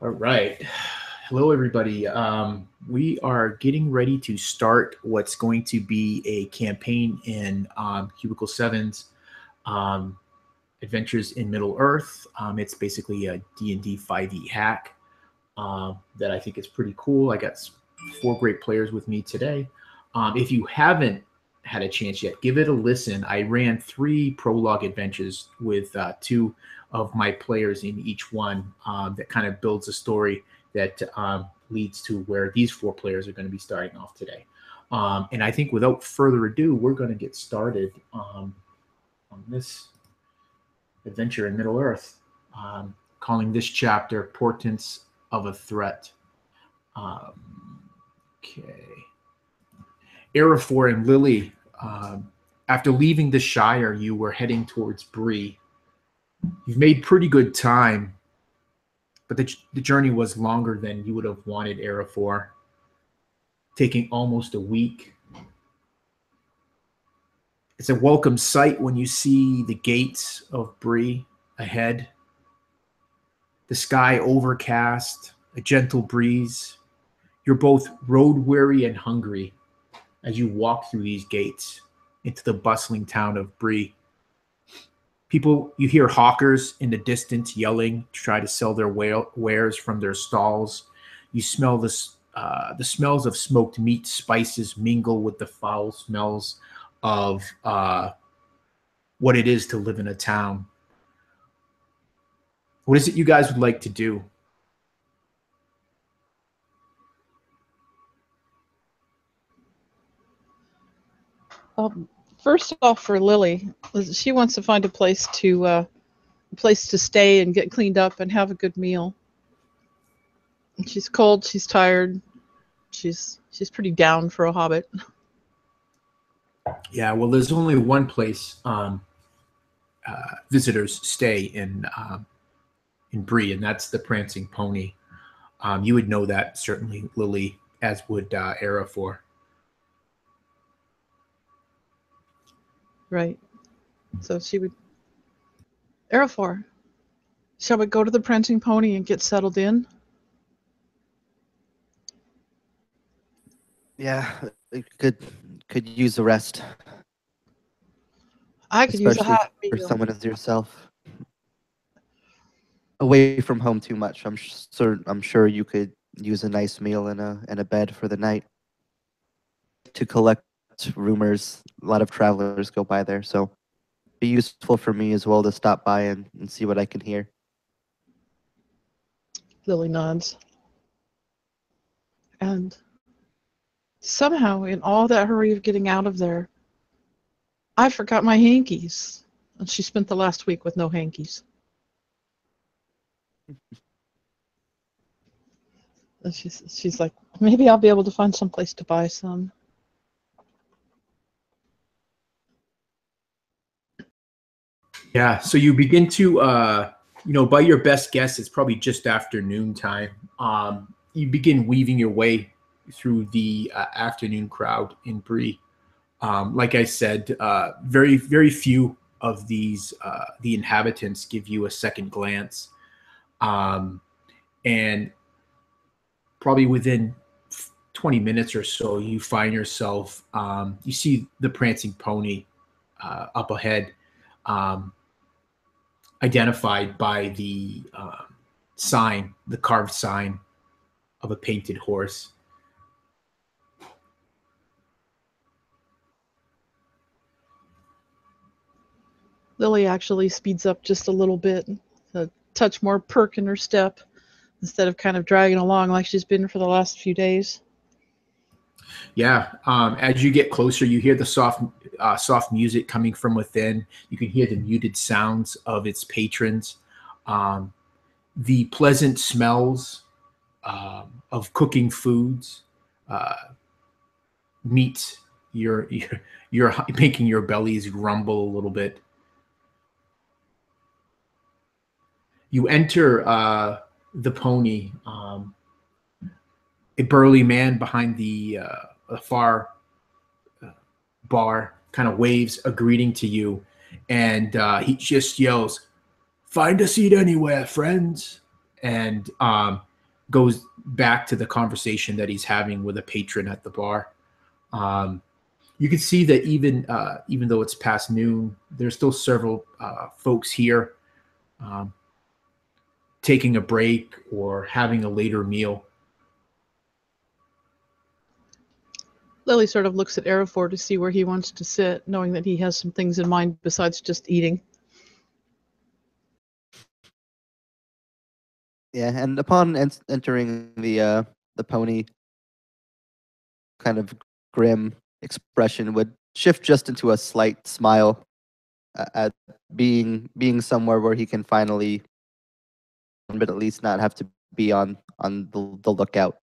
All right. Hello, everybody. We are getting ready to start what's going to be a campaign in Cubicle 7's um, Adventures in Middle Earth. It's basically a D&D 5e hack that I think is pretty cool. I got 4 great players with me today. If you haven't had a chance yet, give it a listen. I ran 3 prologue adventures with 2 of my players in each one that kind of builds a story that leads to where these 4 players are going to be starting off today. And I think without further ado, we're going to get started on this adventure in Middle Earth, calling this chapter Portents of a Threat. Okay. Araphor and Lily, after leaving the Shire, you were heading towards Bree. You've made pretty good time, but the journey was longer than you would have wanted, Araphor, taking almost a week. It's a welcome sight when you see the gates of Bree ahead. The sky overcast, a gentle breeze. You're both road-weary and hungry as you walk through these gates into the bustling town of Bree. You hear hawkers in the distance yelling to try to sell their wares from their stalls. You smell the smells of smoked meat, spices mingle with the foul smells of what it is to live in a town. What is it you guys would like to do? First off, for Lily, she wants to find a place to stay and get cleaned up and have a good meal. She's cold. She's tired. She's pretty down for a hobbit. Yeah, well, there's only one place visitors stay in Bree, and that's the Prancing Pony. You would know that, certainly, Lily, as would Araphor. Right. So she would... Araphor, shall we go to the Prancing Pony and get settled in? Yeah, could use a rest. I could use a hot for meal. someone as yourself. Away from home too much. I'm sure you could use a nice meal and a bed for the night. To collect rumors, a lot of travelers go by there, so be useful for me as well to stop by and see what I can hear. Lily nods. And somehow, in all that hurry of getting out of there, I forgot my hankies. And she spent the last week with no hankies. And she's like, maybe I'll be able to find some place to buy some. Yeah, so you begin to, by your best guess, it's probably just after noontime. You begin weaving your way through the afternoon crowd in Bree. Like I said, very, very few of these, the inhabitants give you a second glance. And probably within 20 minutes or so, you find yourself, you see the Prancing Pony up ahead, identified by the sign, the carved sign of a painted horse. Lily actually speeds up just a little bit, a touch more perk in her step, instead of kind of dragging along like she's been for the last few days. Yeah, as you get closer, you hear the soft music coming from within. You can hear the muted sounds of its patrons. The pleasant smells of cooking foods meet you're making your bellies rumble a little bit. You enter the pony. A burly man behind the far bar kind of waves a greeting to you, and he just yells, "Find a seat anywhere, friends." And goes back to the conversation that he's having with a patron at the bar. You can see that even though it's past noon, there's still several folks here taking a break or having a later meal. Lily sort of looks at Araphor to see where he wants to sit, knowing that he has some things in mind besides just eating. Yeah, and upon entering the pony, kind of grim expression would shift just into a slight smile at being somewhere where he can finally, but at least not have to be on the lookout.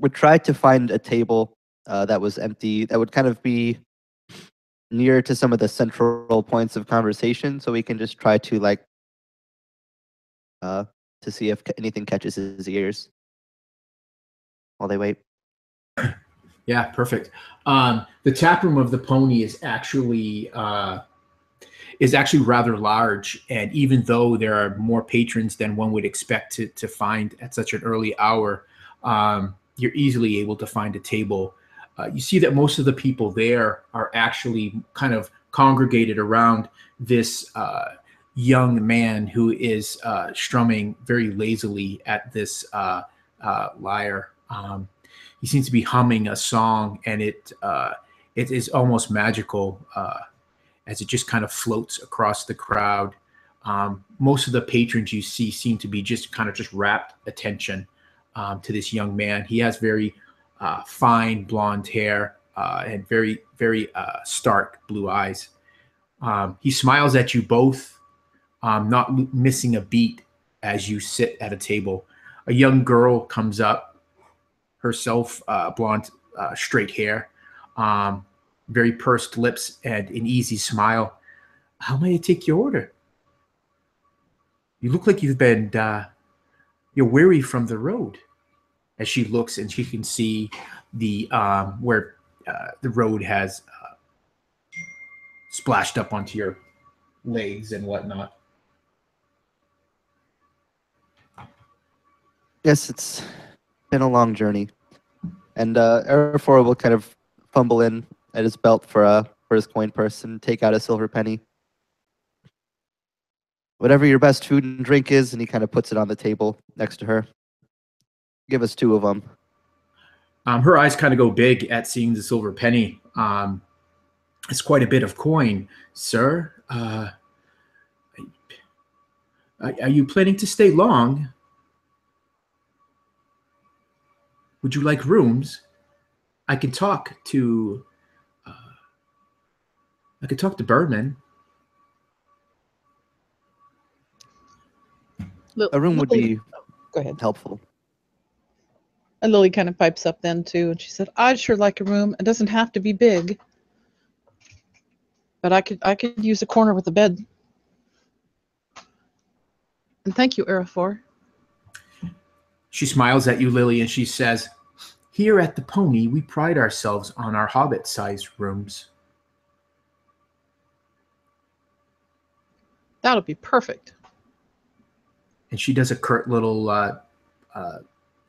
Would try to find a table that was empty, that would kind of be near to some of the central points of conversation, so we can just try to to see if anything catches his ears while they wait. Yeah, perfect. The tap room of the pony is actually rather large, and even though there are more patrons than one would expect to find at such an early hour, you're easily able to find a table. You see that most of the people there are actually kind of congregated around this young man who is strumming very lazily at this lyre. He seems to be humming a song, and it is almost magical as it just kind of floats across the crowd. Most of the patrons you see seem to be just rapt attention to this young man. He has very fine blonde hair and very, very stark blue eyes. He smiles at you both, not missing a beat as you sit at a table. A young girl comes up, herself blonde, straight hair, very pursed lips, and an easy smile. How may I take your order? You look like you've been, you're weary from the road. As she looks, and she can see the where the road has splashed up onto your legs and whatnot. Yes, it's been a long journey, and Araphor will kind of fumble in at his belt for his coin purse and take out a silver penny. Whatever your best food and drink is, and he kind of puts it on the table next to her. Give us 2 of them. Her eyes kind of go big at seeing the silver penny. It's quite a bit of coin, sir. Are you planning to stay long? Would you like rooms? I can talk to Berman. A room would be Go ahead. helpful. And Lily kind of pipes up then too, and she said, "I'd sure like a room. It doesn't have to be big, but I could use a corner with a bed." And thank you, Araphor. She smiles at you, Lily, and she says, "Here at the Pony, we pride ourselves on our hobbit-sized rooms." That'll be perfect. And she does a curt little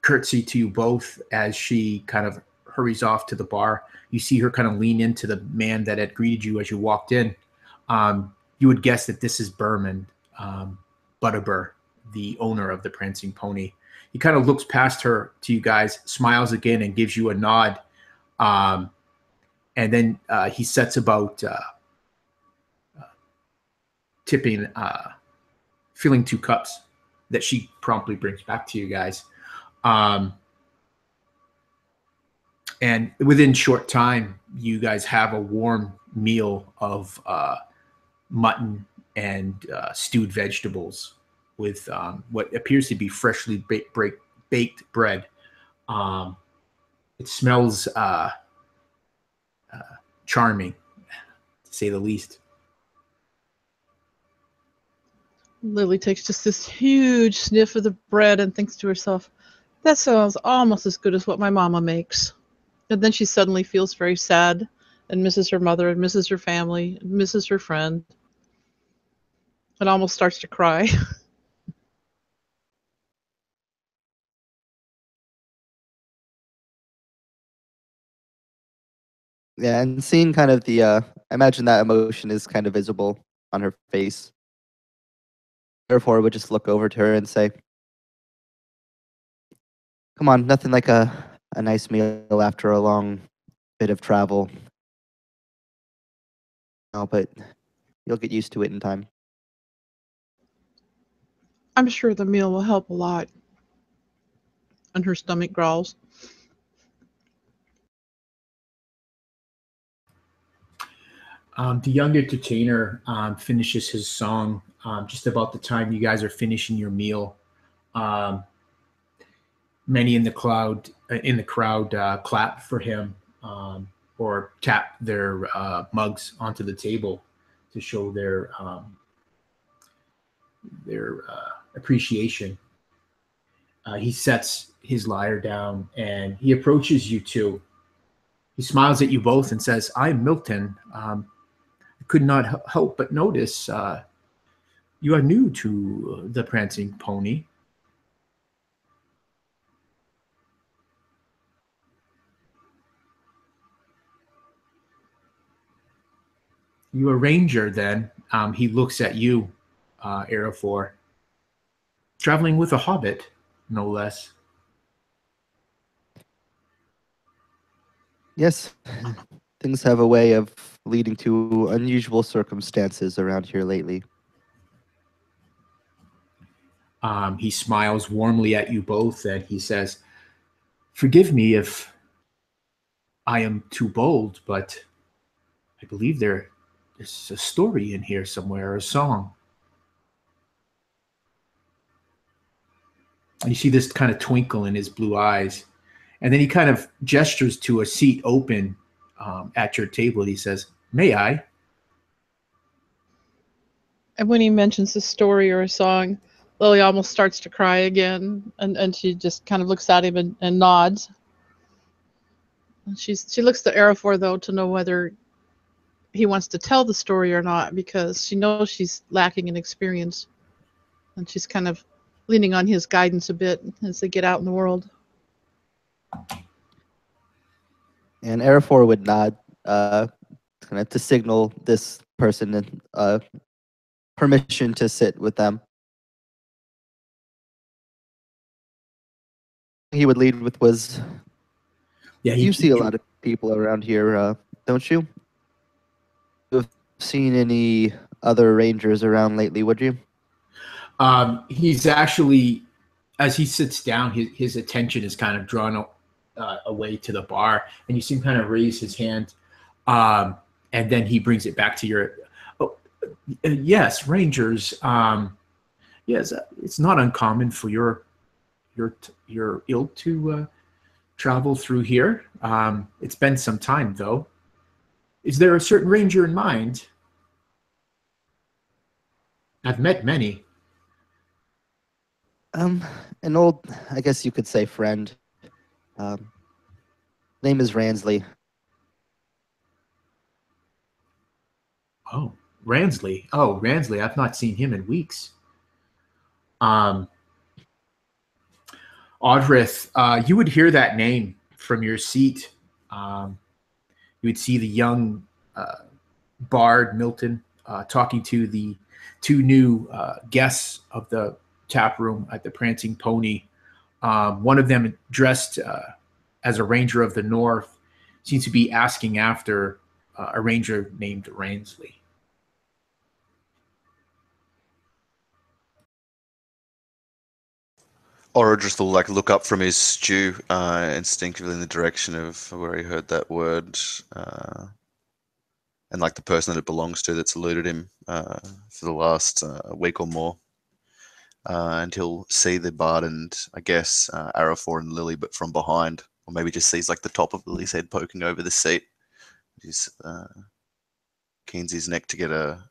curtsy to you both as she kind of hurries off to the bar. You see her kind of lean into the man that had greeted you as you walked in. You would guess that this is Berman, Butterbur, the owner of the Prancing Pony. He kind of looks past her to you guys, smiles again, and gives you a nod. And then he sets about tipping, filling 2 cups that she promptly brings back to you guys. And within short time, you guys have a warm meal of mutton and stewed vegetables with what appears to be freshly baked bread. It smells charming, to say the least. Lily takes just this huge sniff of the bread and thinks to herself, "That sounds almost as good as what my mama makes." And then she suddenly feels very sad and misses her mother and misses her family and misses her friend and almost starts to cry. Yeah, and seeing kind of the, I imagine that emotion is kind of visible on her face. Therefore, would just look over to her and say, "Come on, nothing like a nice meal after a long bit of travel. No, but you'll get used to it in time." I'm sure the meal will help a lot. And her stomach growls. The young entertainer finishes his song just about the time you guys are finishing your meal. Um, Many in the crowd clap for him or tap their mugs onto the table to show their appreciation. He sets his lyre down and he approaches you two. He smiles at you both and says, "I'm Milton. I could not help but notice you are new to the Prancing Pony." "You a ranger, then?" He looks at you, Araphor. "Traveling with a hobbit, no less." Yes, things have a way of leading to unusual circumstances around here lately. He smiles warmly at you both and he says, "Forgive me if I am too bold, but I believe there is a story in here somewhere, a song." And you see this kind of twinkle in his blue eyes. And then he kind of gestures to a seat open at your table. He says, "May I?" And when he mentions a story or a song, Lily almost starts to cry again, and she just kind of looks at him and nods. And she looks to Araphor though to know whether he wants to tell the story or not, because she knows she's lacking in experience, and she's kind of leaning on his guidance a bit as they get out in the world. And Araphor would nod, kind of to signal this person permission to sit with them. He would lead with was, Yeah, "You see a lot of people around here, don't you? You have seen any other rangers around lately, would you?" He's actually, as he sits down, his attention is kind of drawn away to the bar, and you see him kind of raise his hand, and then he brings it back to your. Oh, yes, rangers. Yes, it's not uncommon for your ilk to travel through here. It's been some time, though. Is there a certain ranger in mind? I've met many. An old, I guess you could say, friend. Um, Name is Ransley. Oh, Ransley. Oh, Ransley. I've not seen him in weeks. Um, Orodreth, you would hear that name from your seat. Um, you would see the young bard Milton talking to the two new guests of the tap room at the Prancing Pony. One of them, dressed as a ranger of the north, seems to be asking after a ranger named Ransley. Orodreth will like look up from his stew instinctively in the direction of where he heard that word, and like the person that it belongs to that's eluded him for the last week or more. And he'll see the bard and I guess Araphor and Lily, but from behind, or maybe just sees like the top of Lily's head poking over the seat. He's keens his neck to get a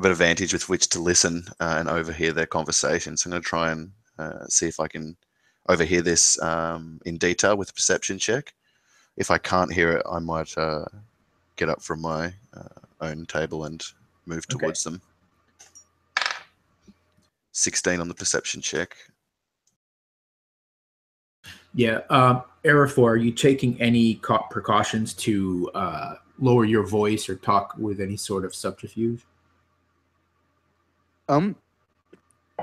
bit of vantage with which to listen and overhear their conversations. I'm going to try and see if I can overhear this in detail with a perception check. If I can't hear it, I might get up from my own table and move towards them. 16 on the perception check. Yeah. Araphor, are you taking any precautions to lower your voice or talk with any sort of subterfuge? I'd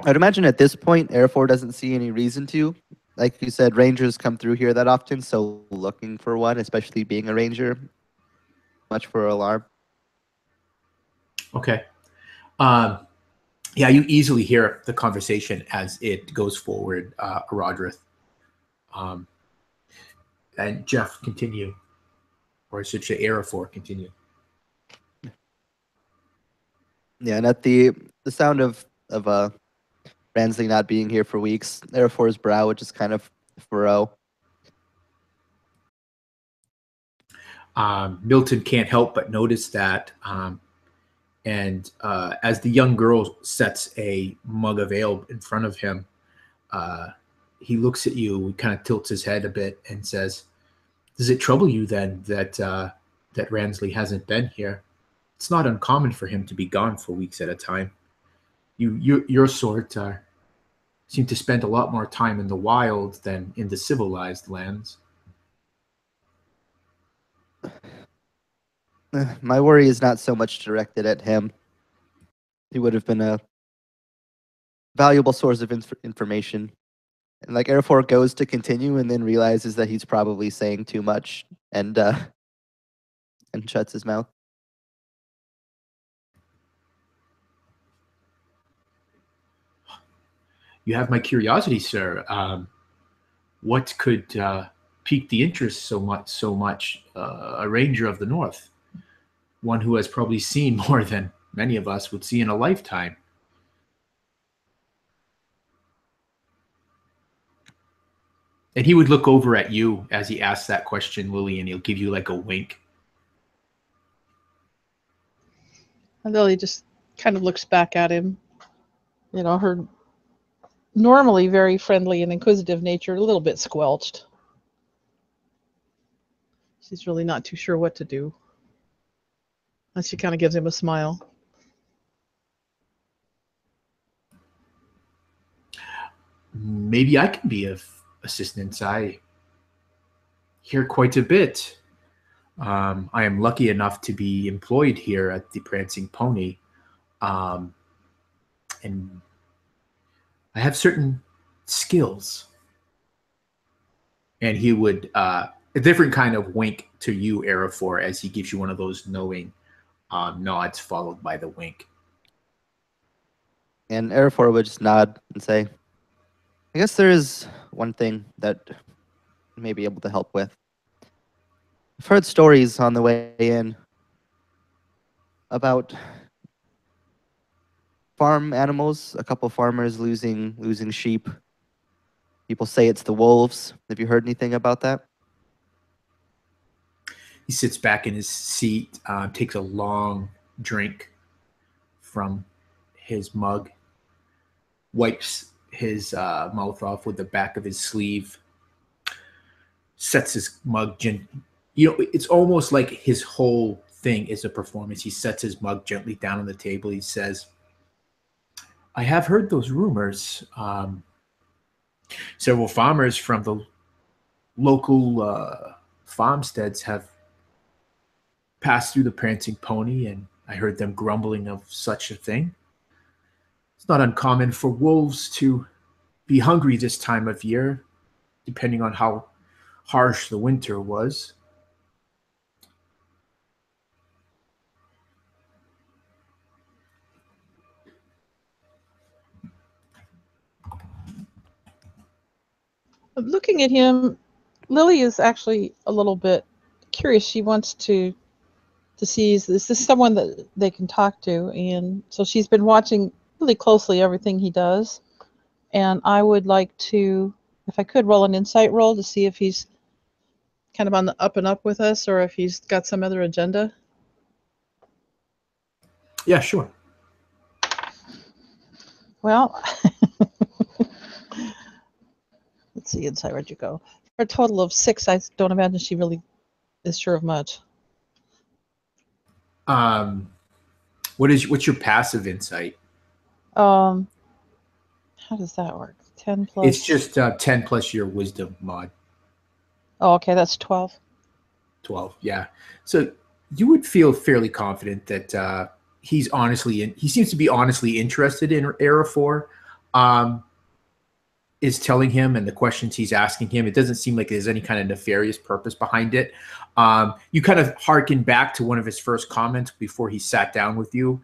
imagine at this point, Araphor doesn't see any reason to. Like you said, rangers come through here that often, so looking for one, especially being a ranger, much for alarm. Okay. Yeah, you easily hear the conversation as it goes forward, Orodreth. And Jeff, continue. Or I should say Araphor, continue. Yeah, and at the sound of Ransley not being here for weeks, Araphor's brow would just kind of furrow. Milton can't help but notice that. And as the young girl sets a mug of ale in front of him, he looks at you, kind of tilts his head a bit, and says, "Does it trouble you then that that Ransley hasn't been here? It's not uncommon for him to be gone for weeks at a time. Your sort seem to spend a lot more time in the wild than in the civilized lands." My worry is not so much directed at him. He would have been a valuable source of information. And like Araphor goes to continue and then realizes that he's probably saying too much and shuts his mouth. You have my curiosity, sir. What could pique the interest so much? A ranger of the north, one who has probably seen more than many of us would see in a lifetime. And he would look over at you as he asks that question, Lily, and he'll give you like a wink. And Lily just kind of looks back at him. You know, her normally very friendly and inquisitive nature, a little bit squelched. She's really not too sure what to do. And she kind of gives him a smile. Maybe I can be of assistance. I hear quite a bit. I am lucky enough to be employed here at the Prancing Pony. And I have certain skills. And he would, a different kind of wink to you, Araphor, as he gives you one of those knowing nods followed by the wink. And Araphor would just nod and say, I guess there is one thing that I may be able to help with. I've heard stories on the way in about farm animals, a couple farmers losing sheep. People say it's the wolves. Have you heard anything about that? He sits back in his seat, takes a long drink from his mug, wipes his mouth off with the back of his sleeve, sets his mug it's almost like his whole thing is a performance. He sets his mug gently down on the table. He says, I have heard those rumors. Several farmers from the local farmsteads have passed through the Prancing Pony, and I heard them grumbling of such a thing. It's not uncommon for wolves to be hungry this time of year, depending on how harsh the winter was. Looking at him, Lily is actually a little bit curious. She wants to see, is this someone that they can talk to? And so she's been watching really closely everything he does. And I would like to, if I could, roll an insight roll to see if he's kind of on the up and up with us or if he's got some other agenda. Yeah, sure. Well, let's see, insight, where'd you go? For a total of 6, I don't imagine she really is sure of much. What's your passive insight? How does that work? 10 plus. It's just 10 plus your wisdom mod. Oh, okay, that's 12. 12, yeah. So you would feel fairly confident that he seems to be honestly interested in Araphor. Is telling him and the questions he's asking him. It doesn't seem like there's any kind of nefarious purpose behind it. You kind of harken back to one of his first comments before he sat down with you.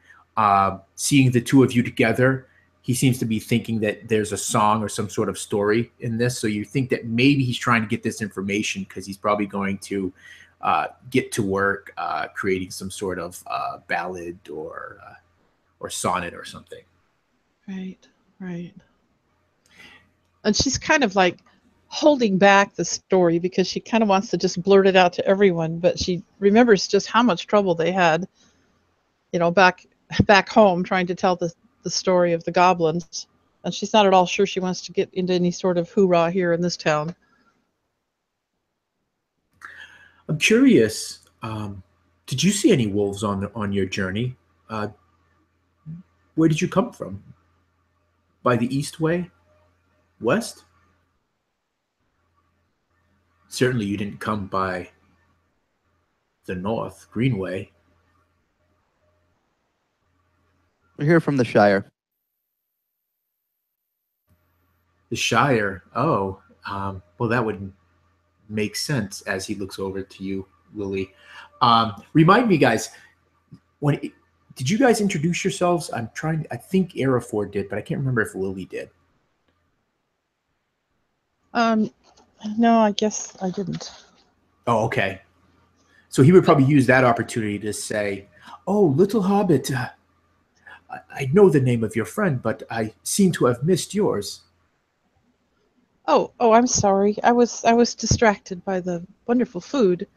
Seeing the two of you together, he seems to be thinking that there's a song or some sort of story in this. So you think that maybe he's trying to get this information because he's probably going to get to work creating some sort of ballad or sonnet or something. Right, right. And she's kind of like holding back the story because she kind of wants to just blurt it out to everyone, but she remembers just how much trouble they had, back home trying to tell the story of the goblins. And she's not at all sure she wants to get into any sort of hoorah here in this town. I'm curious, did you see any wolves on your journey? Where did you come from? By the east way? West? Certainly you didn't come by the north, Greenway. We're here from the Shire. The Shire? Oh, well, that would make sense as he looks over to you, Lily. Remind me, guys, did you guys introduce yourselves? I think Araphor did, but I can't remember if Lily did. No, I guess I didn't. Oh, okay. So he would probably use that opportunity to say, "Oh, little hobbit, I know the name of your friend, but I seem to have missed yours." Oh, I'm sorry. I was distracted by the wonderful food.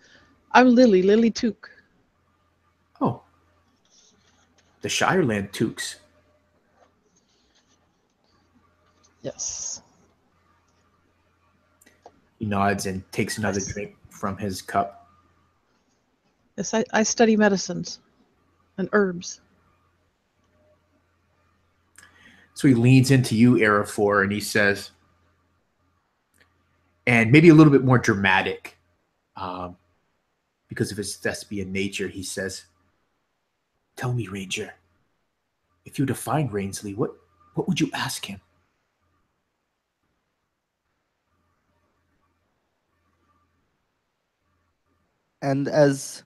I'm Lily Took. Oh, the Shireland Tooks. Yes. He nods and takes another drink from his cup. Yes, I study medicines and herbs. So he leans into you, Araphor, and he says, and maybe a little bit more dramatic, because of his thespian nature, he says, "Tell me, Ranger, if you were to find Rainsley, what would you ask him?" And as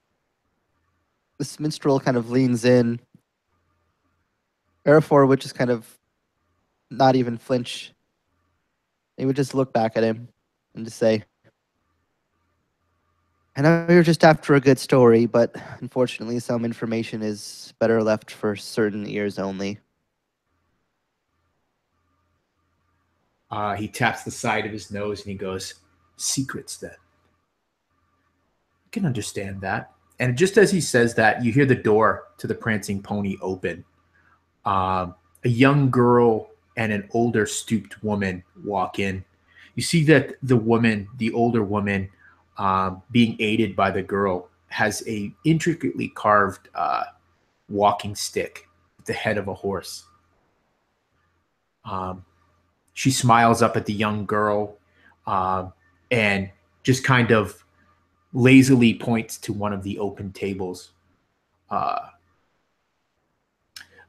this minstrel kind of leans in, Araphor would just kind of not even flinch. He would just look back at him and just say, "I know you're just after a good story, but unfortunately some information is better left for certain ears only." He taps the side of his nose and he goes, "Secrets, then. I can understand that." And just as he says that, you hear the door to the prancing pony open. A young girl and an older stooped woman walk in. You see that the older woman, being aided by the girl, has a intricately carved walking stick with the head of a horse. She smiles up at the young girl and just kind of lazily points to one of the open tables.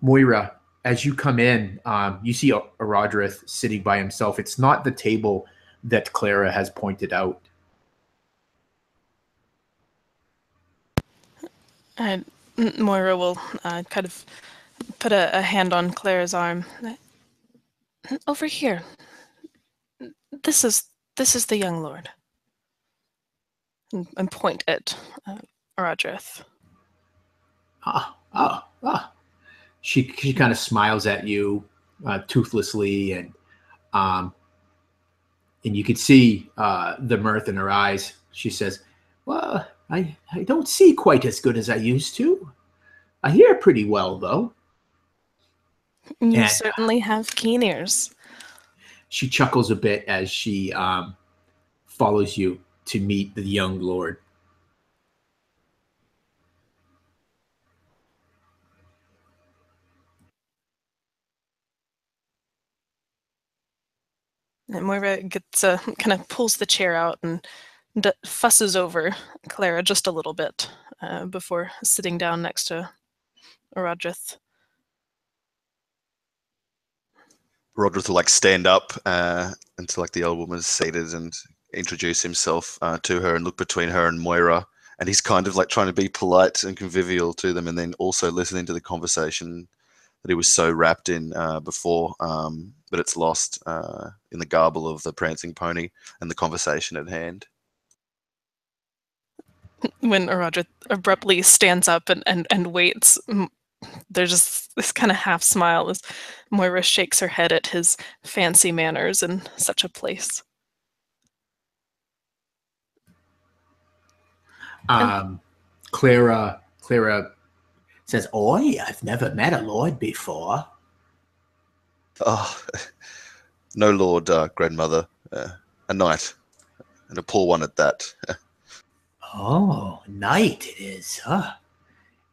Moira, as you come in, you see Orodreth sitting by himself. It's not the table that Clara has pointed out. And Moira will kind of put a hand on Clara's arm. Over here. This is the young lord. And point at Orodreth. She kind of smiles at you toothlessly, and you can see the mirth in her eyes. She says, "Well, I don't see quite as good as I used to. I hear pretty well, though." You certainly have keen ears. She chuckles a bit as she follows you to meet the young lord. And Moira gets kind of pulls the chair out and fusses over Clara just a little bit before sitting down next to Orodreth. Orodreth will like stand up until like the old woman is seated and introduce himself to her and look between her and Moira. And he's kind of like trying to be polite and convivial to them, and then also listening to the conversation that he was so wrapped in before, but it's lost in the garble of the prancing pony and the conversation at hand. When Orodreth abruptly stands up and waits, there's just this kind of half smile as Moira shakes her head at his fancy manners in such a place. Clara says, "Oi, I've never met a lord before." Oh, no lord, grandmother. A knight, and a poor one at that. Oh, knight it is, huh?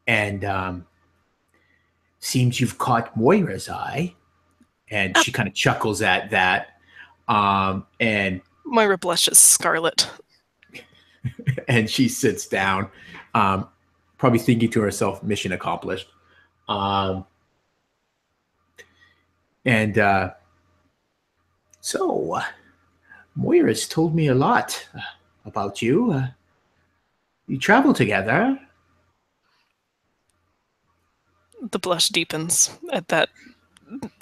And seems you've caught Moira's eye. And she kind of chuckles at that. And Moira blushes scarlet. And she sits down, probably thinking to herself, mission accomplished. So, Moira's told me a lot about you. You travel together. The blush deepens at that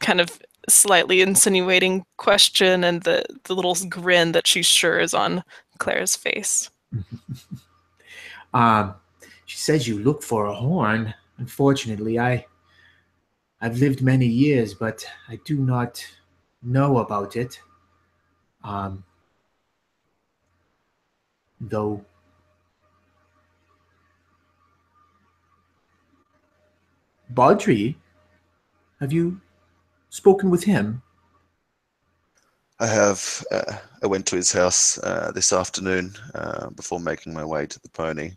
kind of slightly insinuating question and the little grin that she's sure is on Clara's face. She says you look for a horn. Unfortunately, I've lived many years, but I do not know about it. Though Baudry, have you spoken with him? I have. I went to his house this afternoon before making my way to the pony.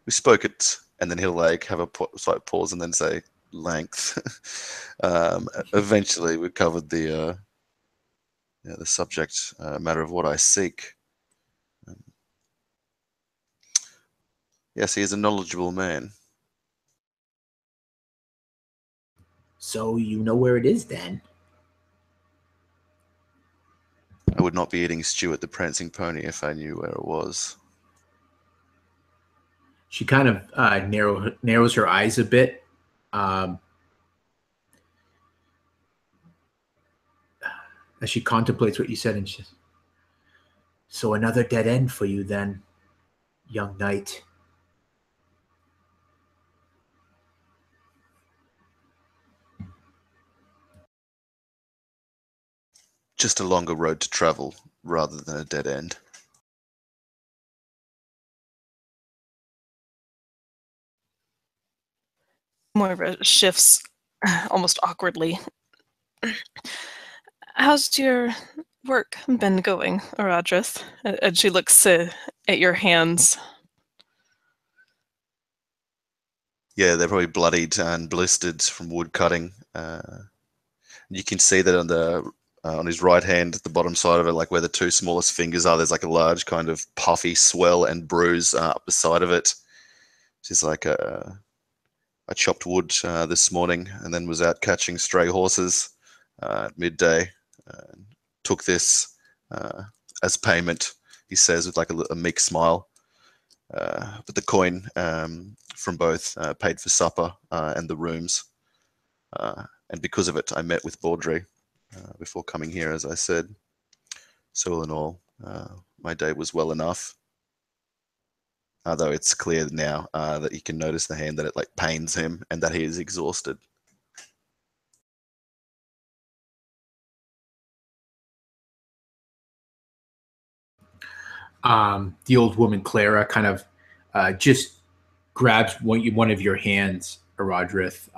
We spoke it, and then he'll like have a slight pause and then say length. Eventually, we covered the subject matter of what I seek. Yes, he is a knowledgeable man. So you know where it is then? I would not be eating stew at the Prancing Pony if I knew where it was. She kind of narrows her eyes a bit. As she contemplates what you said, and she says, "So another dead end for you then, young knight." Just a longer road to travel rather than a dead end. Moira shifts almost awkwardly. How's your work been going, Orodreth? And she looks at your hands. Yeah, they're probably bloodied and blistered from wood cutting. You can see that on his right hand, at the bottom side of it, like where the two smallest fingers are, there's like a large kind of puffy swell and bruise up the side of it. She's like, I chopped wood this morning and then was out catching stray horses at midday. Took this as payment, he says with like a meek smile. But the coin from both paid for supper and the rooms. And because of it, I met with Baudry before coming here, as I said. So all in all, my day was well enough. Though it's clear now that you can notice the hand that it like pains him and that he is exhausted. The old woman Clara kind of just grabs one of your hands, Orodreth,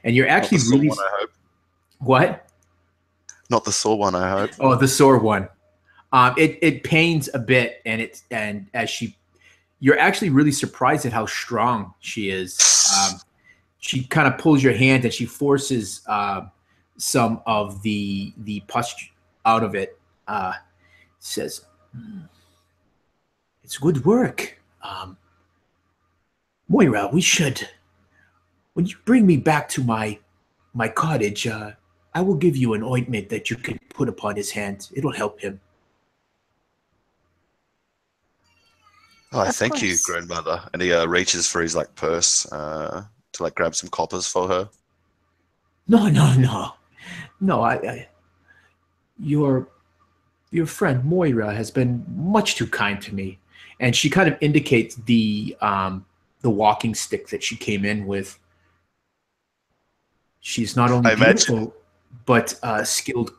and you're actually Not the really. sore one, I hope. What? Not the sore one, I hope. Oh, the sore one. It pains a bit, and as you're actually really surprised at how strong she is. She kind of pulls your hand and she forces some of the pus out of it. Says, It's good work. Moira, we should. When you bring me back to my cottage, I will give you an ointment that you can put upon his hand. It'll help him. Oh, Of thank you, course. grandmother. And he reaches for his like purse to like grab some coppers for her. No, no, no, no. Your friend Moira has been much too kind to me, and she kind of indicates the walking stick that she came in with. She's not only I imagine. beautiful, but a skilled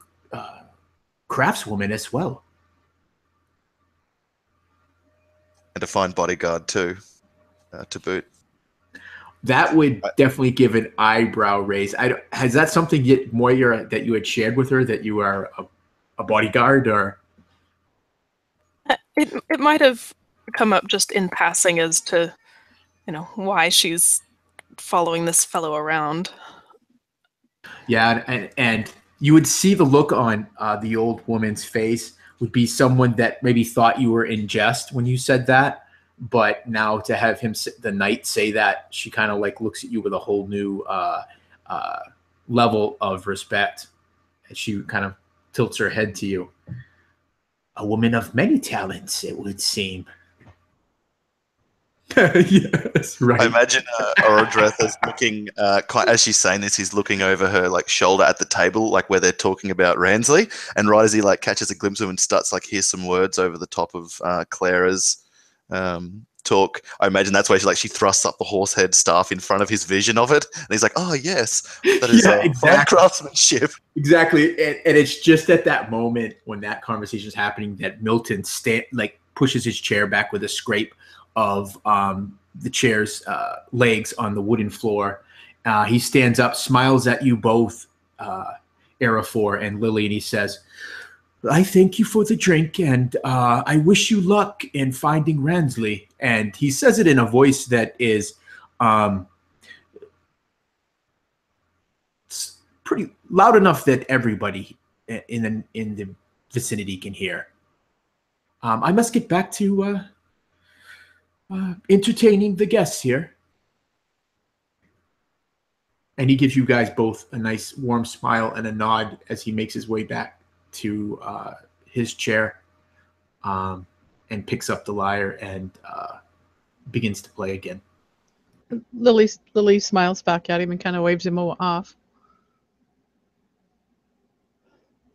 craftswoman as well. And a fine bodyguard too, to boot. That would definitely give an eyebrow raise. Has that something yet, Moira, that you had shared with her, that you are a bodyguard, or? It might have come up just in passing as to, why she's following this fellow around. Yeah, and you would see the look on the old woman's face would be someone that maybe thought you were in jest when you said that, but now to have the knight say that, she kind of like looks at you with a whole new level of respect, and she kind of tilts her head to you. A woman of many talents, it would seem. Yes, right. I imagine Orodreth is looking, as she's saying this, he's looking over her like shoulder at the table, like where they're talking about Ransley. And right as he like catches a glimpse of him and starts like hear some words over the top of Clara's talk, I imagine that's where she thrusts up the horse head staff in front of his vision of it, and he's like, "Oh yes, that is fine craftsmanship." Exactly, and it's just at that moment when that conversation is happening that Milton pushes his chair back with a scrape of the chair's legs on the wooden floor. He stands up, smiles at you both, Araphor and Lily, and he says, I thank you for the drink, and I wish you luck in finding Ransley. And he says it in a voice that is pretty loud enough that everybody in the vicinity can hear. I must get back to entertaining the guests here. And he gives you guys both a nice warm smile and a nod as he makes his way back to his chair and picks up the lyre and begins to play again. Lily smiles back at him and kind of waves him off.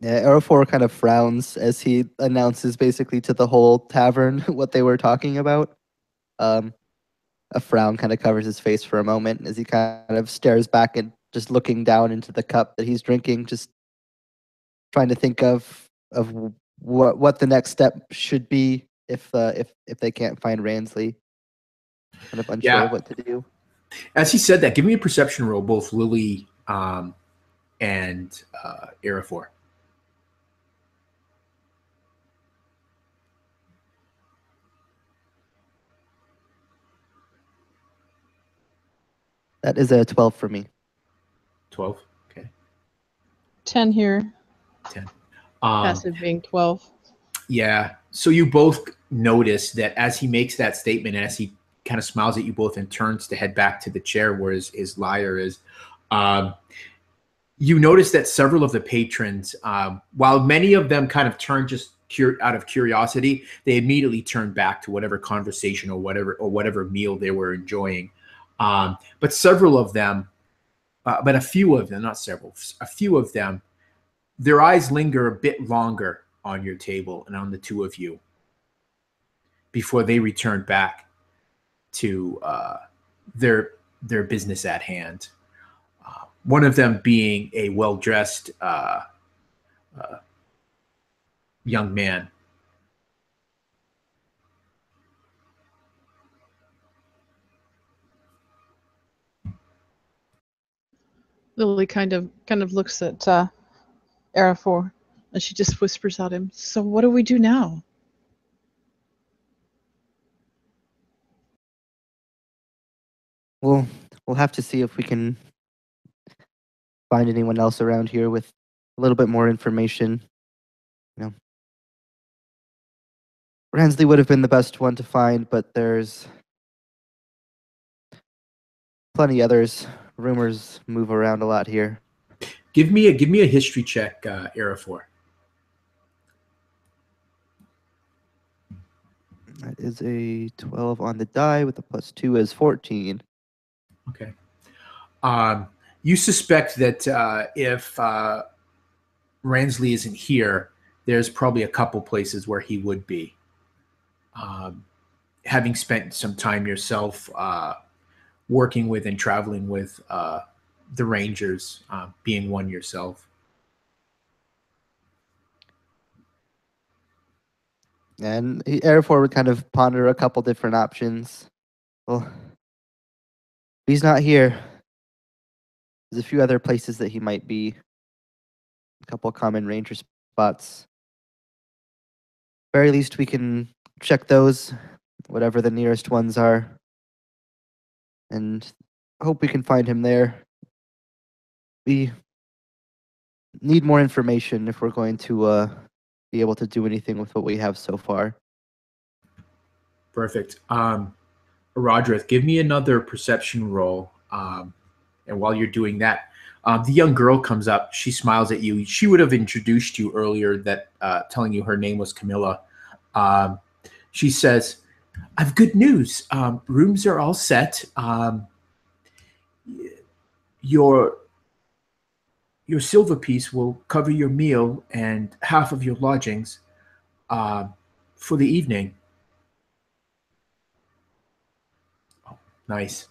Yeah, Araphor kind of frowns as he announces basically to the whole tavern what they were talking about. A frown kind of covers his face for a moment as he kind of stares back and just looking down into the cup that he's drinking, just trying to think of what the next step should be if they can't find Ransley. Kind of unsure of what to do. As he said that, give me a perception roll, both Lily and Araphor. That is a 12 for me. 12? Okay. 10 here. 10. Passive being 12. Yeah. So you both notice that as he makes that statement, and as he kind of smiles at you both and turns to head back to the chair where his lyre is, you notice that several of the patrons, while many of them kind of turn just out of curiosity, they immediately turn back to whatever conversation or whatever meal they were enjoying. But several of them, but a few of them, not several, a few of them, their eyes linger a bit longer on your table and on the two of you before they return back to their business at hand. One of them being a well-dressed young man. Lily kind of looks at Araphor, and she just whispers at him, "So what do we do now?" We'll have to see if we can find anyone else around here with a little bit more information. Ransley would have been the best one to find, but there's plenty others. Rumors move around a lot here. Give me a history check, Araphor. That is a 12 on the die with a +2 is 14. Okay. You suspect that if Ransley isn't here, there's probably a couple places where he would be. Having spent some time yourself working with and traveling with the Rangers, being one yourself. And Araphor would kind of ponder a couple different options. Well, he's not here. There's a few other places that he might be. A couple common ranger spots. Very least we can check those, whatever the nearest ones are, and hope we can find him there. We need more information if we're going to be able to do anything with what we have so far. Perfect. Orodreth, give me another perception roll. And while you're doing that, the young girl comes up. She smiles at you. She would have introduced you earlier, that telling you her name was Camilla. She says, "I've good news. Rooms are all set. Your silver piece will cover your meal and half of your lodgings for the evening." Oh, nice.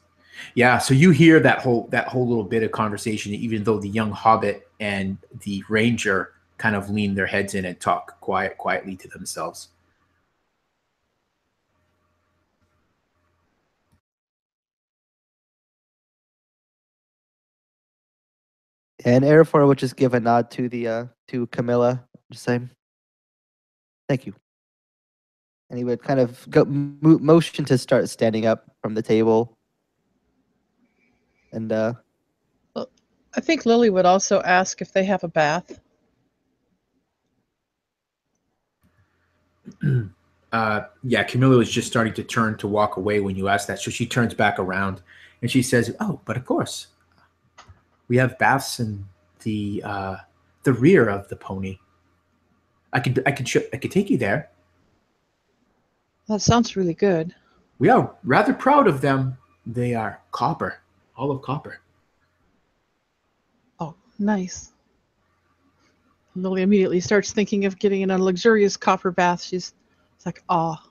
Yeah, so you hear that whole little bit of conversation, even though the young hobbit and the ranger kind of lean their heads in and talk quietly to themselves. And Araphor would just give a nod to the to Camilla, just say, "Thank you." And he would kind of motion to start standing up from the table. And Well, I think Lily would also ask if they have a bath. Yeah, Camilla was just starting to turn to walk away when you asked that. So she turns back around and she says, "Oh, but of course, we have baths in the rear of the pony. I could take you there. That sounds really good. We are rather proud of them. They are copper, all of copper." Oh, nice. Lily immediately starts thinking of getting in a luxurious copper bath. She's like, "Ah."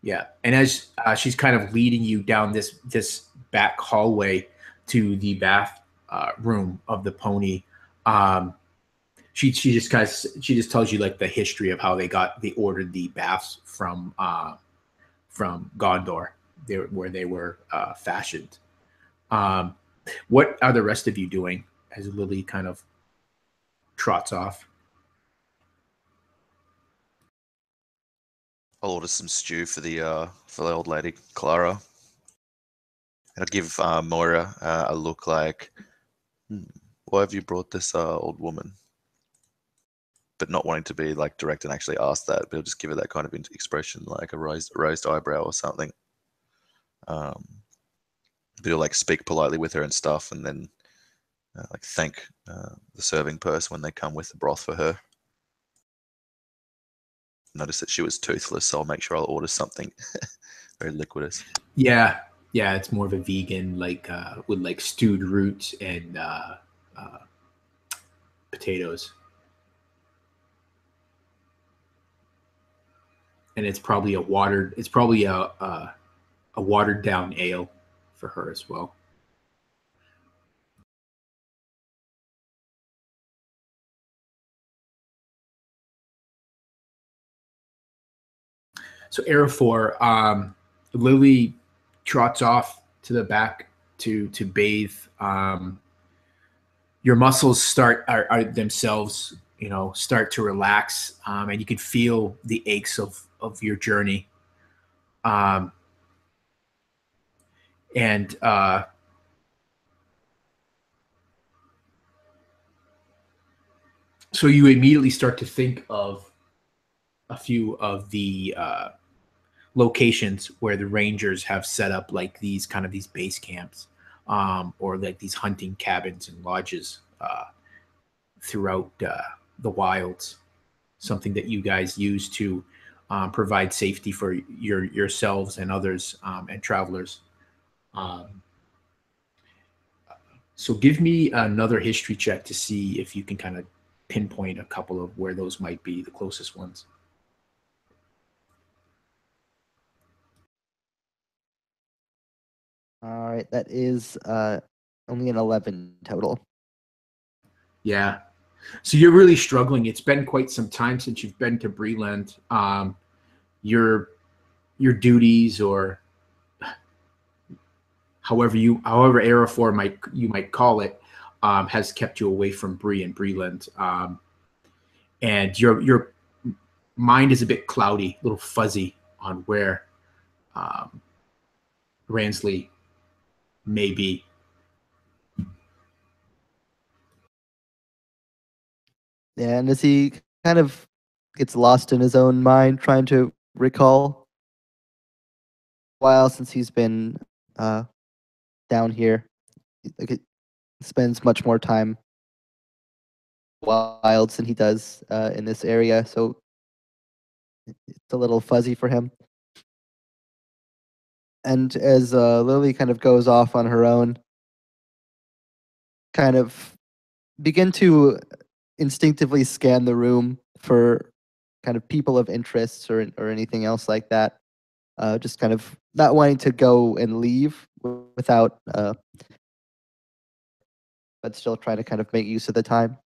Yeah, and as she's kind of leading you down this back hallway to the bath room of the pony, she just tells you like the history of how they ordered the baths from Gondor, where they were fashioned. What are the rest of you doing as Lily kind of trots off? I'll order some stew for the old lady Clara, and I'll give Moira a look like, "Why have you brought this old woman?" But not wanting to be like direct and actually ask that, but I'll just give her that kind of expression, like a raised eyebrow or something. But he'll like speak politely with her and stuff, and then like thank the serving person when they come with the broth for her. Notice that she was toothless, so I'll make sure I'll order something very liquidous. Yeah, it's more of a vegan, like with like stewed roots and potatoes, and it's probably a watered down ale for her as well. So Araphor, Lily trots off to the back to bathe. Your muscles are themselves, start to relax, and you can feel the aches of your journey. And so you immediately start to think of a few of the locations where the rangers have set up like these base camps, or like these hunting cabins and lodges throughout the wilds. Something that you guys use to provide safety for yourselves and others, and travelers. Um, so give me another history check to see if you can kind of pinpoint a couple of where those might be, the closest ones. All right, that is only an 11 total. Yeah. So you're really struggling. It's been quite some time since you've been to Breland. Your duties, or however Araphor you might call it, has kept you away from Bree and Breland. And your mind is a bit cloudy, a little fuzzy on where Ransley may be. Yeah, and as he kind of gets lost in his own mind, trying to recall a while since he's been down here, like it spends much more time wilds than he does in this area, so it's a little fuzzy for him. And as Lily kind of goes off on her own, kind of begin to instinctively scan the room for kind of people of interest or anything else like that. Just kind of not wanting to go and leave without, but still trying to kind of make use of the time.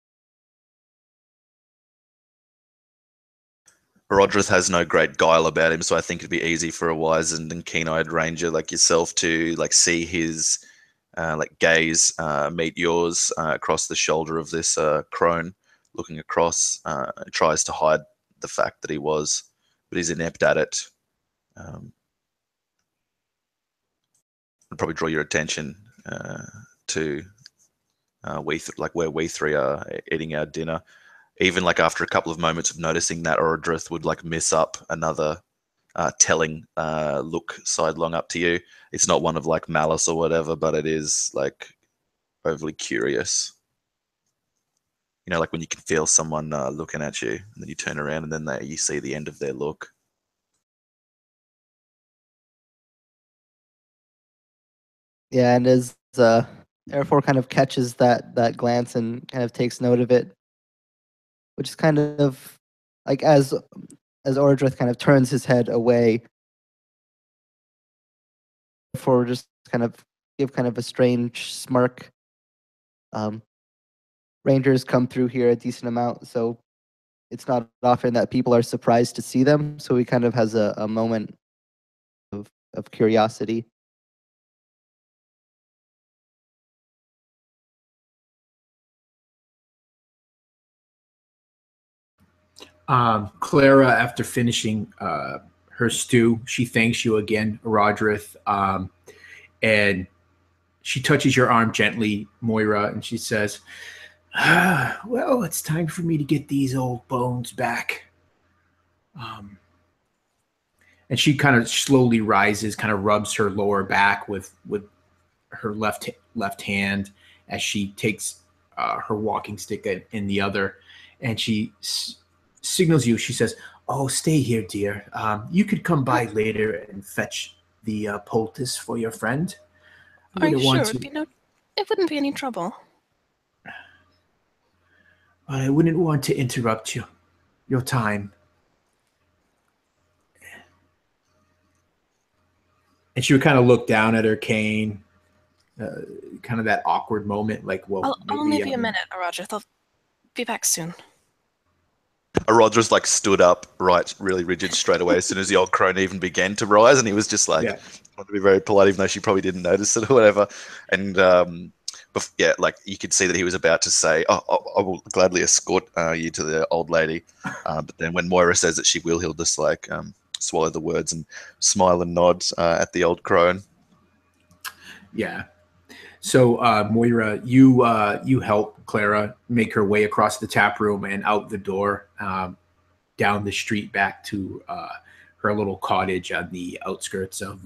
Orodreth has no great guile about him, so I think it'd be easy for a wizened and keen-eyed ranger like yourself to like see his like gaze meet yours across the shoulder of this crone, looking across. Tries to hide the fact that he was, but he's inept at it. I'd probably draw your attention to where we three are eating our dinner. Even like after a couple of moments of noticing that, Orodreth would like miss up another telling look sidelong up to you. It's not one of like malice or whatever, but it is like overly curious. You know, like when you can feel someone looking at you, and then you turn around and then you see the end of their look. Yeah, and as Araphor kind of catches that glance and kind of takes note of it, which is kind of like as Orodreth kind of turns his head away, for just kind of give kind of a strange smirk. Rangers come through here a decent amount, so it's not often that people are surprised to see them. So he kind of has a moment of curiosity. Clara, after finishing her stew, she thanks you again, Orodreth, and she touches your arm gently, Moira, and she says, well, it's time for me to get these old bones back. And she kind of slowly rises, kind of rubs her lower back with her left hand as she takes her walking stick in the other, and she signals you. She says, "Oh, stay here, dear. You could come by later and fetch the poultice for your friend." Are you sure? It wouldn't be any trouble. But I wouldn't want to interrupt your time. And she would kind of look down at her cane, kind of that awkward moment, like, well, I'll maybe a minute, Orodreth. I'll be back soon. Orodreth like stood up, right, really rigid straight away as soon as the old crone even began to rise, and he was just like, wanted to be very polite, even though she probably didn't notice it or whatever. And yeah, like you could see that he was about to say, "Oh, I will gladly escort you to the old lady," but then when Moira says that she will, he'll just like swallow the words and smile and nod at the old crone. Yeah. So Moira, you help Clara make her way across the tap room and out the door, down down the street back to her little cottage on the outskirts of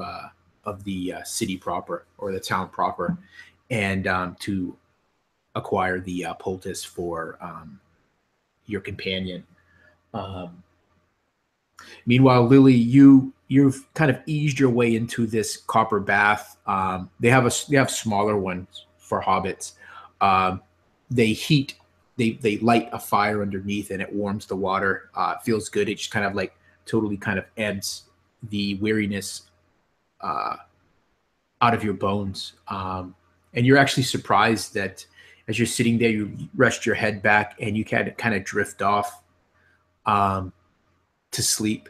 the city proper, or the town proper, and to acquire the poultice for your companion. Meanwhile, Lily, you've kind of eased your way into this copper bath. They have smaller ones for hobbits. They light a fire underneath, and it warms the water. It feels good. It just kind of like totally kind of ebbs the weariness out of your bones. And you're actually surprised that as you're sitting there, you rest your head back and you kind of drift off to sleep.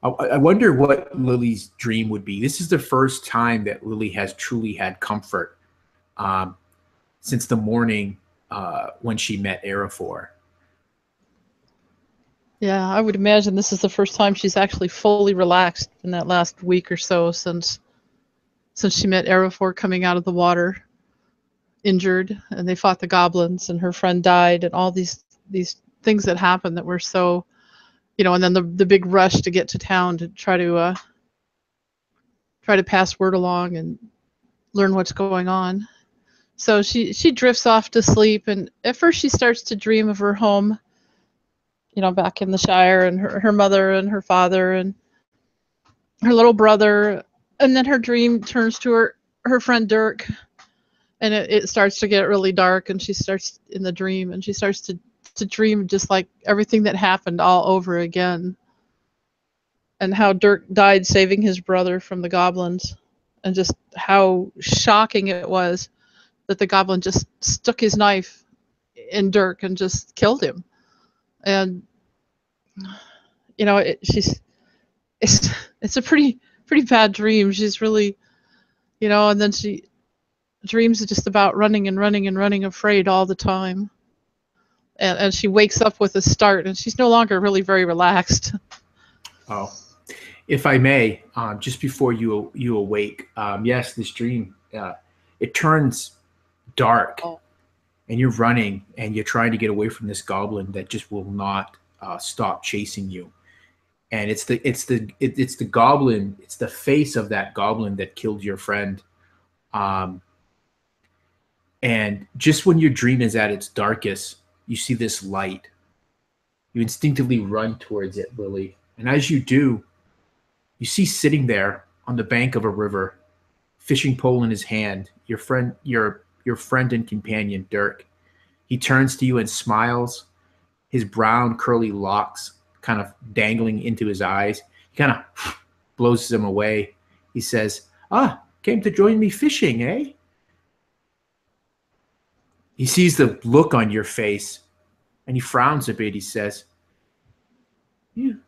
I wonder what Lily's dream would be. This is the first time that Lily has truly had comfort since the morning when she met Araphor. Yeah, I would imagine this is the first time she's actually fully relaxed in that last week or so since she met Araphor coming out of the water, injured, and they fought the goblins, and her friend died, and all these things that happened that were so, and then the big rush to get to town to try to pass word along and learn what's going on. So she drifts off to sleep, and at first she starts to dream of her home, back in the Shire, and her mother and her father and her little brother, and then her dream turns to her friend Dirk, and it starts to get really dark, and she starts in the dream, and she starts to dream just like everything that happened all over again, and how Dirk died saving his brother from the goblins, and just how shocking it was that the goblin just stuck his knife in Dirk and just killed him. And it's a pretty bad dream. She's really, and then she dreams just about running and running and running, afraid all the time. And she wakes up with a start, and she's no longer really very relaxed. Oh, if I may, just before you awake, yes, this dream, it turns dark, and you're running, and you're trying to get away from this goblin that just will not stop chasing you. And it's the goblin, it's the face of that goblin that killed your friend. And just when your dream is at its darkest, you see this light. You instinctively run towards it, Lily. And as you do, you see sitting there on the bank of a river, fishing pole in his hand, your friend and companion, Dirk. He turns to you and smiles, his brown curly locks kind of dangling into his eyes. He kind of blows them away. He says, came to join me fishing, eh? He sees the look on your face, and he frowns a bit. He says, You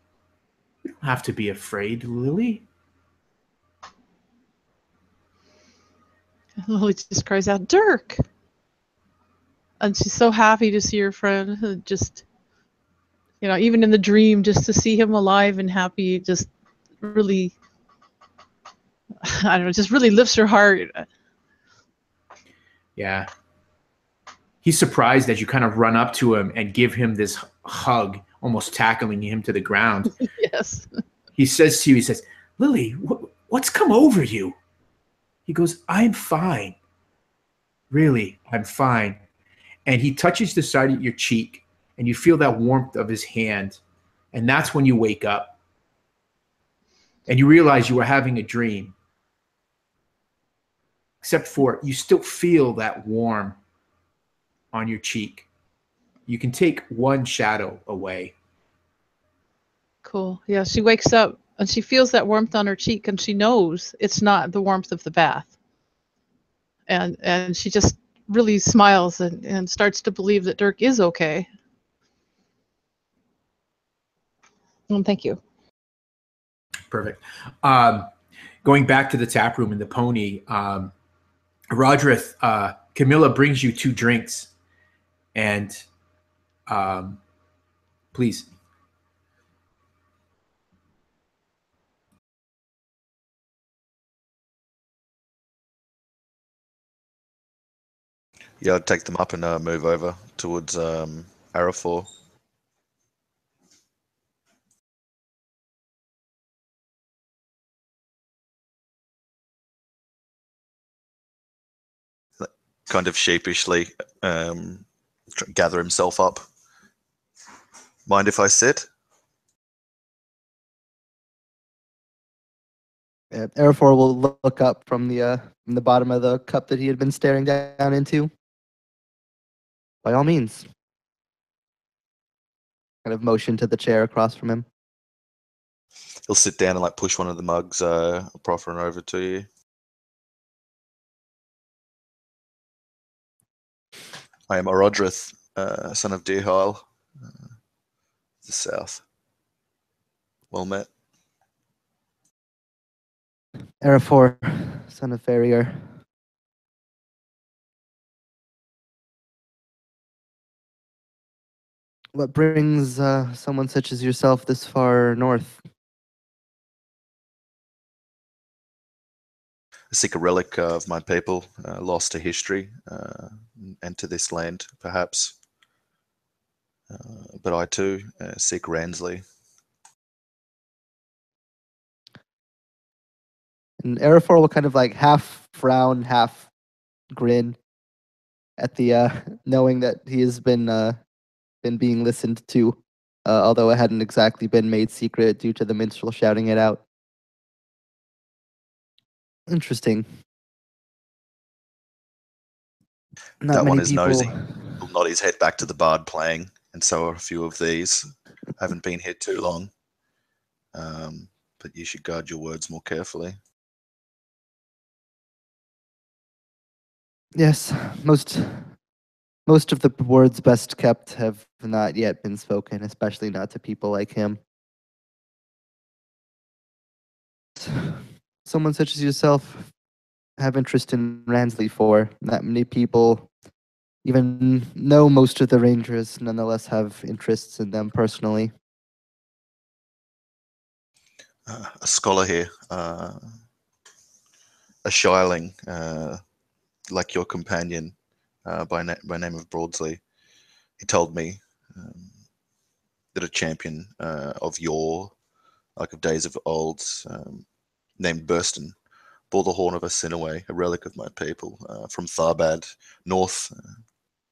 don't have to be afraid, Lily. And Lily just cries out, Dirk! And she's so happy to see her friend. Just, even in the dream, just to see him alive and happy, just really, I don't know, just really lifts her heart. Yeah. He's surprised as you kind of run up to him and give him this hug, almost tackling him to the ground. Yes. He says to you, Lily, what's come over you? He goes, I'm fine. Really, I'm fine. And he touches the side of your cheek, and you feel that warmth of his hand. And that's when you wake up. And you realize you were having a dream. Except for you still feel that warm on your cheek. You can take one shadow away. Cool. Yeah, she wakes up and she feels that warmth on her cheek, and she knows it's not the warmth of the bath. And she just really smiles and starts to believe that Dirk is okay. Thank you. Perfect. Going back to the tap room and the pony, Orodreth, Camilla brings you 2 drinks. And please. Yeah, I'd take them up and move over towards Araphor. kind of sheepishly gather himself up. Mind if I sit? Araphor will look up from the bottom of the cup that he had been staring down into. By all means. Kind of motion to the chair across from him. He'll sit down and like push one of the mugs, proffering over to you. I am Orodreth, son of Deerhile, the south. Well met. Araphor, son of Farrier. What brings someone such as yourself this far north? I seek a relic of my people, lost to history and to this land, perhaps. But I too seek Ransley. And Araphor will kind of like half frown, half grin at the knowing that he has been being listened to, although it hadn't exactly been made secret due to the minstrel shouting it out. Interesting. Not That many one is people. nosy. He'll nod his head back to the bard playing, and so are a few of these. Haven't been here too long. But you should guard your words more carefully. Yes, most of the words best kept have not yet been spoken, especially not to people like him. Someone such as yourself have interest in Ransley for. Not many people even know most of the rangers, nonetheless have interests in them personally. A scholar here, a shireling, like your companion, by name of Broadsley. He told me that a champion of yore, like of days of old, named Burston, bore the Horn of Anserinae, a relic of my people, from Tharbad, north,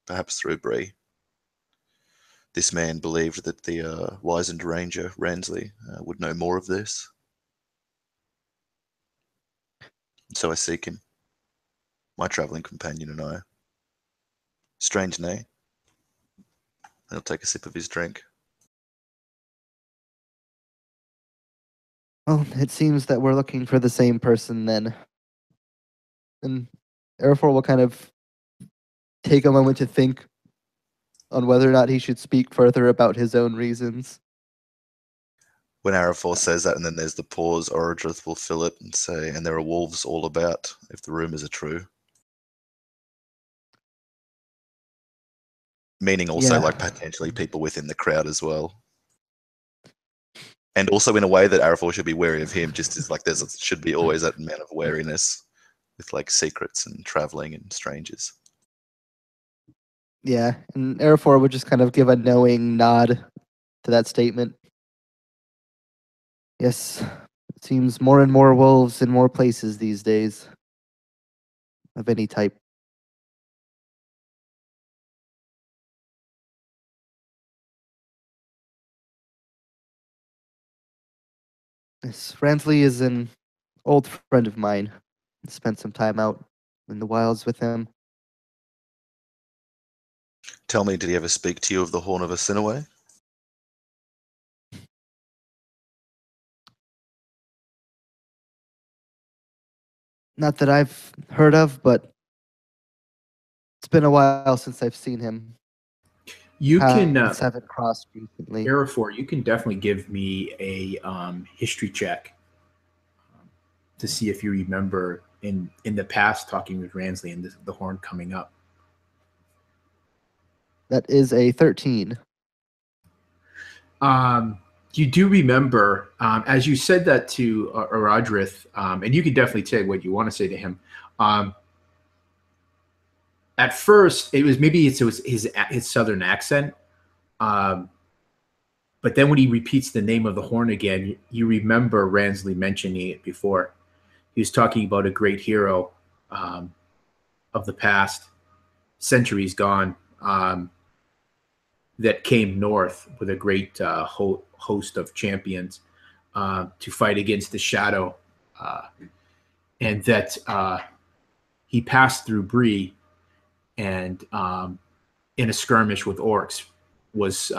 perhaps through Bree. This man believed that the wizened ranger, Ransley, would know more of this. So I seek him, my travelling companion and I. Strange, nay? He'll take a sip of his drink. Well, it seems that we're looking for the same person then. And Araphor will kind of take a moment to think on whether or not he should speak further about his own reasons. When Araphor says that, and then there's the pause, Orodreth will fill it and say, and there are wolves all about, if the rumours are true. Meaning also Yeah. like potentially people within the crowd as well. And also in a way that Araphor should be wary of him, just as like should be always that amount of wariness with like secrets and travelling and strangers. Yeah, and Araphor would just kind of give a knowing nod to that statement. Yes, it seems more and more wolves in more places these days. Of any type. Yes, Ransley is an old friend of mine. I spent some time out in the wilds with him. Tell me, did he ever speak to you of the Horn of Anserinae? Not that I've heard of, but it's been a while since I've seen him. You can, Paths haven't crossed recently. Araphor, you can definitely give me a history check to see if you remember in the past talking with Ransley and the horn coming up. That is a 13. You do remember, as you said that to Orodreth, and you can definitely say what you want to say to him. At first, it was his southern accent, but then when he repeats the name of the horn again, you remember Ransley mentioning it before. He was talking about a great hero of the past, centuries gone, that came north with a great host of champions to fight against the shadow, and that he passed through Bree and in a skirmish with orcs was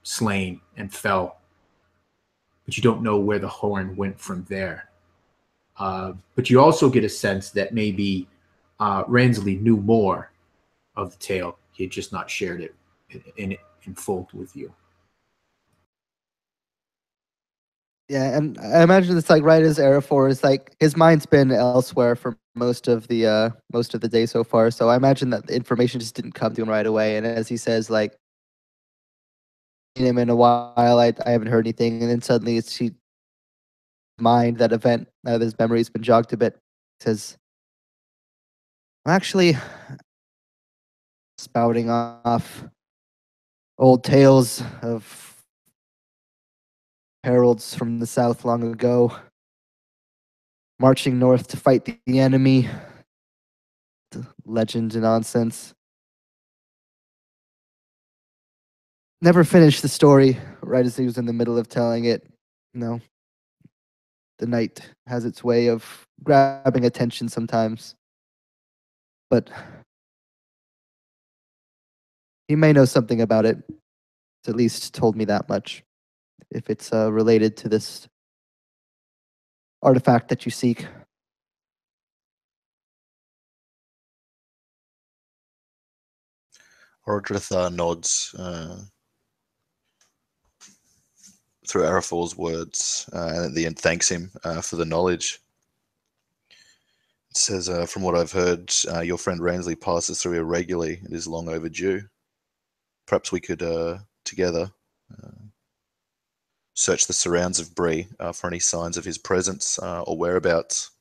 slain and fell. But you don't know where the horn went from there. But you also get a sense that maybe Ransley knew more of the tale. He had just not shared it in full with you. Yeah, and I imagine it's like right as Araphor is like his mind's been elsewhere for most of the day so far. So I imagine that the information just didn't come to him right away. And as he says, like, seen him in a while, I haven't heard anything, and then suddenly it's she mind that event. Now his memory's been jogged a bit. He says, "I'm actually spouting off old tales of heralds from the south long ago, marching north to fight the enemy. Legend and nonsense. Never finished the story right as he was in the middle of telling it. No. The night has its way of grabbing attention sometimes. But he may know something about it. It's at least told me that much. If it's related to this artifact that you seek." Orodreth nods through Araphor's words, and at the end thanks him for the knowledge. It says, from what I've heard, your friend Ransley passes through here regularly. It is long overdue. Perhaps we could, together, search the surrounds of Bree for any signs of his presence or whereabouts.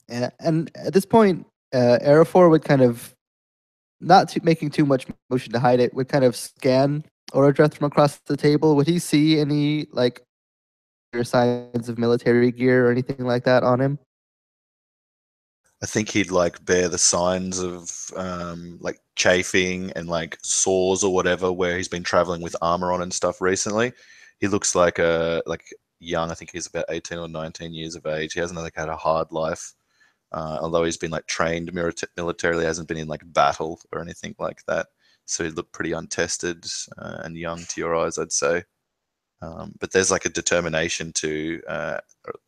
And at this point, Araphor would kind of, not making too much motion to hide it, would kind of scan Orodreth from across the table. Would he see any like signs of military gear or anything like that on him? I think he'd like bear the signs of like chafing and like sores or whatever, where he's been traveling with armor on and stuff recently. He looks like young. I think he's about 18 or 19 years of age. He hasn't like had a hard life. Although he's been like trained militarily, hasn't been in like battle or anything like that. So he looked pretty untested and young to your eyes, I'd say. But there's like a determination to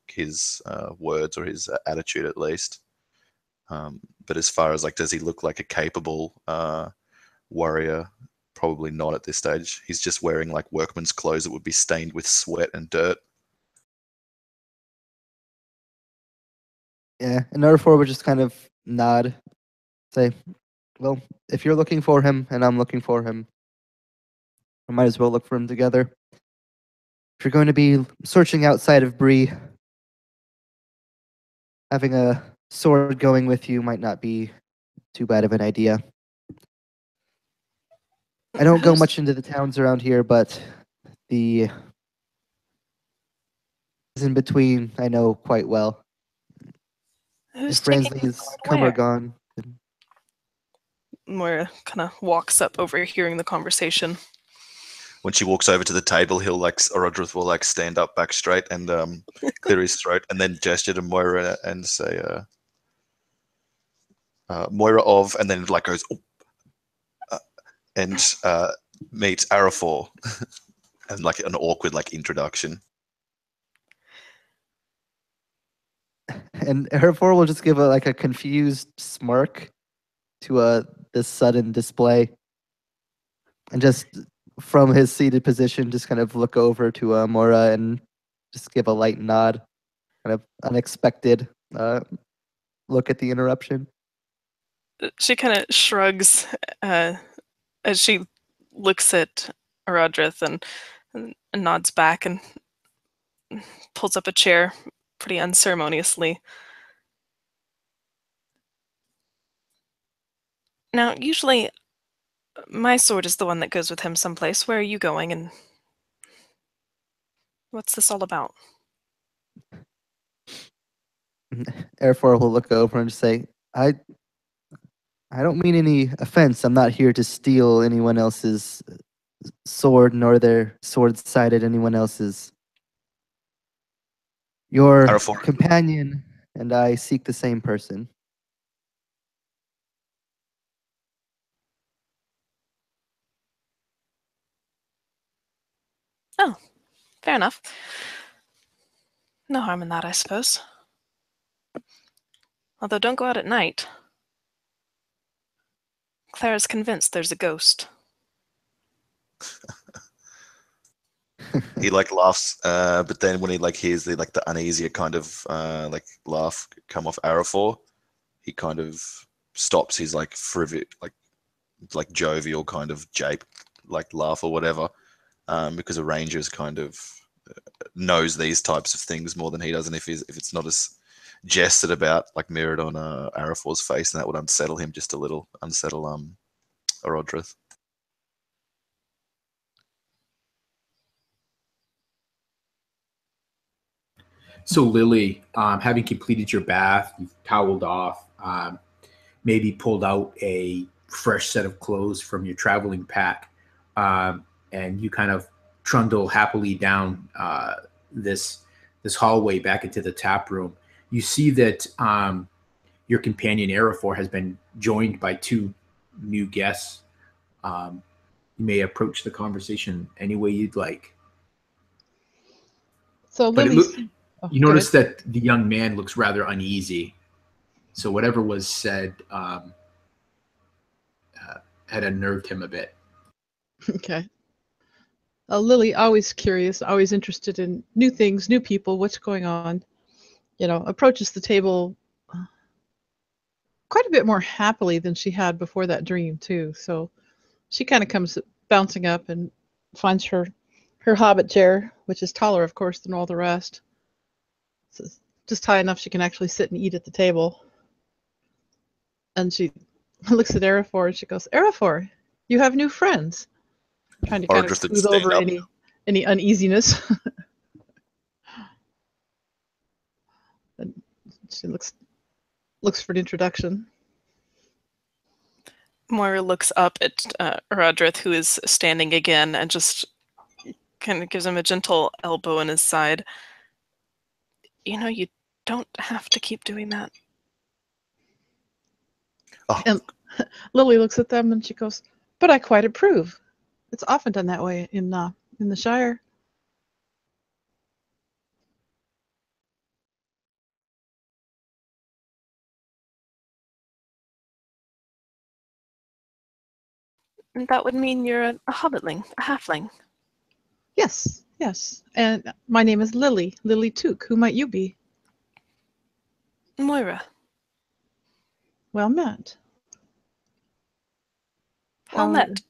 his words, or his attitude at least. But as far as like, does he look like a capable warrior? Probably not at this stage. He's just wearing like workman's clothes that would be stained with sweat and dirt. Yeah, and Araphor would just kind of nod, say, "Well, if you're looking for him and I'm looking for him, we might as well look for him together. If you're going to be searching outside of Bree, having a sword going with you might not be too bad of an idea. I don't go much into the towns around here, but the in between I know quite well. Who's If taking Ransley's come or where? gone." Moira kind of walks up, overhearing the conversation. When she walks over to the table, Orodreth will like stand up back straight and clear his throat, and then gesture to Moira and say, Moira of, and then like goes, and meets Araphor, and like an awkward like introduction. And Araphor will just give a confused smirk to this sudden display, and just from his seated position, just kind of look over to Moira and just give a light nod, kind of unexpected look at the interruption. She kind of shrugs as she looks at Orodreth and nods back and pulls up a chair pretty unceremoniously. Now, usually my sword is the one that goes with him someplace. Where are you going, and what's this all about? Araphor will look over and say, I don't mean any offense. I'm not here to steal anyone else's sword, nor their swords sighted anyone else's. Your Araphor. companion and I seek the same person. Oh, fair enough. No harm in that, I suppose. Although don't go out at night. Clara's convinced there's a ghost. He like laughs, but then when he like hears the like the uneasier kind of like laugh come off Araphor, he kind of stops his like like jovial kind of jape like laugh or whatever, because a ranger's kind of knows these types of things more than he does, and if it's not as jested about, like mirrored on Araphor's face, and that would unsettle him just a little, unsettle Orodreth. So Lily, having completed your bath, you've toweled off, maybe pulled out a fresh set of clothes from your traveling pack, and you kind of trundle happily down this hallway back into the tap room. You see that your companion Araphor has been joined by two new guests. You may approach the conversation any way you'd like. So But Lily's. you notice that the young man looks rather uneasy. So whatever was said had unnerved him a bit. Okay. Lily, always curious, always interested in new things, new people, what's going on. Approaches the table quite a bit more happily than she had before that dream, too. So she kind of comes bouncing up and finds her hobbit chair, which is taller, of course, than all the rest. So just high enough she can actually sit and eat at the table. And she looks at Araphor and she goes, Araphor, you have new friends. Trying to kind of smooth over any uneasiness. And she looks for an introduction. Moira looks up at Orodreth, who is standing again, and just kind of gives him a gentle elbow in his side. You don't have to keep doing that. Oh. And Lily looks at them and she goes, but I quite approve. It's often done that way in the Shire. And that would mean you're a hobbitling, a halfling. Yes. And my name is Lily Took. Who might you be? Moira. Well met. Well met.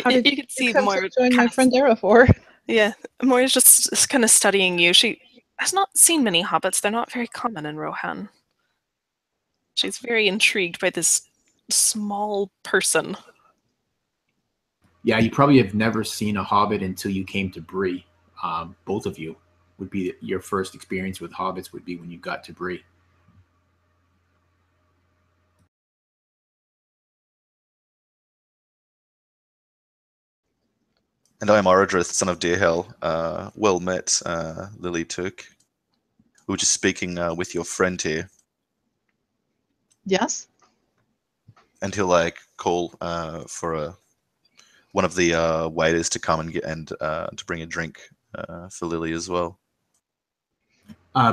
How did you could see come Moira to join my friend Araphor? Yeah, Moira's just kind of studying you. She has not seen many hobbits. They're not very common in Rohan. She's very intrigued by this small person. Yeah, you probably have never seen a hobbit until you came to Bree. Both of you would be your first experience with hobbits would be when you got to Bree. And I am Orodreth, son of Deerhell. Well met, Lily Took. We were just speaking with your friend here. Yes. And he'll like call for one of the waiters to come and to bring a drink for Lily as well.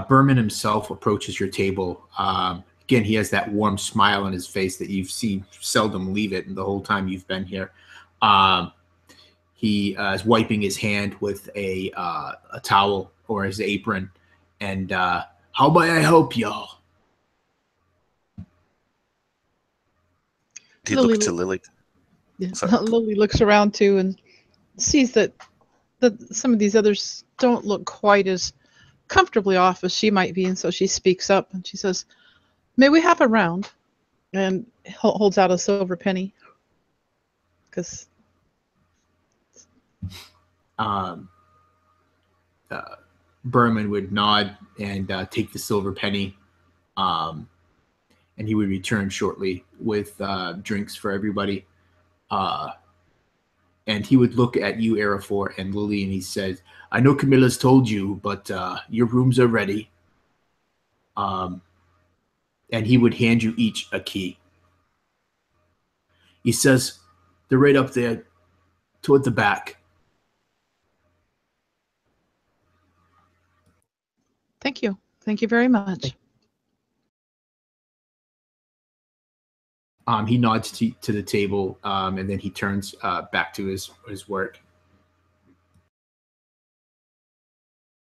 Berman himself approaches your table. Again, he has that warm smile on his face that you've seen seldom leave it the whole time you've been here. He is wiping his hand with a towel or his apron. And how may I help y'all? He looked to Lily. Yeah. Lily looks around too and sees that some of these others don't look quite as comfortably off as she might be, and so she speaks up and she says, may we have a round? And holds out a silver penny. Because Berman would nod and take the silver penny And he would return shortly with drinks for everybody. And he would look at you, Araphor and Lily, and he says, "I know Camilla's told you, but your rooms are ready." And he would hand you each a key. He says, "They're right up there toward the back." Thank you. Thank you very much. He nods to the table, and then he turns back to his work.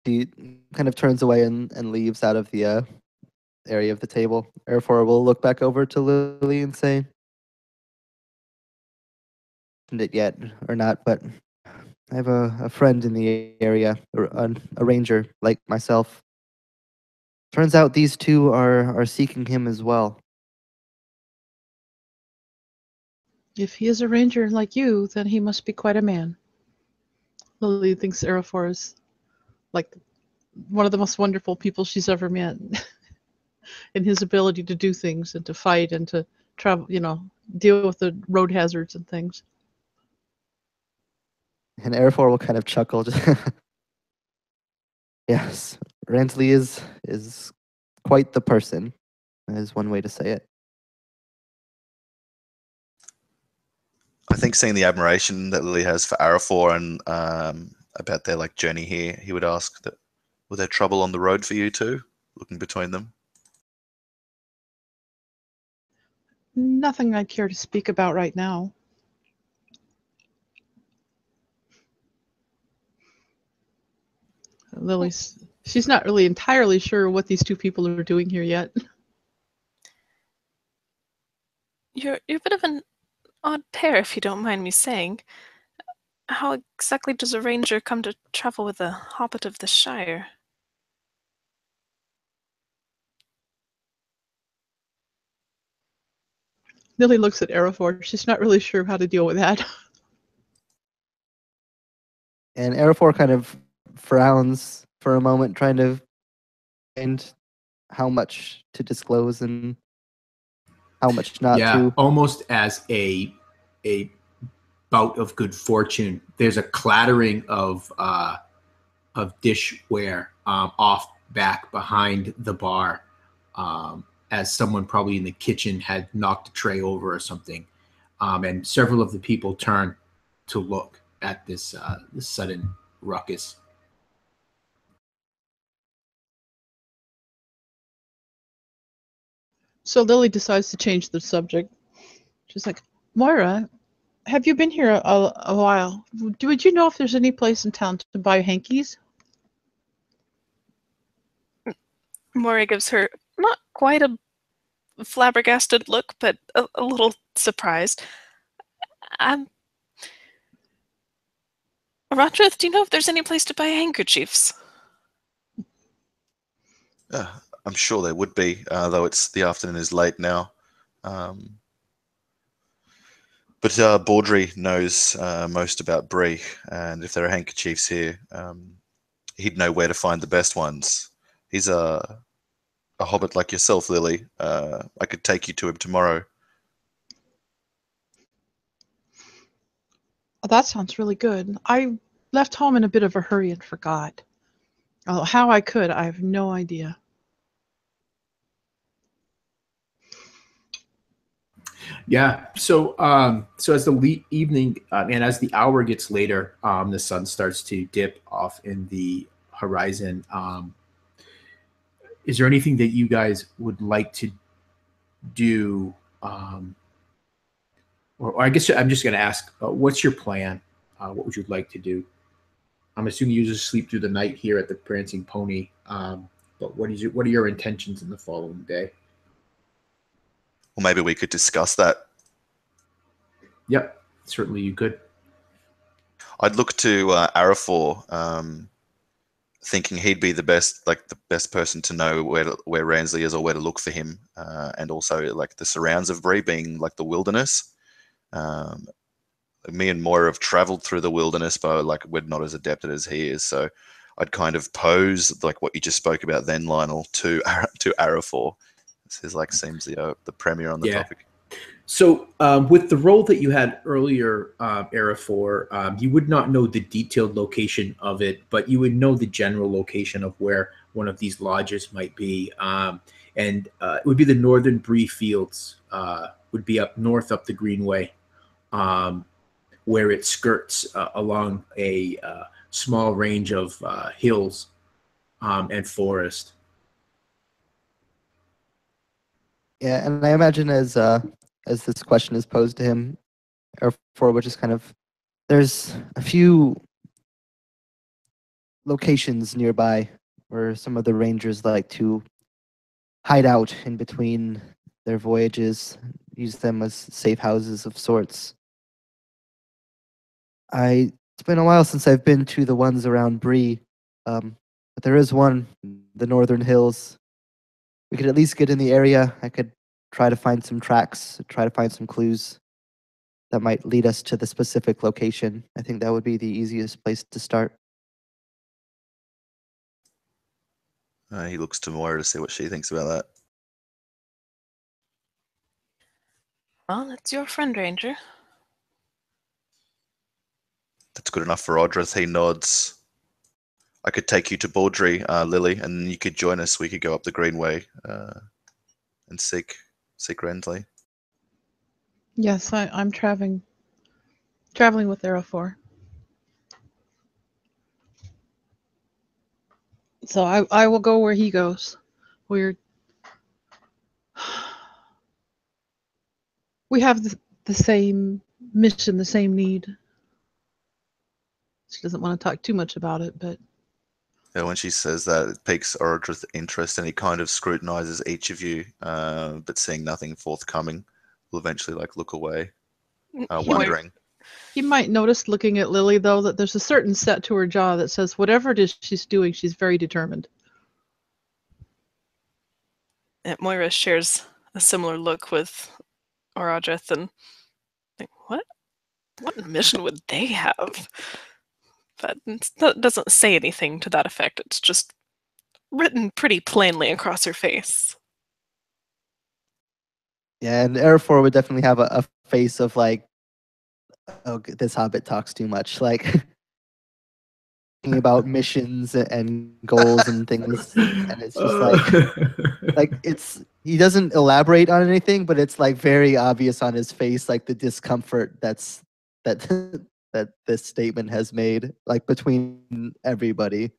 He kind of turns away and leaves out of the area of the table. Araphor will look back over to Lily and say, "It yet or not, but I have a friend in the area, a ranger like myself. Turns out these two are seeking him as well." If he is a ranger like you, then he must be quite a man. Lily thinks Araphor is like one of the most wonderful people she's ever met. In his ability to do things and to fight and to travel, deal with the road hazards and things. And Araphor will kind of chuckle. Yes, Ransley is quite the person, is one way to say it. I think seeing the admiration that Lily has for Araphor and about their journey here, he would ask that, were there trouble on the road for you too? Looking between them. Nothing I care to speak about right now. She's not really entirely sure what these two people are doing here yet. You're a bit of an odd pair, if you don't mind me saying. How exactly does a ranger come to travel with a hobbit of the Shire? Lily looks at Araphor. She's not really sure how to deal with that. And Araphor kind of frowns for a moment, trying to find how much to disclose and how much not to. Almost as a bout of good fortune. There's a clattering of dishware off back behind the bar, as someone probably in the kitchen had knocked a tray over or something, and several of the people turn to look at this sudden ruckus. So Lily decides to change the subject. She's like, "Moira, have you been here a while? Would you know if there's any place in town to buy hankies?" Moira gives her not quite a flabbergasted look, but a little surprised. Orodreth, do you know if there's any place to buy handkerchiefs? I'm sure there would be, though the afternoon is late now. But Baudry knows most about Brie, and if there are handkerchiefs here, he'd know where to find the best ones. He's a hobbit like yourself, Lily. I could take you to him tomorrow. Oh, that sounds really good. I left home in a bit of a hurry and forgot. Oh, how I could, I have no idea. Yeah. So as the evening and as the hour gets later, the sun starts to dip off in the horizon. Is there anything that you guys would like to do? Or I guess I'm just going to ask, what's your plan? What would you like to do? I'm assuming you just sleep through the night here at the Prancing Pony. But what are your intentions in the following day? Well, maybe we could discuss that. Yep, certainly you could. I'd look to Araphor, thinking he'd be the best person to know where Ransley is or where to look for him, and also the surrounds of Brie being the wilderness. Me and Moira have traveled through the wilderness, but we're not as adept as he is. So I'd kind of pose what you just spoke about then, Lionel, to Araphor, This is like seems the premier on the Yeah. topic. So with the role that you had earlier, Araphor, you would not know the detailed location of it, but you would know the general location of where one of these lodges might be. And it would be the northern Bree Fields, would be up north up the Greenway, where it skirts along a small range of hills and forest. Yeah, and I imagine as this question is posed to him, or for which is kind of, there's a few locations nearby where some of the rangers like to hide out in between their voyages, use them as safe houses of sorts. It's been a while since I've been to the ones around Bree, but there is one, the Northern Hills. We could at least get in the area. I could try to find some tracks, try to find some clues that might lead us to the specific location. I think that would be the easiest place to start. He looks to Moira to see what she thinks about that. Well, it's your friend, Ranger. That's good enough for Orodreth. He nods. I could take you to Baldry, Lily, and you could join us. We could go up the Greenway and seek Rensley. Yes, I'm traveling with Araphor. So I will go where he goes. We have the same mission, the same need. She doesn't want to talk too much about it, but Yeah, when she says that, it piques Orodreth's interest, and he kind of scrutinizes each of you, but seeing nothing forthcoming, will eventually look away, wondering. he might notice, looking at Lily, though, that there's a certain set to her jaw that says whatever it is she's doing, she's very determined. Moira shares a similar look with Orodreth and think, what mission would they have? But it doesn't say anything to that effect. It's just written pretty plainly across her face. Yeah, and Araphor would definitely have a face of like, oh, this hobbit talks too much. Like, thinking about missions and goals and things, and it's just like he doesn't elaborate on anything, but it's like very obvious on his face, like the discomfort that this statement has made, like between everybody.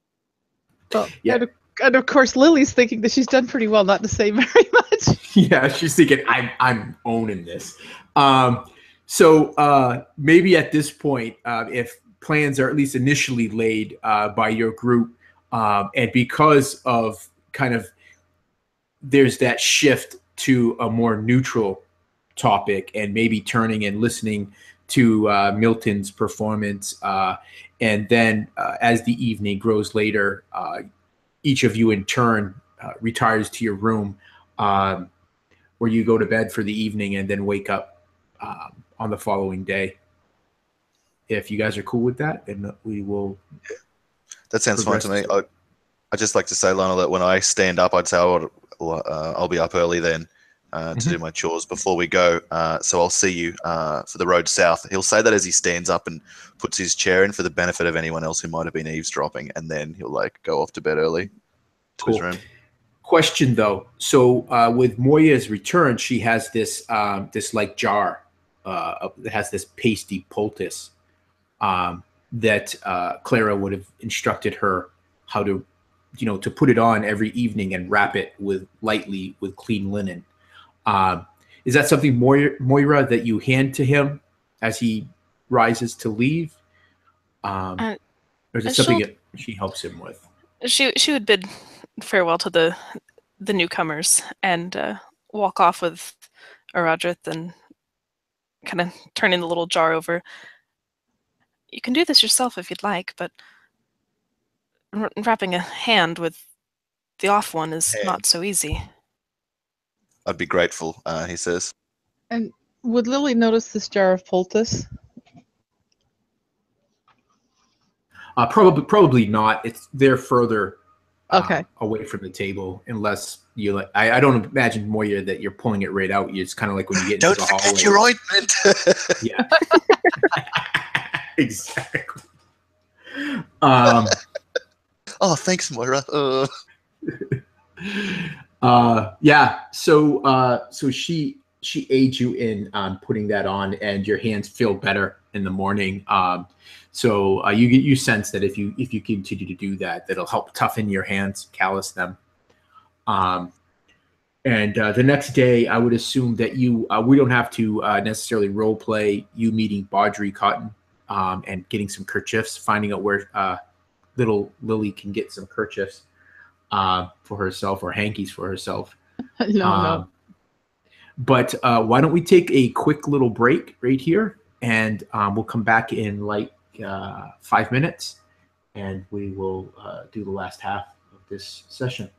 Well, Yeah. and of course, Lily's thinking that she's done pretty well not to say very much. Yeah, she's thinking, I'm owning this. So maybe at this point, if plans are at least initially laid by your group, and because of kind of there's that shift to a more neutral topic and maybe turning and listening to Milton's performance. And then as the evening grows later, each of you in turn retires to your room where you go to bed for the evening and then wake up on the following day. If you guys are cool with that, then we will. That sounds fine to me. I'd just like to say, Lionel, that when I stand up, I'd say I'll be up early then to do my chores before we go. So I'll see you for the road south. He'll say that as he stands up and puts his chair in for the benefit of anyone else who might have been eavesdropping, and then he'll go off to bed early to his room. Question though, so with Moira's return, she has this jar that has this pasty poultice that Clara would have instructed her how to, to put it on every evening and wrap it lightly with clean linen. Is that something, Moira, that you hand to him as he rises to leave? Or is it something that she helps him with? She would bid farewell to the newcomers and walk off with Orodreth and kind of turning the little jar over. You can do this yourself if you'd like, but wrapping a hand with the off one is not so easy. I'd be grateful, he says. And would Lily notice this jar of poultice? Probably not. They're further Okay. away from the table, unless you like. I don't imagine, Moira, that you're pulling it right out. It's kind of like when you get into Don't the forget hallway. your ointment. Yeah. Exactly. Oh, thanks, Moira. Yeah. So she aids you in putting that on, and your hands feel better in the morning. So you sense that if you continue to do that, that'll help toughen your hands, callus them. And the next day, I would assume that we don't have to necessarily role play you meeting Baudry Cotton and getting some kerchiefs, finding out where little Lily can get some kerchiefs for herself or hankies for herself. No. But why don't we take a quick little break right here, and we'll come back in like 5 minutes, and we will do the last half of this session.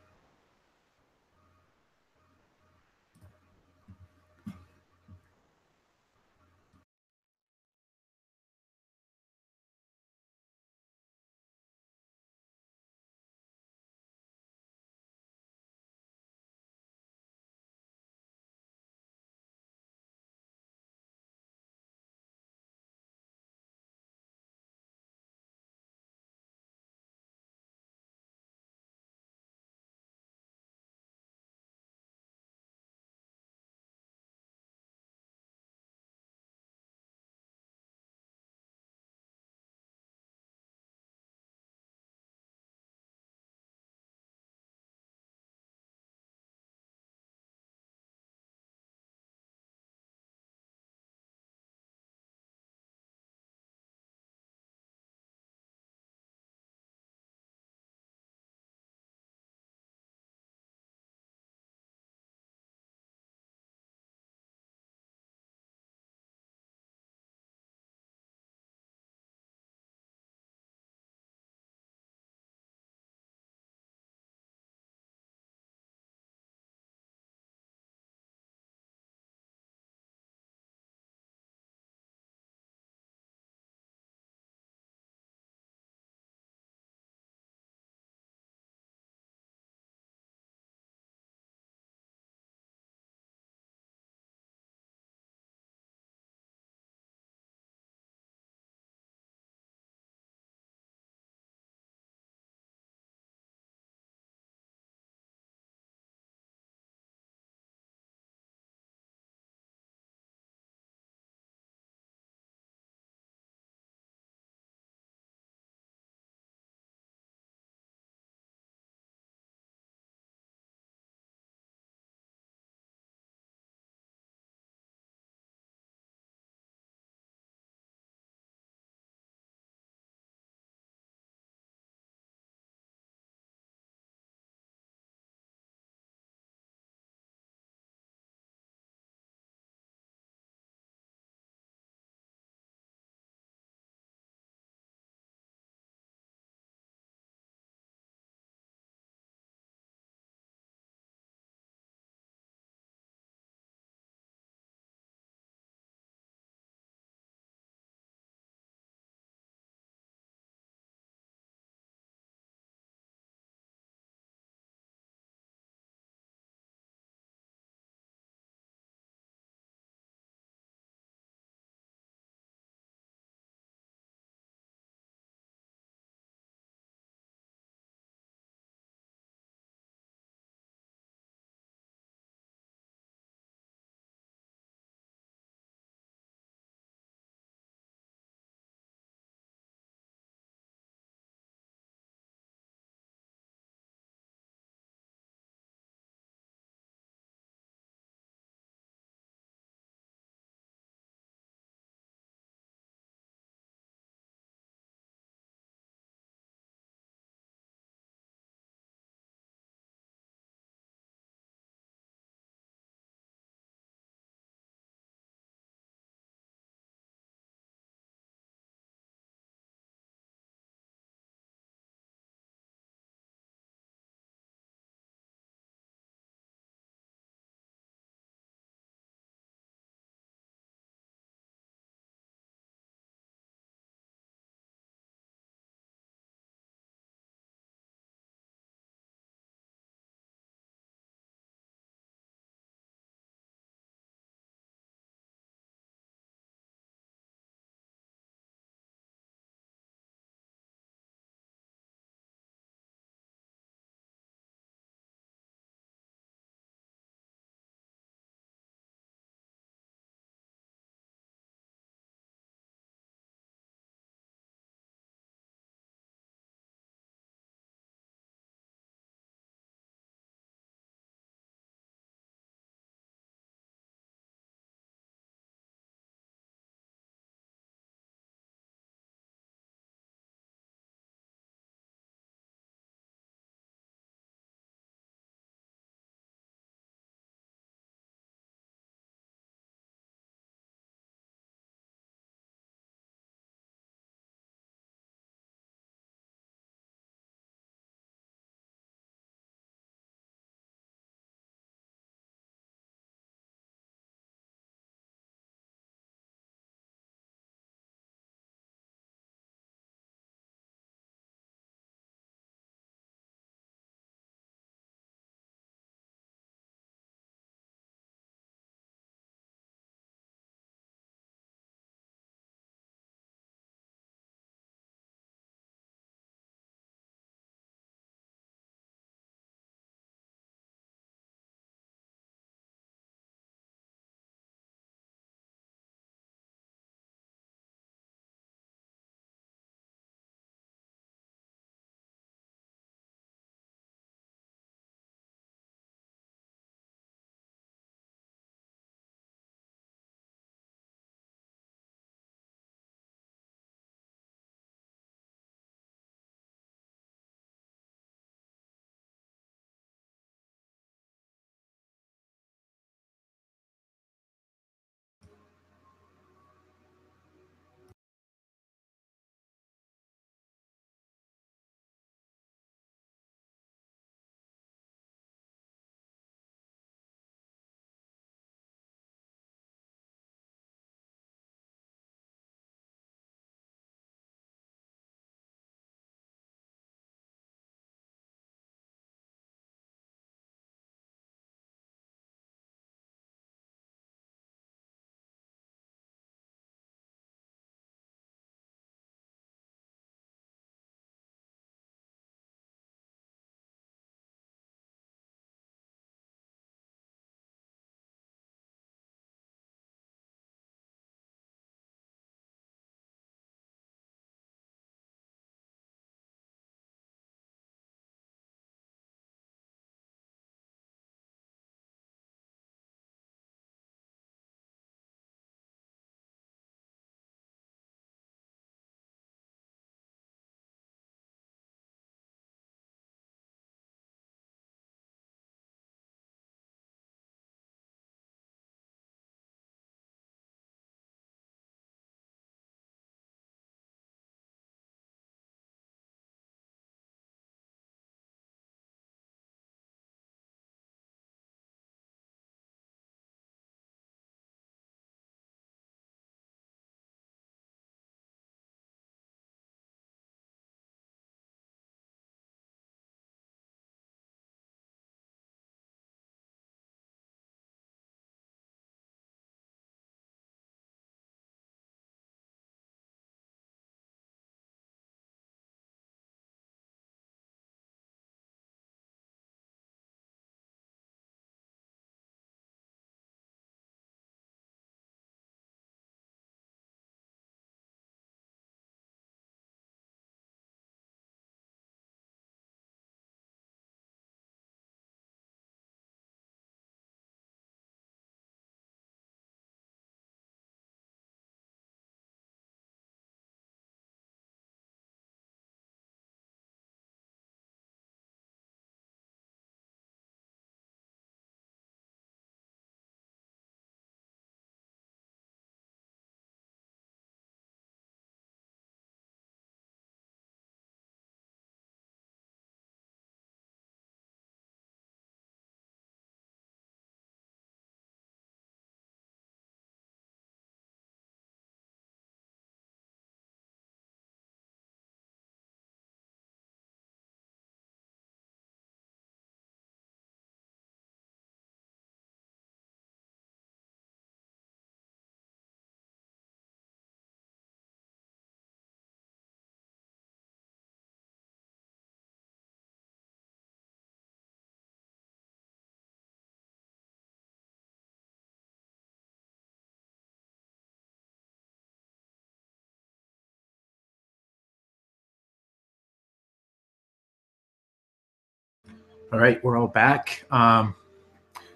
All right, we're all back.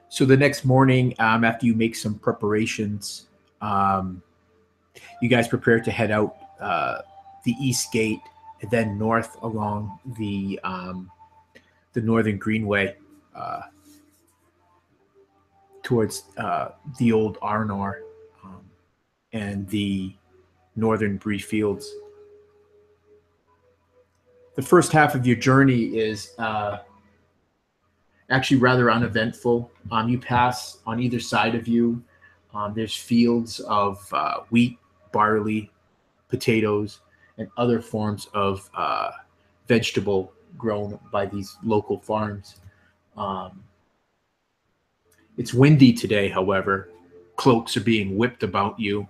So the next morning, after you make some preparations, you guys prepare to head out the east gate and then north along the northern Greenway towards the old Arnor and the northern Bree Fields. The first half of your journey is actually rather uneventful. You pass on either side of you. There's fields of wheat, barley, potatoes, and other forms of vegetable grown by these local farms. It's windy today, however. Cloaks are being whipped about you.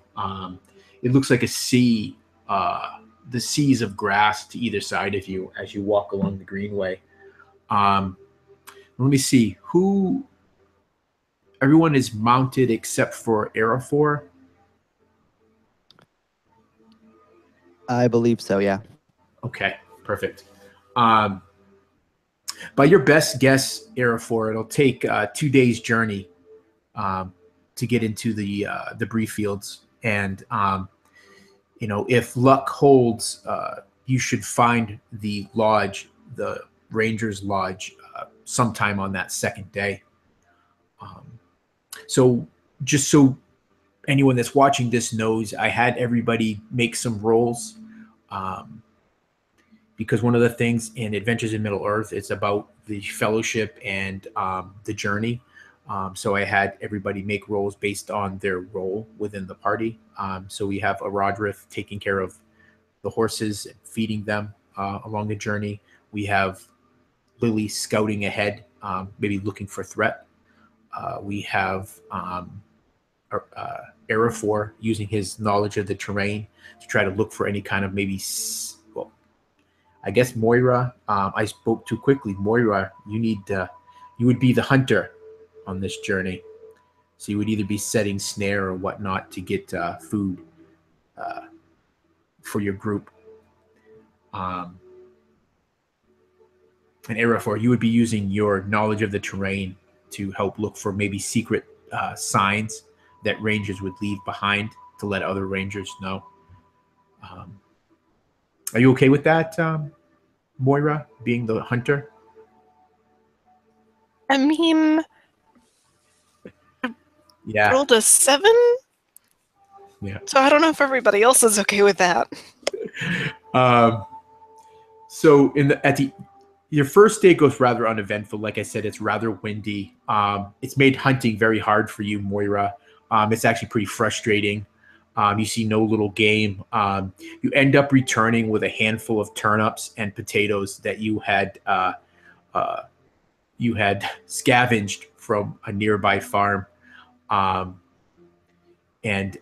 It looks like a sea, the seas of grass to either side of you as you walk along the Greenway. Let me see who. Everyone is mounted except for Araphor. I believe so, yeah. Okay, perfect. By your best guess, Araphor, it'll take 2 days' journey to get into the Bree Fields, and if luck holds, you should find the lodge, the Rangers Lodge, sometime on that second day. So just so anyone that's watching this knows, I had everybody make some rolls, because one of the things in Adventures in Middle Earth, it's about the fellowship and the journey. So I had everybody make rolls based on their role within the party. So we have Orodreth taking care of the horses and feeding them along the journey. We have Lily scouting ahead, maybe looking for threat. We have Araphor using his knowledge of the terrain to try to look for any kind of maybe, well, I guess Moira, I spoke too quickly. Moira, you would be the hunter on this journey. So you would either be setting snare or whatnot to get food for your group. And Araphor, you would be using your knowledge of the terrain to help look for maybe secret signs that rangers would leave behind to let other rangers know. Are you okay with that, Moira, being the hunter? I mean, Yeah. rolled a 7? Yeah. So I don't know if everybody else is okay with that. So your first day goes rather uneventful. Like I said, it's rather windy. It's made hunting very hard for you, Moira. It's actually pretty frustrating. You see no little game. You end up returning with a handful of turnips and potatoes that you had scavenged from a nearby farm, and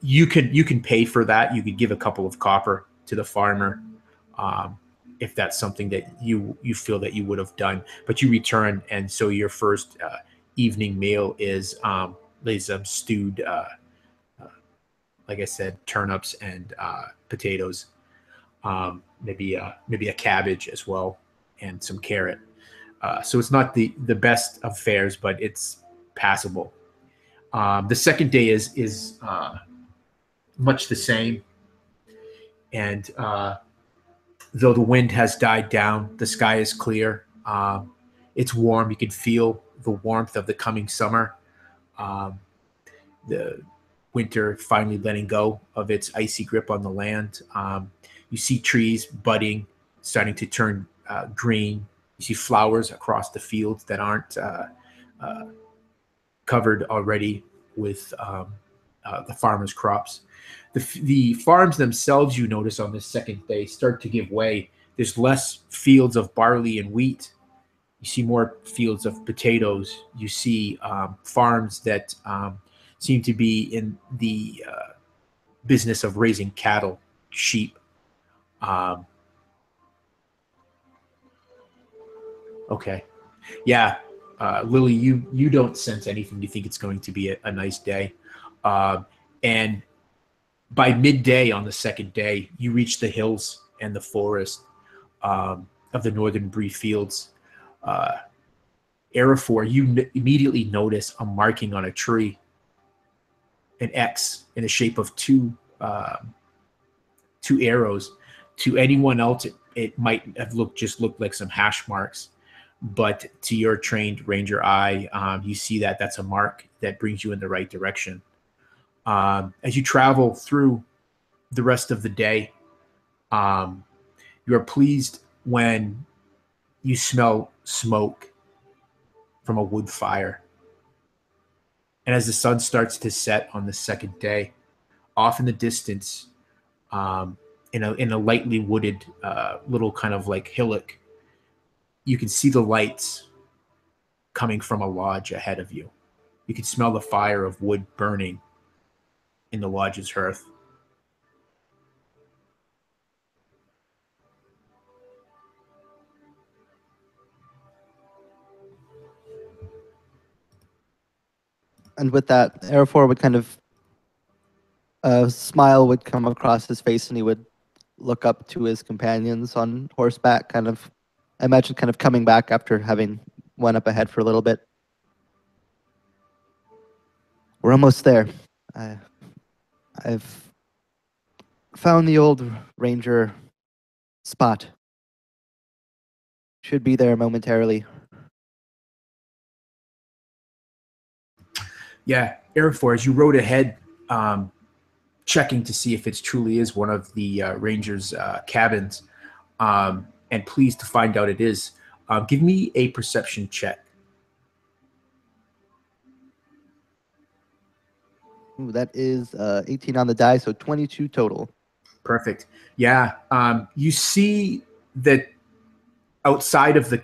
you can pay for that. You could give a couple of copper to the farmer, if that's something that you feel that you would have done. But you return, and so your first evening meal is stewed, like I said, turnips and potatoes, maybe a cabbage as well, and some carrot. So it's not the best of fares, but it's passable. The second day is much the same, and though the wind has died down, the sky is clear. It's warm. You can feel the warmth of the coming summer. The winter finally letting go of its icy grip on the land. You see trees budding, starting to turn green. You see flowers across the fields that aren't covered already with the farmers' crops. The farms themselves, you notice on this second day, start to give way. There's less fields of barley and wheat. You see more fields of potatoes. You see farms that seem to be in the business of raising cattle, sheep. Okay. Yeah. Lily, you don't sense anything. You think it's going to be a nice day. And by midday on the second day, you reach the hills and the forest of the northern Bree Fields. Araphor, you immediately notice a marking on a tree, an X in the shape of two arrows. To anyone else, it might have looked like some hash marks, but to your trained ranger eye, you see that that's a mark that brings you in the right direction. As you travel through the rest of the day, you are pleased when you smell smoke from a wood fire. And as the sun starts to set on the second day, off in the distance, in a lightly wooded little kind of like hillock, you can see the lights coming from a lodge ahead of you. You can smell the fire of wood burning in the lodge's hearth. And with that, Araphor would kind of a smile would come across his face, and he would look up to his companions on horseback, kind of, I imagine, kind of coming back after having went up ahead for a little bit. We're almost there. I've found the old ranger spot. Should be there momentarily. Yeah, Araphor, as you rode ahead, checking to see if it truly is one of the rangers' cabins, and pleased to find out it is. Give me a perception check. Ooh, that is 18 on the die, so 22 total. Perfect. Yeah, you see that outside of the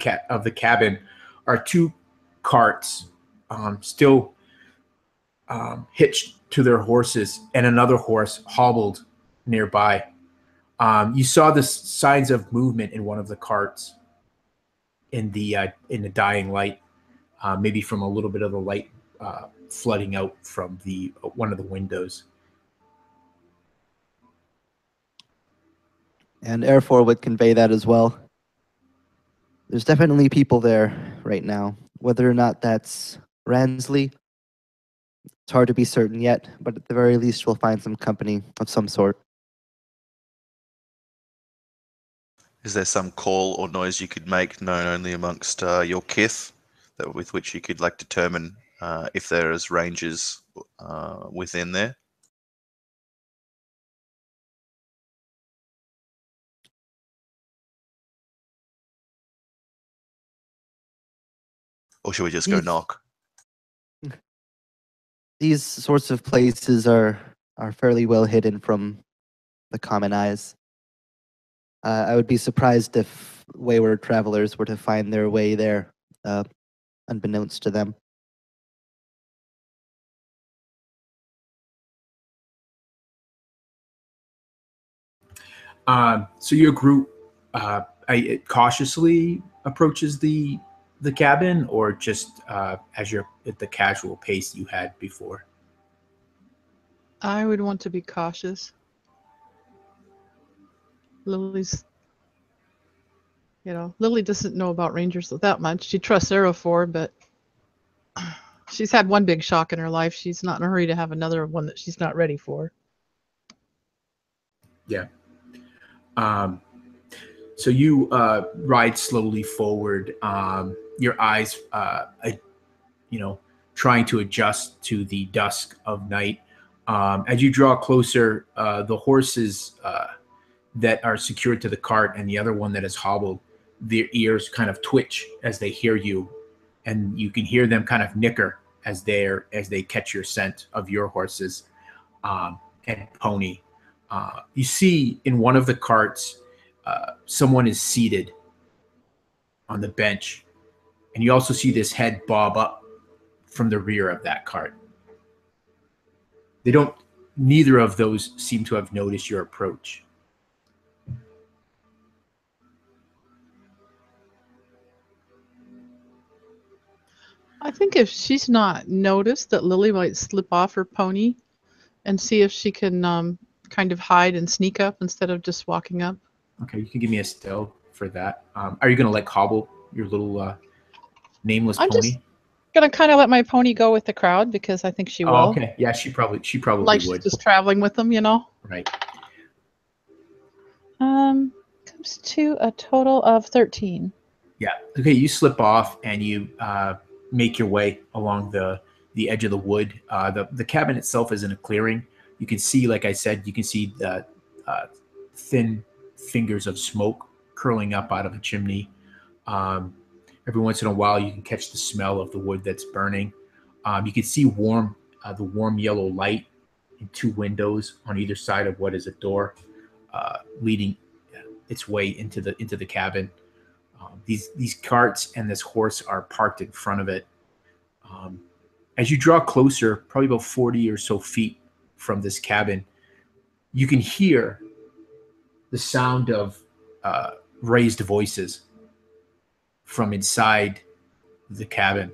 cabin are two carts, still hitched to their horses, and another horse hobbled nearby. You saw the signs of movement in one of the carts in the dying light, maybe from a little bit of the light flooding out from one of the windows. And Araphor would convey that as well. There's definitely people there right now. Whether or not that's Ransley, it's hard to be certain yet, but at the very least we'll find some company of some sort. Is there some call or noise you could make known only amongst your kith, that with which you could determine if there is rangers within there? Or should we just go knock? These sorts of places are fairly well hidden from the common eyes. I would be surprised if wayward travelers were to find their way there, unbeknownst to them. So your group cautiously approaches the cabin, or just as you're at the casual pace you had before? I would want to be cautious. Lily doesn't know about rangers that much. She trusts Araphor, but she's had one big shock in her life. She's not in a hurry to have another one that she's not ready for. Yeah. So you ride slowly forward, your eyes, trying to adjust to the dusk of night. As you draw closer, the horses that are secured to the cart and the other one that is hobbled, their ears kind of twitch as they hear you, and you can hear them kind of nicker as they catch your scent of your horses and pony. You see in one of the carts, someone is seated on the bench, and you also see this head bob up from the rear of that cart. Neither of those seem to have noticed your approach. I think if she's not noticed, that Lily might slip off her pony and see if she can kind of hide and sneak up instead of just walking up. Okay, you can give me a stealth for that. Are you going to hobble your little nameless I'm pony. just gonna kind of let my pony go with the crowd because I think she will. Oh, okay. Yeah, she probably Like would. she's just traveling with them, you know. Right. Comes to a total of 13. Yeah. Okay. You slip off and you make your way along the edge of the wood. The cabin itself is in a clearing. You can see, like I said, you can see the thin fingers of smoke curling up out of a chimney. Every once in a while, you can catch the smell of the wood that's burning. You can see the warm yellow light in 2 windows on either side of what is a door, leading its way into the cabin. These carts and this horse are parked in front of it. As you draw closer, probably about 40 or so feet from this cabin, you can hear the sound of raised voices from inside the cabin.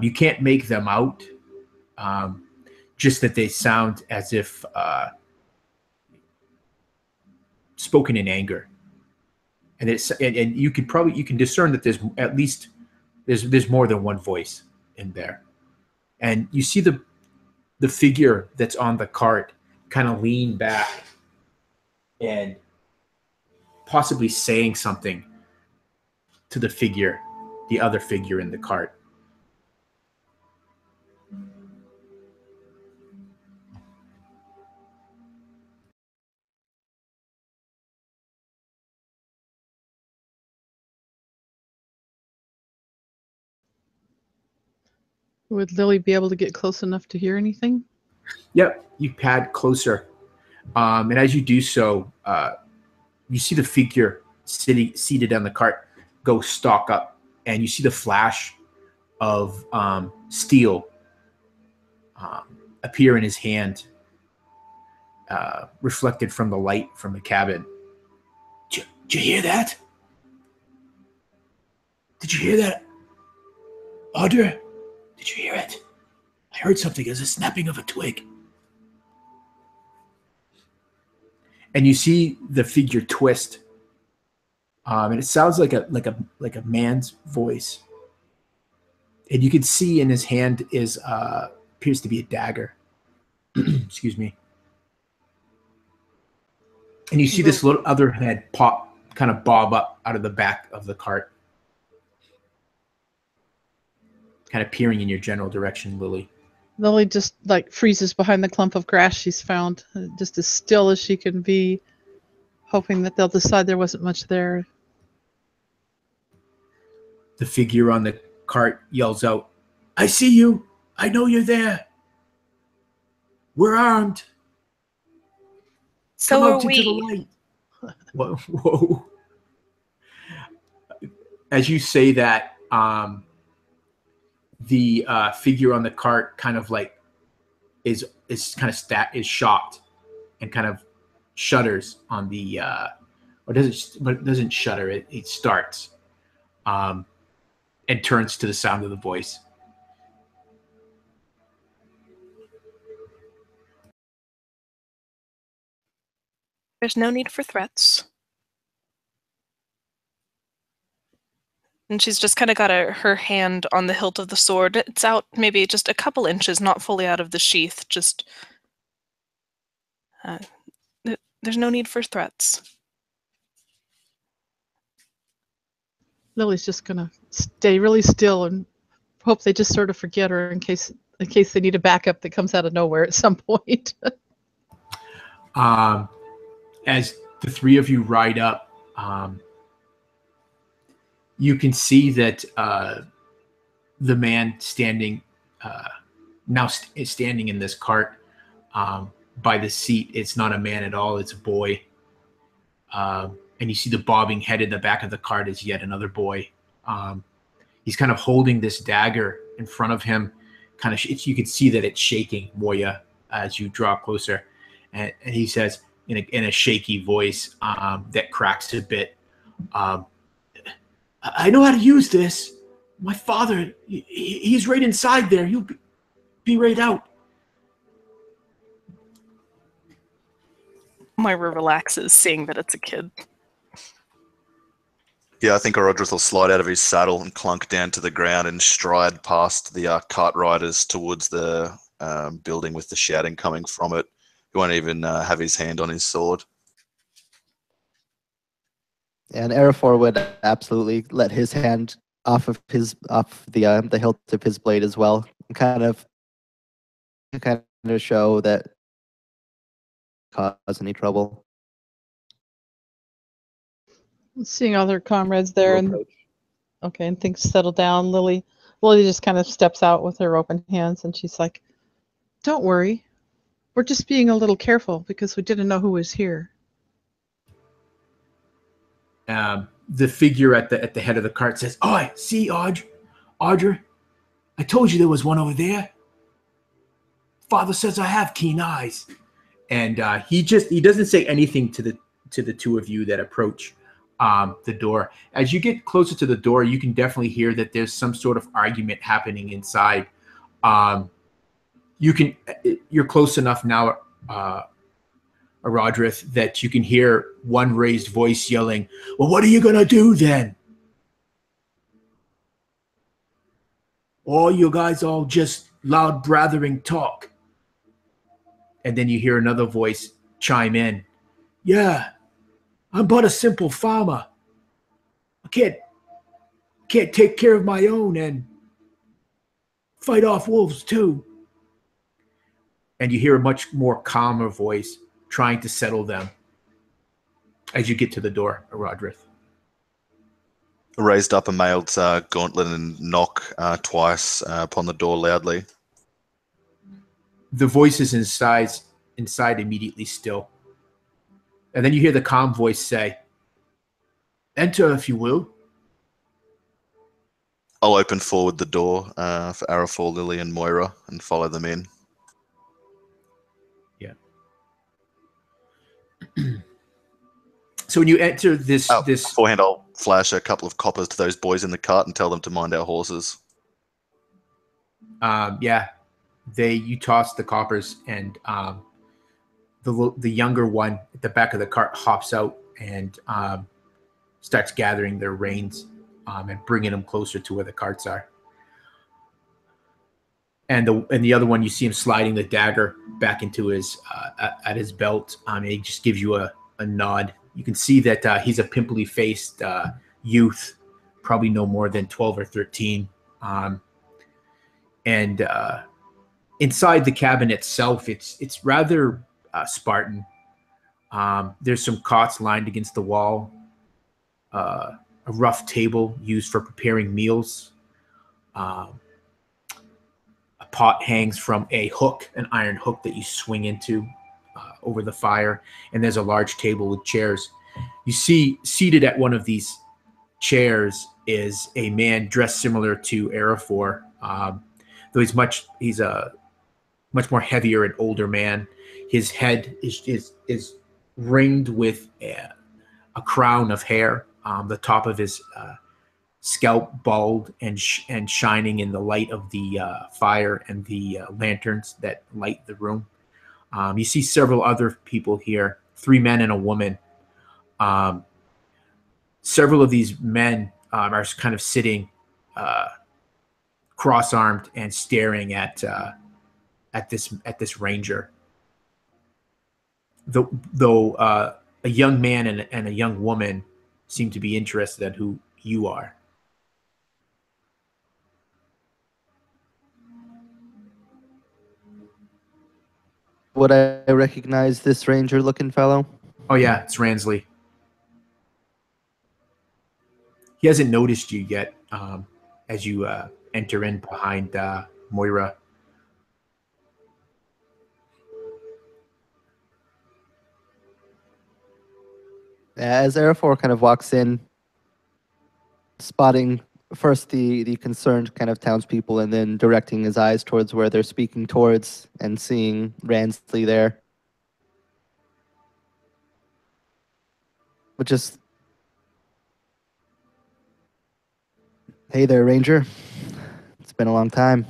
You can't make them out, just that they sound as if spoken in anger. And you can discern that there's at least there's more than one voice in there. And you see the figure that's on the cart kind of lean back and possibly saying something to the other figure in the cart. Would Lily be able to get close enough to hear anything? Yep, you pad closer. And as you do so, you see the figure seated on the cart go stalk up, and you see the flash of steel appear in his hand, reflected from the light from the cabin. Did you hear that? Did you hear that? Audra, did you hear it? I heard something as a snapping of a twig. And you see the figure twist, and it sounds like a man's voice. And you can see in his hand is appears to be a dagger. Excuse me. And you see this little other head kind of bob up out of the back of the cart, kind of peering in your general direction, Lily. Lily just like freezes behind the clump of grass she's found, just as still as she can be, hoping that they'll decide there wasn't much there. The figure on the cart yells out, "I see you. I know you're there. We're armed. So Come are out into the we. light." Whoa. As you say that, the figure on the cart kind of like is shocked and kind of shudders on the or doesn't shudder. It starts and turns to the sound of the voice. There's no need for threats. And she's just kind of got her hand on the hilt of the sword. It's out maybe just a couple inches, not fully out of the sheath. Just there's no need for threats. Lily's just gonna stay really still and hope they just sort of forget her in case they need a backup that comes out of nowhere at some point. As the three of you ride up, you can see that the man standing is standing in this cart by the seat. It's not a man at all; it's a boy. And you see the bobbing head in the back of the cart is yet another boy. He's kind of holding this dagger in front of him. You can see that it's shaking, Moira, as you draw closer. And he says in a shaky voice that cracks a bit, "I know how to use this. My father, he's right inside there. He'll be right out." Moira relaxes, seeing that it's a kid. Yeah, I think Orodreth will slide out of his saddle and clunk down to the ground and stride past the cart riders towards the building with the shouting coming from it. He won't even have his hand on his sword. And Araphor would absolutely let his hand off the hilt of his blade as well, and kind of show that cause any trouble. Seeing all their comrades there, and okay, and things settle down. Lily just kind of steps out with her open hands, and she's like, "Don't worry, we're just being a little careful because we didn't know who was here." The figure at the head of the cart says, "Oh, see, Audrey, I told you there was one over there. Father says I have keen eyes." And he doesn't say anything to the two of you that approach the door. As you get closer to the door, you can definitely hear that there's some sort of argument happening inside. You're close enough now, Orodreth, that you can hear one raised voice yelling, "Well, what are you gonna do then? Or you guys all just loud blathering talk?" And then you hear another voice chime in, "Yeah, I'm but a simple farmer. I can't take care of my own and fight off wolves too." And you hear a much more calmer voice trying to settle them as you get to the door, Orodreth. Raised up a mailed gauntlet and knock twice upon the door loudly. The voices inside immediately still. And then you hear the calm voice say, "Enter if you will." I'll open forward the door for Araphor, Lily, and Moira and follow them in. Yeah. So when you enter this beforehand, I'll flash a couple of coppers to those boys in the cart and tell them to mind our horses. Yeah, you toss the coppers, and the younger one at the back of the cart hops out and starts gathering their reins and bringing them closer to where the carts are. And the other one, you see him sliding the dagger back into his at his belt. He just gives you a nod. You can see that he's a pimply-faced youth, probably no more than 12 or 13. And inside the cabin itself, it's rather Spartan. There's some cots lined against the wall, a rough table used for preparing meals. A pot hangs from a hook, an iron hook that you swing into over the fire, and there's a large table with chairs. You see seated at one of these chairs is a man dressed similar to Araphor, though he's a much more heavier and older man. His head is ringed with a crown of hair. The top of his scalp bald and shining in the light of the fire and the lanterns that light the room. You see several other people here, 3 men and a woman. Several of these men are kind of sitting cross-armed and staring at this ranger. Though a young man and a young woman seem to be interested in who you are. Would I recognize this ranger-looking fellow? Oh yeah, it's Ransley. He hasn't noticed you yet as you enter in behind Moira. As Araphor kind of walks in, spotting first the concerned kind of townspeople and then directing his eyes towards where they're speaking towards and seeing Ransley there. But just, "Hey there, Ranger. It's been a long time."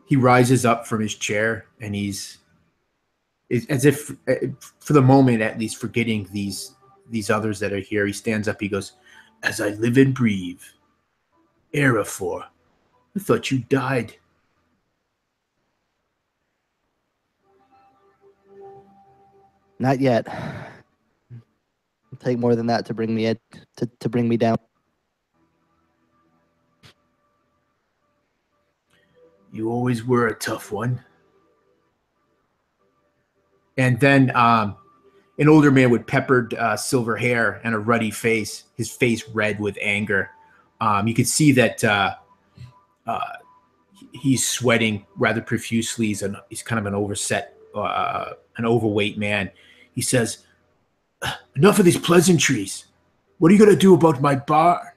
He rises up from his chair and he's as if for the moment at least forgetting these others that are here. He stands up. He goes, "As I live and breathe, Araphor, I thought you died." Not yet. It'll take more than that to bring me to bring me down. You always were a tough one. And then an older man with peppered silver hair and a ruddy face, his face red with anger. You could see that he's sweating rather profusely. He's kind of an an overweight man. He says, "Enough of these pleasantries. What are you going to do about my bar?"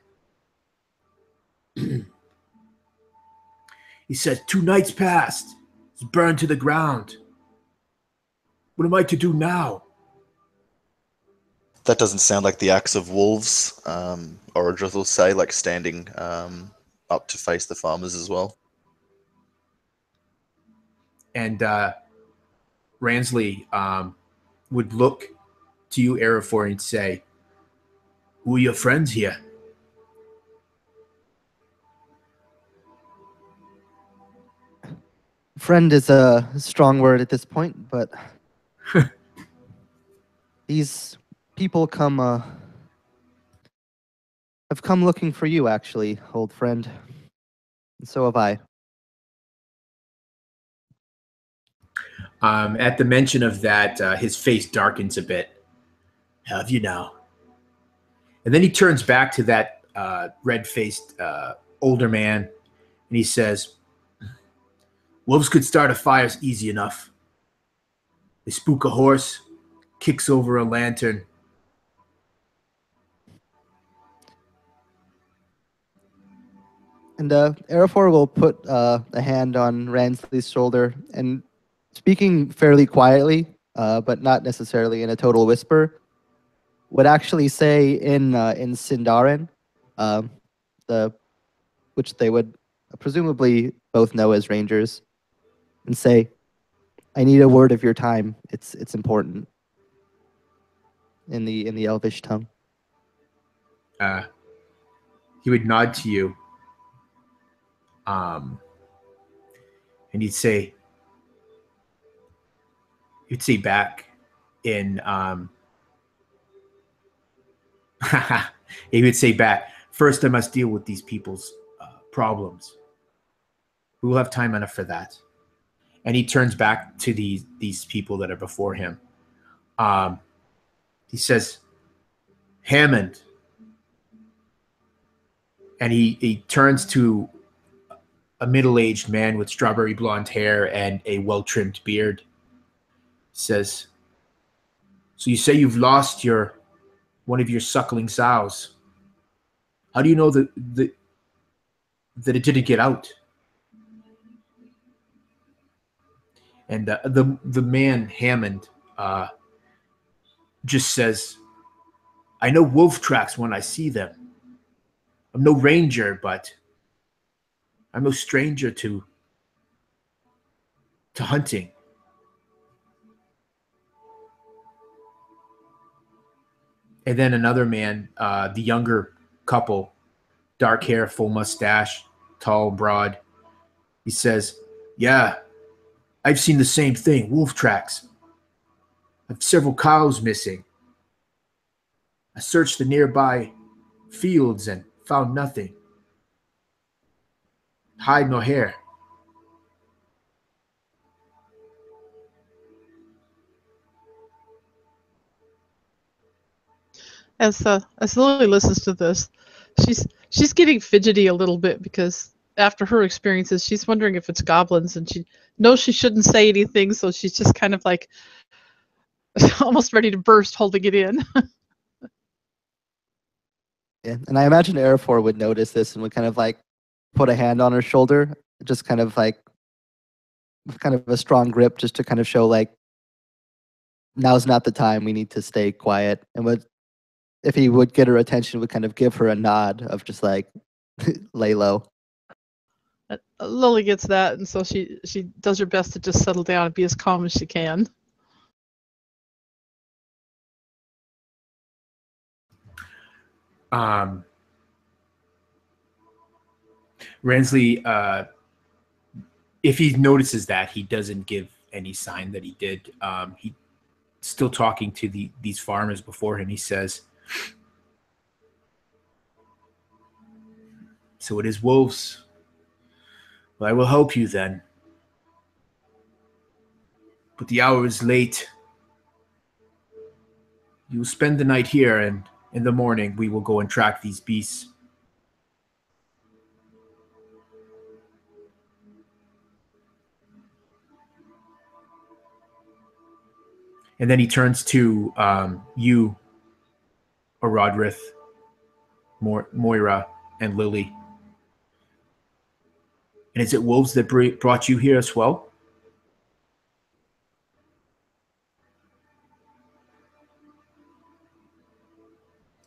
He says, 2 nights passed. It's burned to the ground. What am I to do now? That doesn't sound like the axe of wolves, Orodreth will say, like standing up to face the farmers as well. And Ransley would look to you, Araphor, and say, "Who are your friends here?" Friend is a strong word at this point, but these people have come looking for you, actually, old friend. And so have I. At the mention of that, his face darkens a bit. "Have you now?" And then he turns back to that red-faced older man, and he says, "Wolves could start a fire easy enough. They spook a horse, kicks over a lantern." And Araphor will put a hand on Ransley's shoulder and, speaking fairly quietly, but not necessarily in a total whisper, would actually say in Sindarin, which they would presumably both know as rangers, and say, "I need a word of your time. It's important." In the Elvish tongue. He would nod to you, and he'd say back in he would say back, "First, I must deal with these people's problems. We will have time enough for that." And he turns back to these people that are before him. He says, "Hammond." And he turns to a middle-aged man with strawberry blonde hair and a well-trimmed beard. He says, "So you say you've lost one of your suckling sows. How do you know that it didn't get out?" And the man, Hammond, just says, "I know wolf tracks when I see them. I'm no ranger, but I'm no stranger to hunting." And then another man, the younger couple, dark hair, full mustache, tall, broad. He says, "Yeah, I've seen the same thing, wolf tracks. I've several cows missing. I searched the nearby fields and found nothing. Hide nor hair." As Lily listens to this, she's getting fidgety a little bit because after her experiences, she's wondering if it's goblins, and she knows she shouldn't say anything, so she's just kind of like almost ready to burst, holding it in. Yeah, and I imagine Araphor would notice this and would kind of like put a hand on her shoulder, just kind of like a strong grip, just to kind of show like now's not the time. We need to stay quiet. And would, if he would get her attention, would kind of give her a nod of just like lay low. Lily gets that, and so she does her best to just settle down and be as calm as she can. Ransley, if he notices that, he doesn't give any sign that he did. He still talking to these farmers before him. He says, "So it is wolves. Well, I will help you then. But the hour is late. You will spend the night here, and in the morning we will go and track these beasts." And then he turns to you, Orodreth, Moira, and Lily. "And is it wolves that brought you here as well?"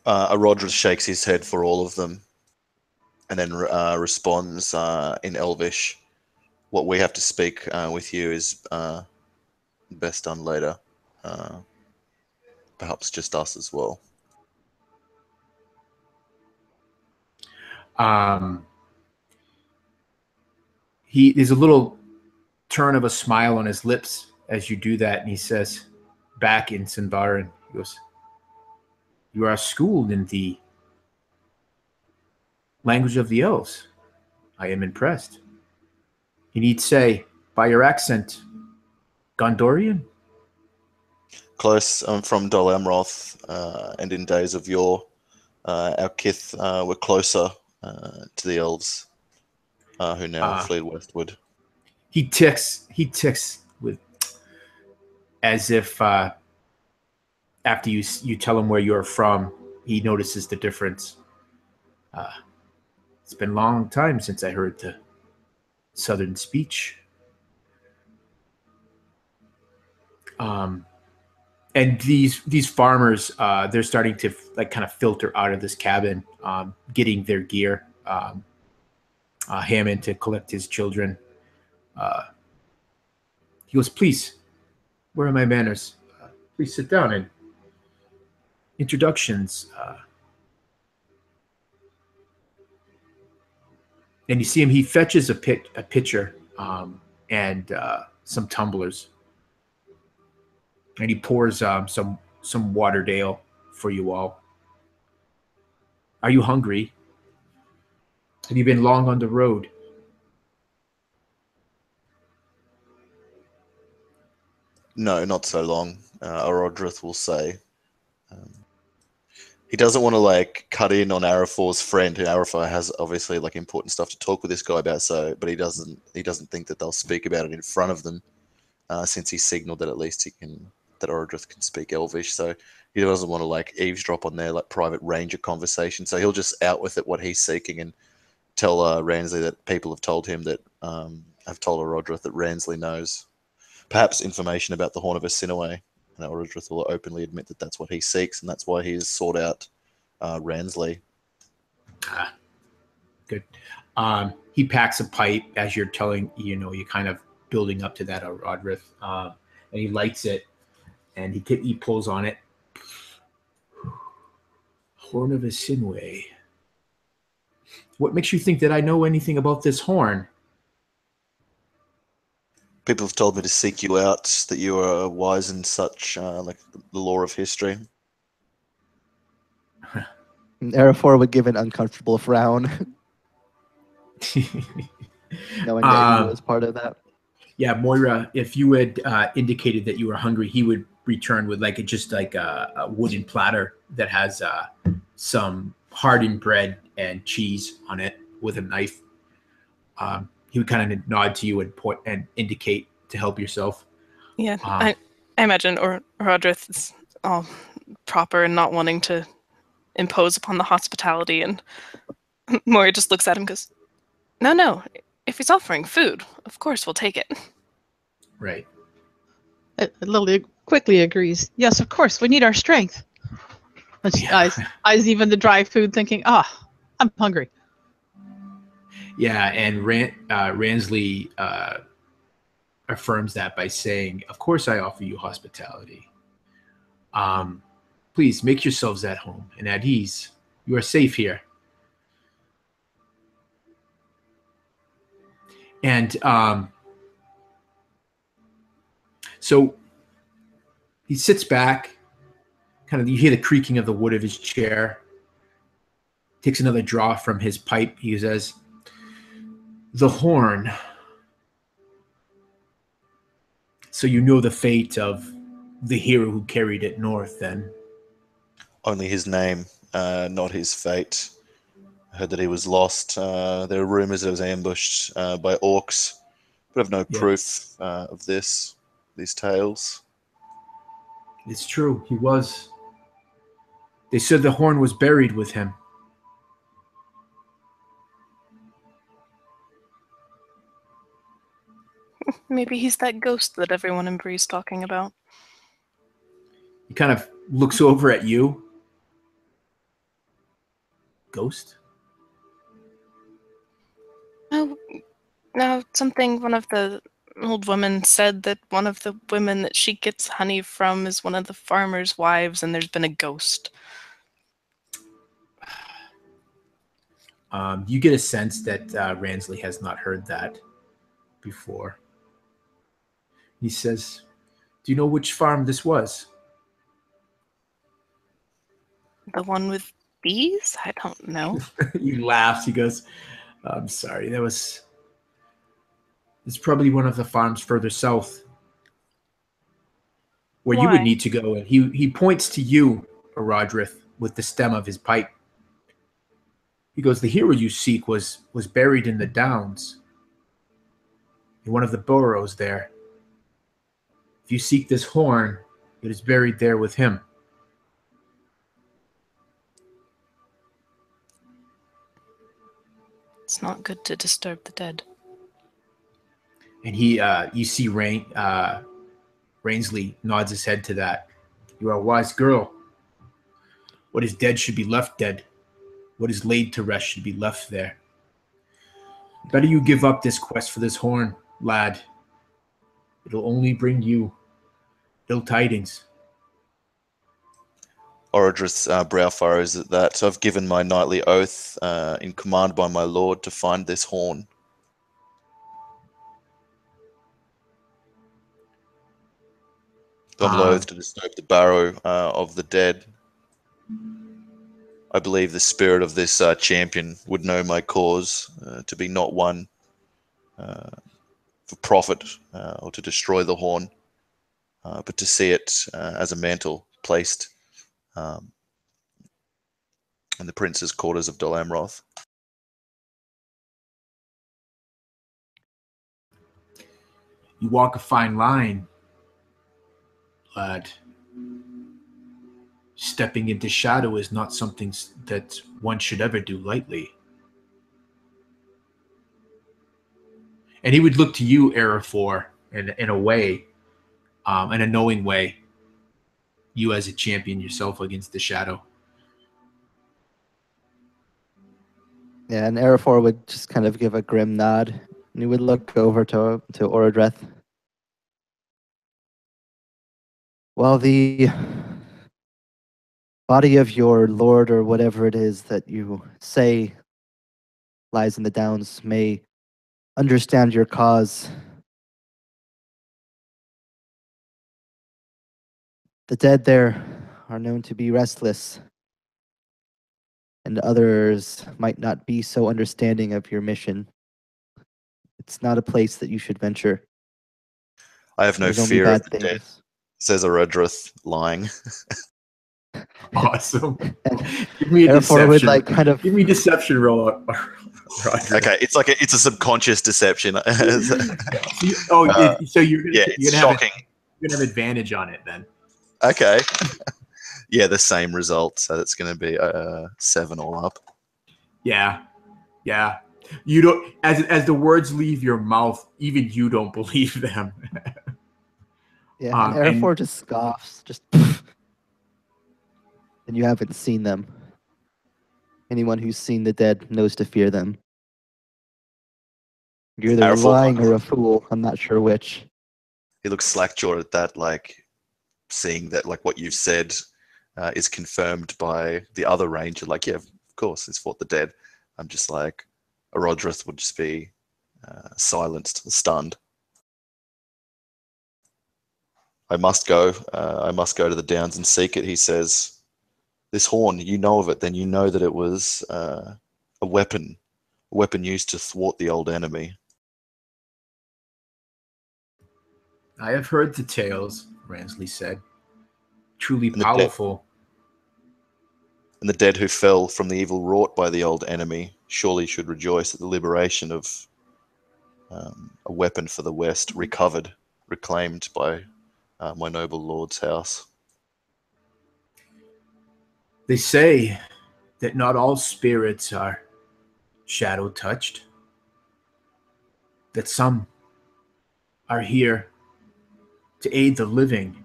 Orodreth shakes his head for all of them, and then responds in Elvish, "What we have to speak with you is best done later. Perhaps just us as well." There's a little turn of a smile on his lips as you do that, and he says, back in Sinvaran, he goes, "You are schooled in the language of the elves. I am impressed. You need say, by your accent, Gondorian?" Close. I'm from Dol Amroth, and in days of yore, our kith were closer to the elves, who now fled westward. He ticks with, as if after you tell him where you're from, he notices the difference. It's been a long time since I heard the southern speech. And these farmers, they're starting to kind of filter out of this cabin, getting their gear. Hammond to collect his children. He goes, "Please, where are my manners? Please sit down and introductions." And you see him. He fetches a pitcher and some tumblers, and he pours some Waterdale for you all. "Are you hungry? Have you been long on the road?" No, not so long, Orodreth will say. He doesn't want to cut in on Araphor's friend, who Araphor has obviously important stuff to talk with this guy about. But he doesn't think that they'll speak about it in front of them, since he signaled that at least that Orodreth can speak Elvish. So he doesn't want to eavesdrop on their private ranger conversation. So he'll just out with it what he's seeking and tell Ransley that people have told him that have told Orodreth that Ransley knows perhaps information about the Horn of Anserinae. And Orodreth will openly admit that that's what he seeks, and that's why he has sought out Ransley. Good. He packs a pipe as you're telling, you're kind of building up to that, Orodreth, and he lights it, and he pulls on it. Horn of Anserinae. What makes you think that I know anything about this horn? People have told me to seek you out, that you are wise in such, the lore of history. Araphor would give an uncomfortable frown, knowing that he was part of that. Yeah, Moira, if you had indicated that you were hungry, he would return with a wooden platter that has some hardened bread and cheese on it with a knife. He would kind of nod to you and point and indicate to help yourself. Yeah, I imagine Orodreth is all proper and not wanting to impose upon the hospitality, and Moira just looks at him and goes, No, if he's offering food, of course we'll take it. Right. Lily quickly agrees. Yes, of course, we need our strength. And she eyes even the dry food, thinking, I'm hungry. Yeah, and Ransley affirms that by saying, "Of course I offer you hospitality. Please make yourselves at home and at ease. You are safe here. And so he sits back, kind of, you hear the creaking of the wood of his chair, takes another draw from his pipe. He says, the horn. So you know the fate of the hero who carried it north, then? Only his name, not his fate. I heard that he was lost. There are rumors that he was ambushed by orcs, but I have no proof of these tales. It's true, he was. They said the horn was buried with him. Maybe he's that ghost that everyone in Bree's talking about. He kind of looks over at you. Ghost? Oh, no, something one of the old women said that one of the women that she gets honey from is one of the farmers' wives, and there's been a ghost. You get a sense that Ransley has not heard that before. He says, do you know which farm this was? The one with bees? I don't know. He laughs. He goes, I'm sorry. It's probably one of the farms further south where you would need to go. And he points to you, Orodreth, with the stem of his pipe. He goes, the hero you seek was buried in the downs, in one of the burrows there. If you seek this horn, it is buried there with him. It's not good to disturb the dead. And you see Ransley nods his head to that. You are a wise girl. What is dead should be left dead. What is laid to rest should be left there. Better you give up this quest for this horn, lad. It'll only bring you ill tidings. Orodreth's brow furrows at that. So I've given my knightly oath in command by my lord to find this horn. I'm loath to disturb the barrow of the dead. I believe the spirit of this champion would know my cause to be not one for profit or to destroy the horn, but to see it as a mantle placed in the prince's quarters of Dol Amroth. You walk a fine line, lad. Stepping into shadow is not something that one should ever do lightly. And he would look to you, Araphor, in a way, in a knowing way, you as a champion yourself against the shadow. Yeah, and Araphor would just kind of give a grim nod, and he would look over to Orodreth. While the body of your lord, or whatever it is that you say lies in the downs, may understand your cause, the dead there are known to be restless, and others might not be so understanding of your mission. It's not a place that you should venture. I have no There's only fear bad of the things. dead, says Orodreth, lying. Awesome. Give me a Araphor would deception. Give me a deception roll, Roger. Okay, it's a subconscious deception. So you're gonna shocking. You're gonna have advantage on it then. Okay. Yeah, the same result. So it's going to be 7 all up. Yeah. You don't, as the words leave your mouth, even you don't believe them. Yeah, and Araphor just scoffs, and you haven't seen them. Anyone who's seen the dead knows to fear them. You're either Araphor, lying or a fool. I'm not sure which. He looks slack-jawed at that, seeing that what you've said is confirmed by the other ranger. Yeah, of course, he's fought the dead. I'm just like, Orodreth would just be silenced, stunned. I must go to the Downs and seek it, he says. This horn, you know of it, then you know that it was a weapon used to thwart the old enemy. I have heard the tales, Ransley said. Truly powerful. And the dead who fell from the evil wrought by the old enemy surely should rejoice at the liberation of a weapon for the West, recovered, reclaimed by my noble lord's house. They say that not all spirits are shadow touched, that some are here to aid the living,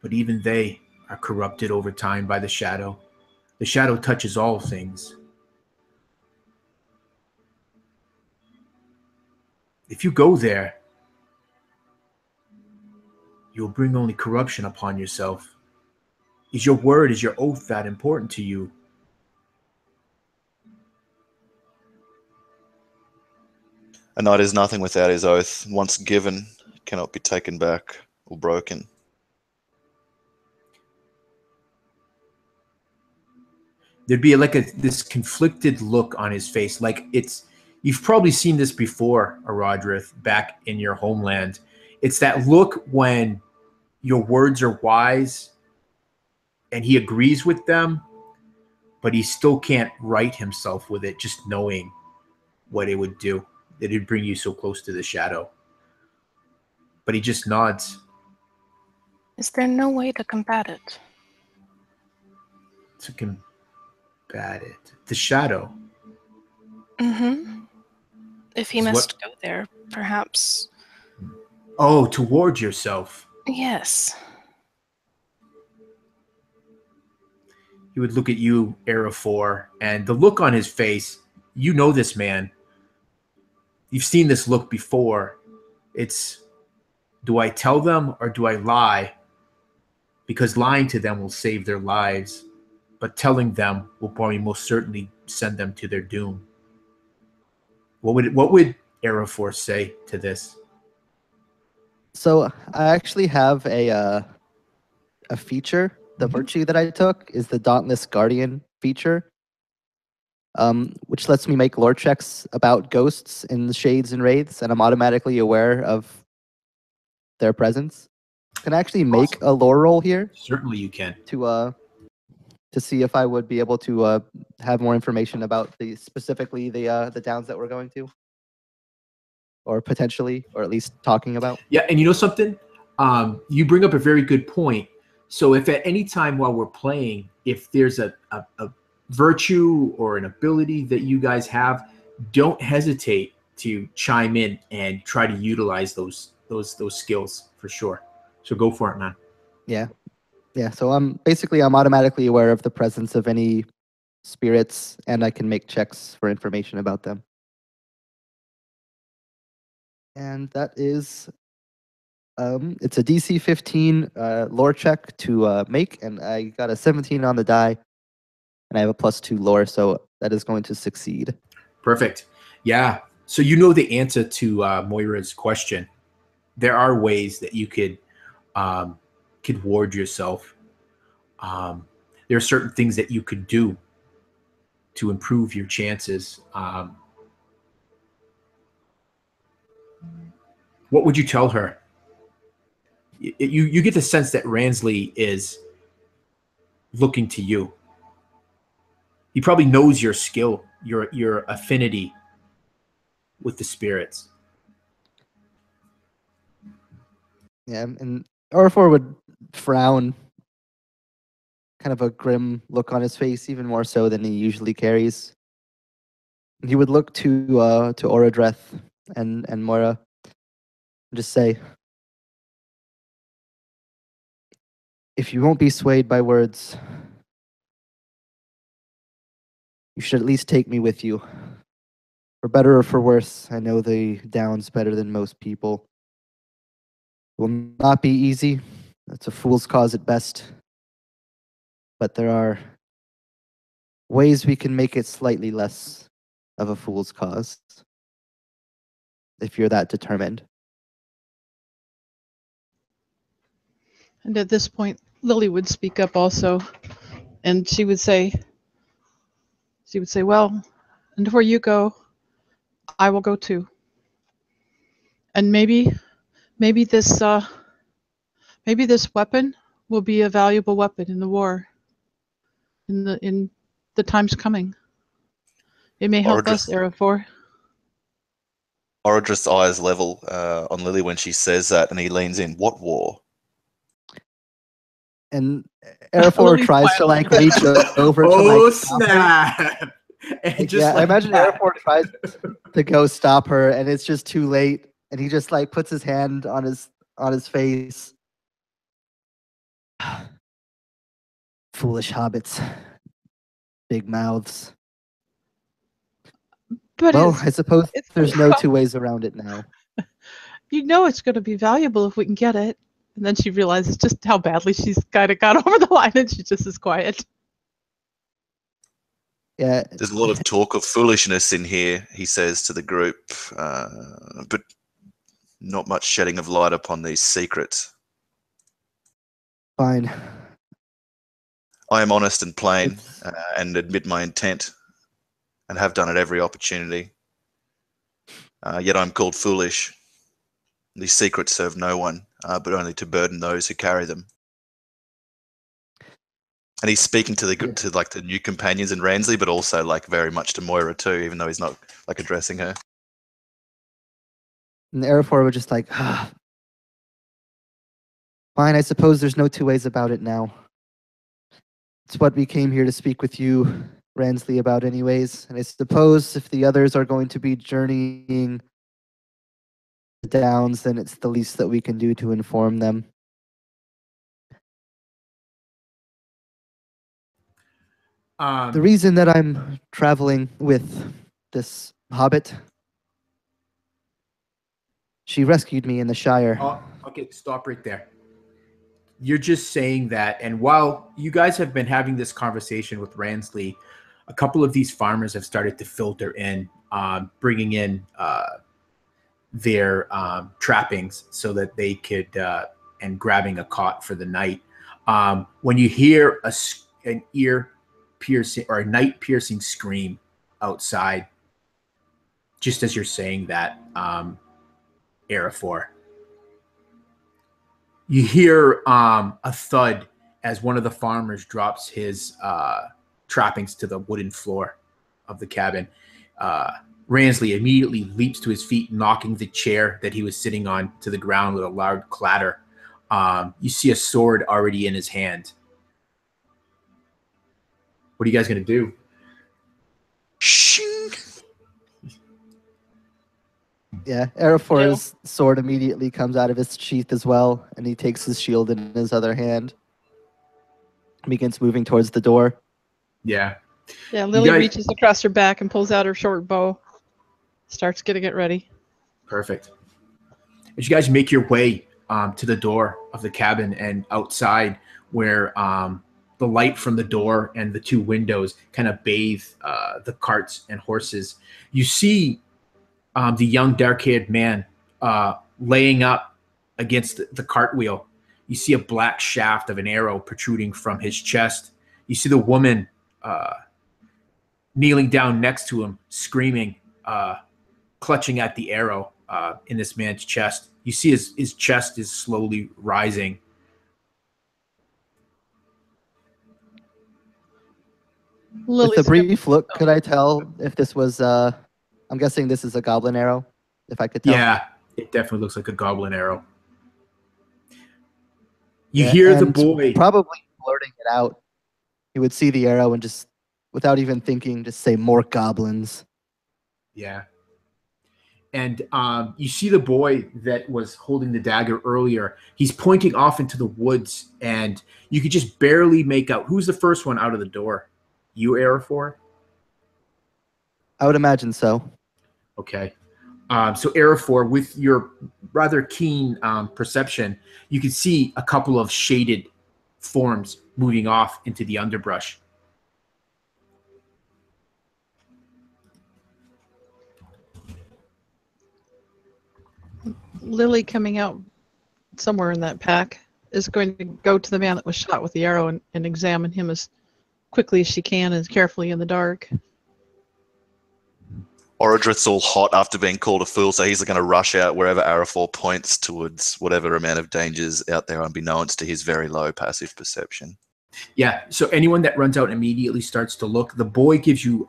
but even they are corrupted over time by the shadow. The shadow touches all things. If you go there, you'll bring only corruption upon yourself. Is your word, is your oath that important to you? A knight is nothing without his oath. Once given, it cannot be taken back or broken. There'd be like this conflicted look on his face. Like you've probably seen this before, Orodreth, back in your homeland. It's that look when your words are wise and he agrees with them, but he still can't right himself with it, just knowing what it would do. That it'd bring you so close to the shadow. But he just nods. Is there no way to combat it? To combat it. The shadow. Mm-hmm. If he must go there, perhaps. Oh, toward yourself. Yes. He would look at you, Araphor, and the look on his face, you know this man. You've seen this look before. It's, do I tell them or do I lie? Because lying to them will save their lives, but telling them will probably most certainly send them to their doom. What would Araphor say to this? So I actually have a feature. The virtue that I took is the Dauntless Guardian feature, which lets me make lore checks about ghosts in shades and wraiths, and I'm automatically aware of their presence. Can I actually make a lore roll here? Certainly you can. To see if I would be able to have more information about specifically the Downs that we're going to, or potentially, or at least talking about. Yeah, and you know something? You bring up a very good point. So if at any time while we're playing, if there's a virtue or an ability that you guys have, don't hesitate to chime in and try to utilize those skills for sure. So go for it, man. Yeah. So I'm automatically aware of the presence of any spirits, and I can make checks for information about them. And that is, it's a DC 15 lore check to make, and I got a 17 on the die, and I have a +2 lore, so that is going to succeed. Perfect. Yeah. So you know the answer to Moira's question. There are ways that you could ward yourself. There are certain things that you could do to improve your chances. What would you tell her? You get the sense that Ransley is looking to you. He probably knows your skill, your affinity with the spirits. Yeah, and Araphor would frown, kind of a grim look on his face, even more so than he usually carries. He would look to Orodreth and Moira and just say, if you won't be swayed by words, you should at least take me with you. For better or for worse, I know the Downs better than most people. It will not be easy. It's a fool's cause at best. But there are ways we can make it slightly less of a fool's cause, if you're that determined. And at this point, Lily would speak up also, and she would say, well, and before you go, I will go too. And maybe this weapon will be a valuable weapon in the war, in the times coming. It may help us, Araphor. Orodreth's eyes level on Lily when she says that, and he leans in. What war? And Araphor tries to like reach over to like stop snap! And just I imagine Araphor tries to go stop her, and it's just too late. And he just like puts his hand on his face. Foolish hobbits, big mouths. But well, I suppose there's no two ways around it now. You know it's going to be valuable if we can get it. And then she realizes just how badly she's kind of got over the line, and she just is quiet. Yeah. There's a lot of talk of foolishness in here, he says to the group, but not much shedding of light upon these secrets. Fine. I am honest and plain, and admit my intent, and have done at every opportunity. Yet I'm called foolish. These secrets serve no one, but only to burden those who carry them. And he's speaking to the new companions in Ransley, but also like very much to Moira too, even though he's not like addressing her. And Araphor would just like, fine, I suppose there's no two ways about it now. It's what we came here to speak with you, Ransley, about anyways. And I suppose if the others are going to be journeying the Downs, then it's the least that we can do to inform them. The reason that I'm traveling with this hobbit, she rescued me in the Shire. Oh, okay, stop right there. You're just saying that, and while you guys have been having this conversation with Ransley, a couple of these farmers have started to filter in, bringing in their trappings so that they could, and grabbing a cot for the night. When you hear an ear-piercing or a night-piercing scream outside, just as you're saying that, Araphor, you hear a thud as one of the farmers drops his trappings to the wooden floor of the cabin. Ransley immediately leaps to his feet, knocking the chair that he was sitting on to the ground with a loud clatter. You see a sword already in his hand. What are you guys going to do? Shing! Yeah, Araphor's sword immediately comes out of his sheath as well, and he takes his shield in his other hand. Begins moving towards the door. Yeah. Yeah, Lily reaches across her back and pulls out her short bow. Starts getting it ready. Perfect. As you guys make your way to the door of the cabin and outside, where the light from the door and the two windows kind of bathe the carts and horses, you see the young dark-haired man laying up against the cartwheel. You see a black shaft of an arrow protruding from his chest. You see the woman kneeling down next to him, screaming, clutching at the arrow in this man's chest. You see his chest is slowly rising. With a brief look, could I tell if this was, I'm guessing this is a goblin arrow, if I could tell? Yeah, it definitely looks like a goblin arrow. You hear the boy probably blurting it out. He would see the arrow and just, without even thinking, just say, more goblins. Yeah. And you see the boy that was holding the dagger earlier. He's pointing off into the woods, and you could just barely make out. Who's the first one out of the door? You, Araphor? I would imagine so. Okay. So Araphor, with your rather keen perception, you can see a couple of shaded forms moving off into the underbrush. Lily, coming out somewhere in that pack, is going to go to the man that was shot with the arrow and examine him as quickly as she can and carefully in the dark. Orodreth's all hot after being called a fool, so he's going to rush out wherever Araphor points towards whatever amount of dangers out there, unbeknownst to his very low passive perception. Yeah, so anyone that runs out immediately starts to look. The boy gives you,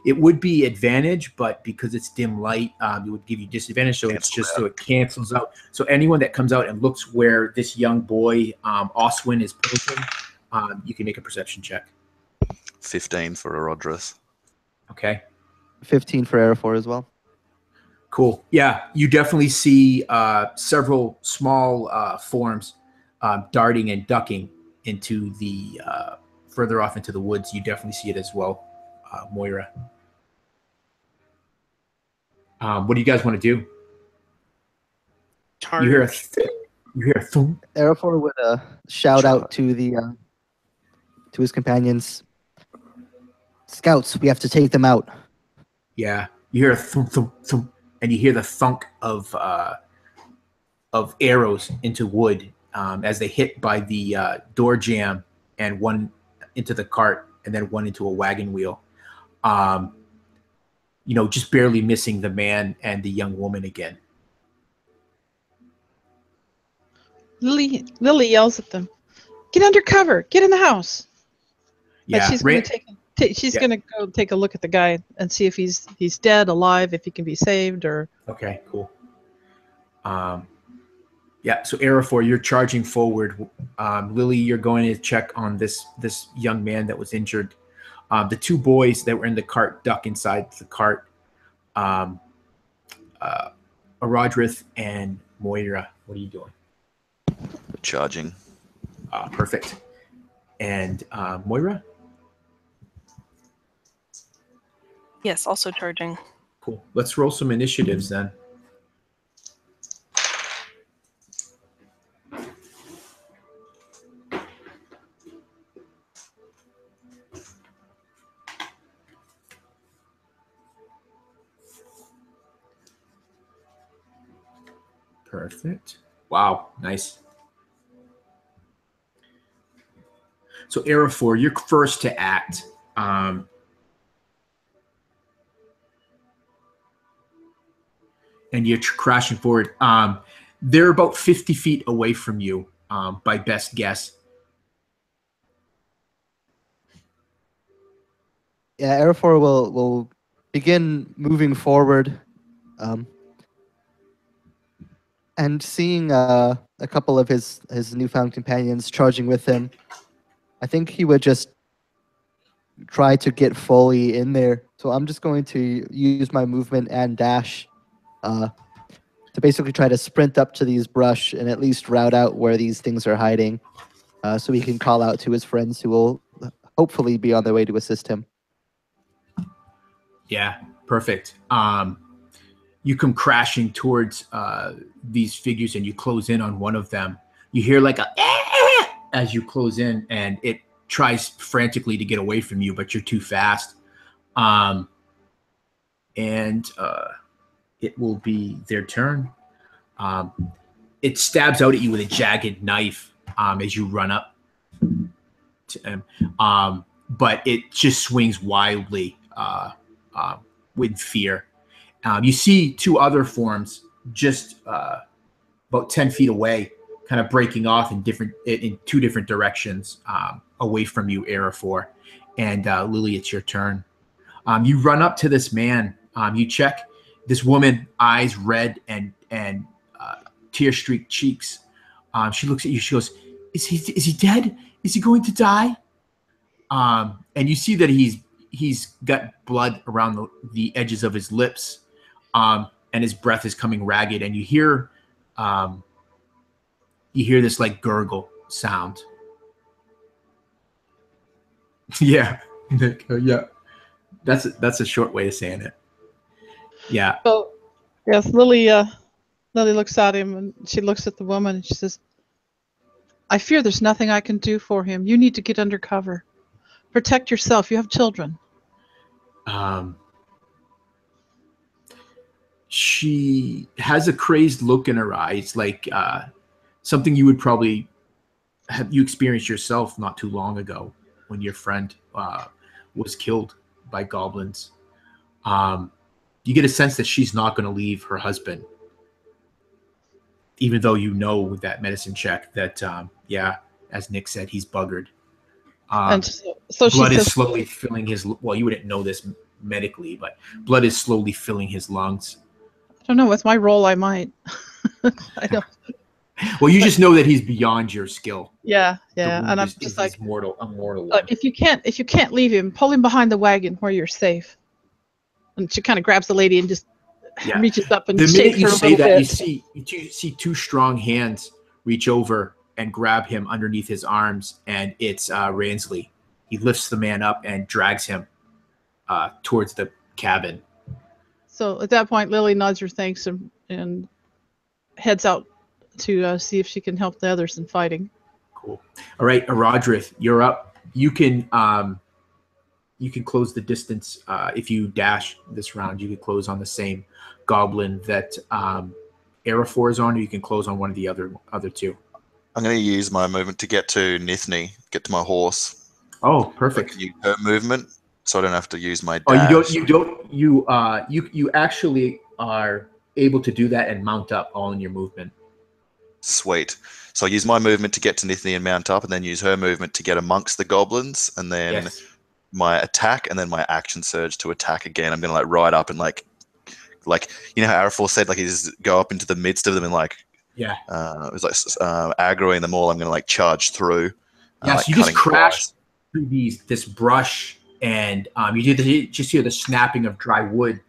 it would be advantage, but because it's dim light, it would give you disadvantage, so it's just so it cancels out. So anyone that comes out and looks where this young boy, Oswin, is pointing, you can make a perception check. 15 for Orodreth. Okay. 15 for Araphor as well. Cool. Yeah, you definitely see several small forms darting and ducking into the further off into the woods. You definitely see it as well, Moira. What do you guys want to do? Charge. You hear a thump. Araphor would shout out to the to his companions. Scouts, we have to take them out. Yeah, you hear a thump, thump, thump, and you hear the thunk of arrows into wood as they hit by the door jamb, and one into the cart, and then one into a wagon wheel. Just barely missing the man and the young woman again. Lily yells at them, "Get under cover! Get in the house!" Yeah, Like she's going to she's going to go take a look at the guy and see if he's dead, alive, if he can be saved, or. Okay, cool. Yeah, so Araphor, you're charging forward. Lily, you're going to check on this young man that was injured. The two boys that were in the cart duck inside the cart. Orodreth and Moira, what are you doing? Charging. Perfect. And Moira? Yes, also charging. Cool. Let's roll some initiatives then. Perfect. Wow, nice. So Araphor, you're first to act. And you're crashing forward. They're about 50 feet away from you, by best guess. Yeah, Araphor will begin moving forward, and seeing a couple of his newfound companions charging with him. I think he would just try to get fully in there. So I'm just going to use my movement and dash to basically try to sprint up to these brush and at least route out where these things are hiding, so he can call out to his friends who will hopefully be on their way to assist him. Yeah, perfect. You come crashing towards these figures and you close in on one of them. You hear like a as you close in, and it tries frantically to get away from you, but you're too fast. It will be their turn. It stabs out at you with a jagged knife as you run up to him. But it just swings wildly with fear. You see two other forms just about 10 feet away, kind of breaking off in two different directions away from you, Araphor. And Lily, it's your turn. You run up to this man. You check this woman, eyes red and tear-streaked cheeks. She looks at you. She goes, "Is he dead? Is he going to die?" And you see that he's got blood around the edges of his lips, and his breath is coming ragged. And you hear this like gurgle sound. Yeah, yeah. That's a short way of saying it. Yeah. So, yes, Lily looks at him and she looks at the woman and she says, "I fear there's nothing I can do for him. You need to get under cover. Protect yourself. You have children." She has a crazed look in her eyes, like something you would probably have you experienced yourself not too long ago when your friend was killed by goblins. You get a sense that she's not going to leave her husband, even though you know with that medicine check that, yeah, as Nick said, he's buggered. And so she Blood says, is slowly filling his, well, you wouldn't know this medically, but blood is slowly filling his lungs. I don't know, with my role, I might. I don't. Well, you just know that he's beyond your skill. Yeah, The yeah. wound And I'm is just his like, immortal one. if you can't leave him, pull him behind the wagon where you're safe. And she kind of grabs the lady and just reaches up and the minute shakes you her a say little that, bit. you see two strong hands reach over and grab him underneath his arms, and it's Ransley. He lifts the man up and drags him towards the cabin. So at that point, Lily nods her thanks and heads out to see if she can help the others in fighting. Cool. All right, Orodreth, you're up. You can close the distance if you dash this round. You can close on the same goblin that Araphor is on, or you can close on one of the other two. I'm going to use my movement to get to Nithni, get to my horse. Oh, perfect. I can use her movement, so I don't have to use my dash. Oh, you actually are able to do that and mount up all in your movement. Sweet. So I use my movement to get to Nithni and mount up, and then use her movement to get amongst the goblins, and then my attack, and then my action surge to attack again. I'm going to like ride up and like you know how Araphor said like he's go up into the midst of them and like it was like aggroing them all. I'm going to like charge through. So you just crash through this brush, and you just hear the snapping of dry wood.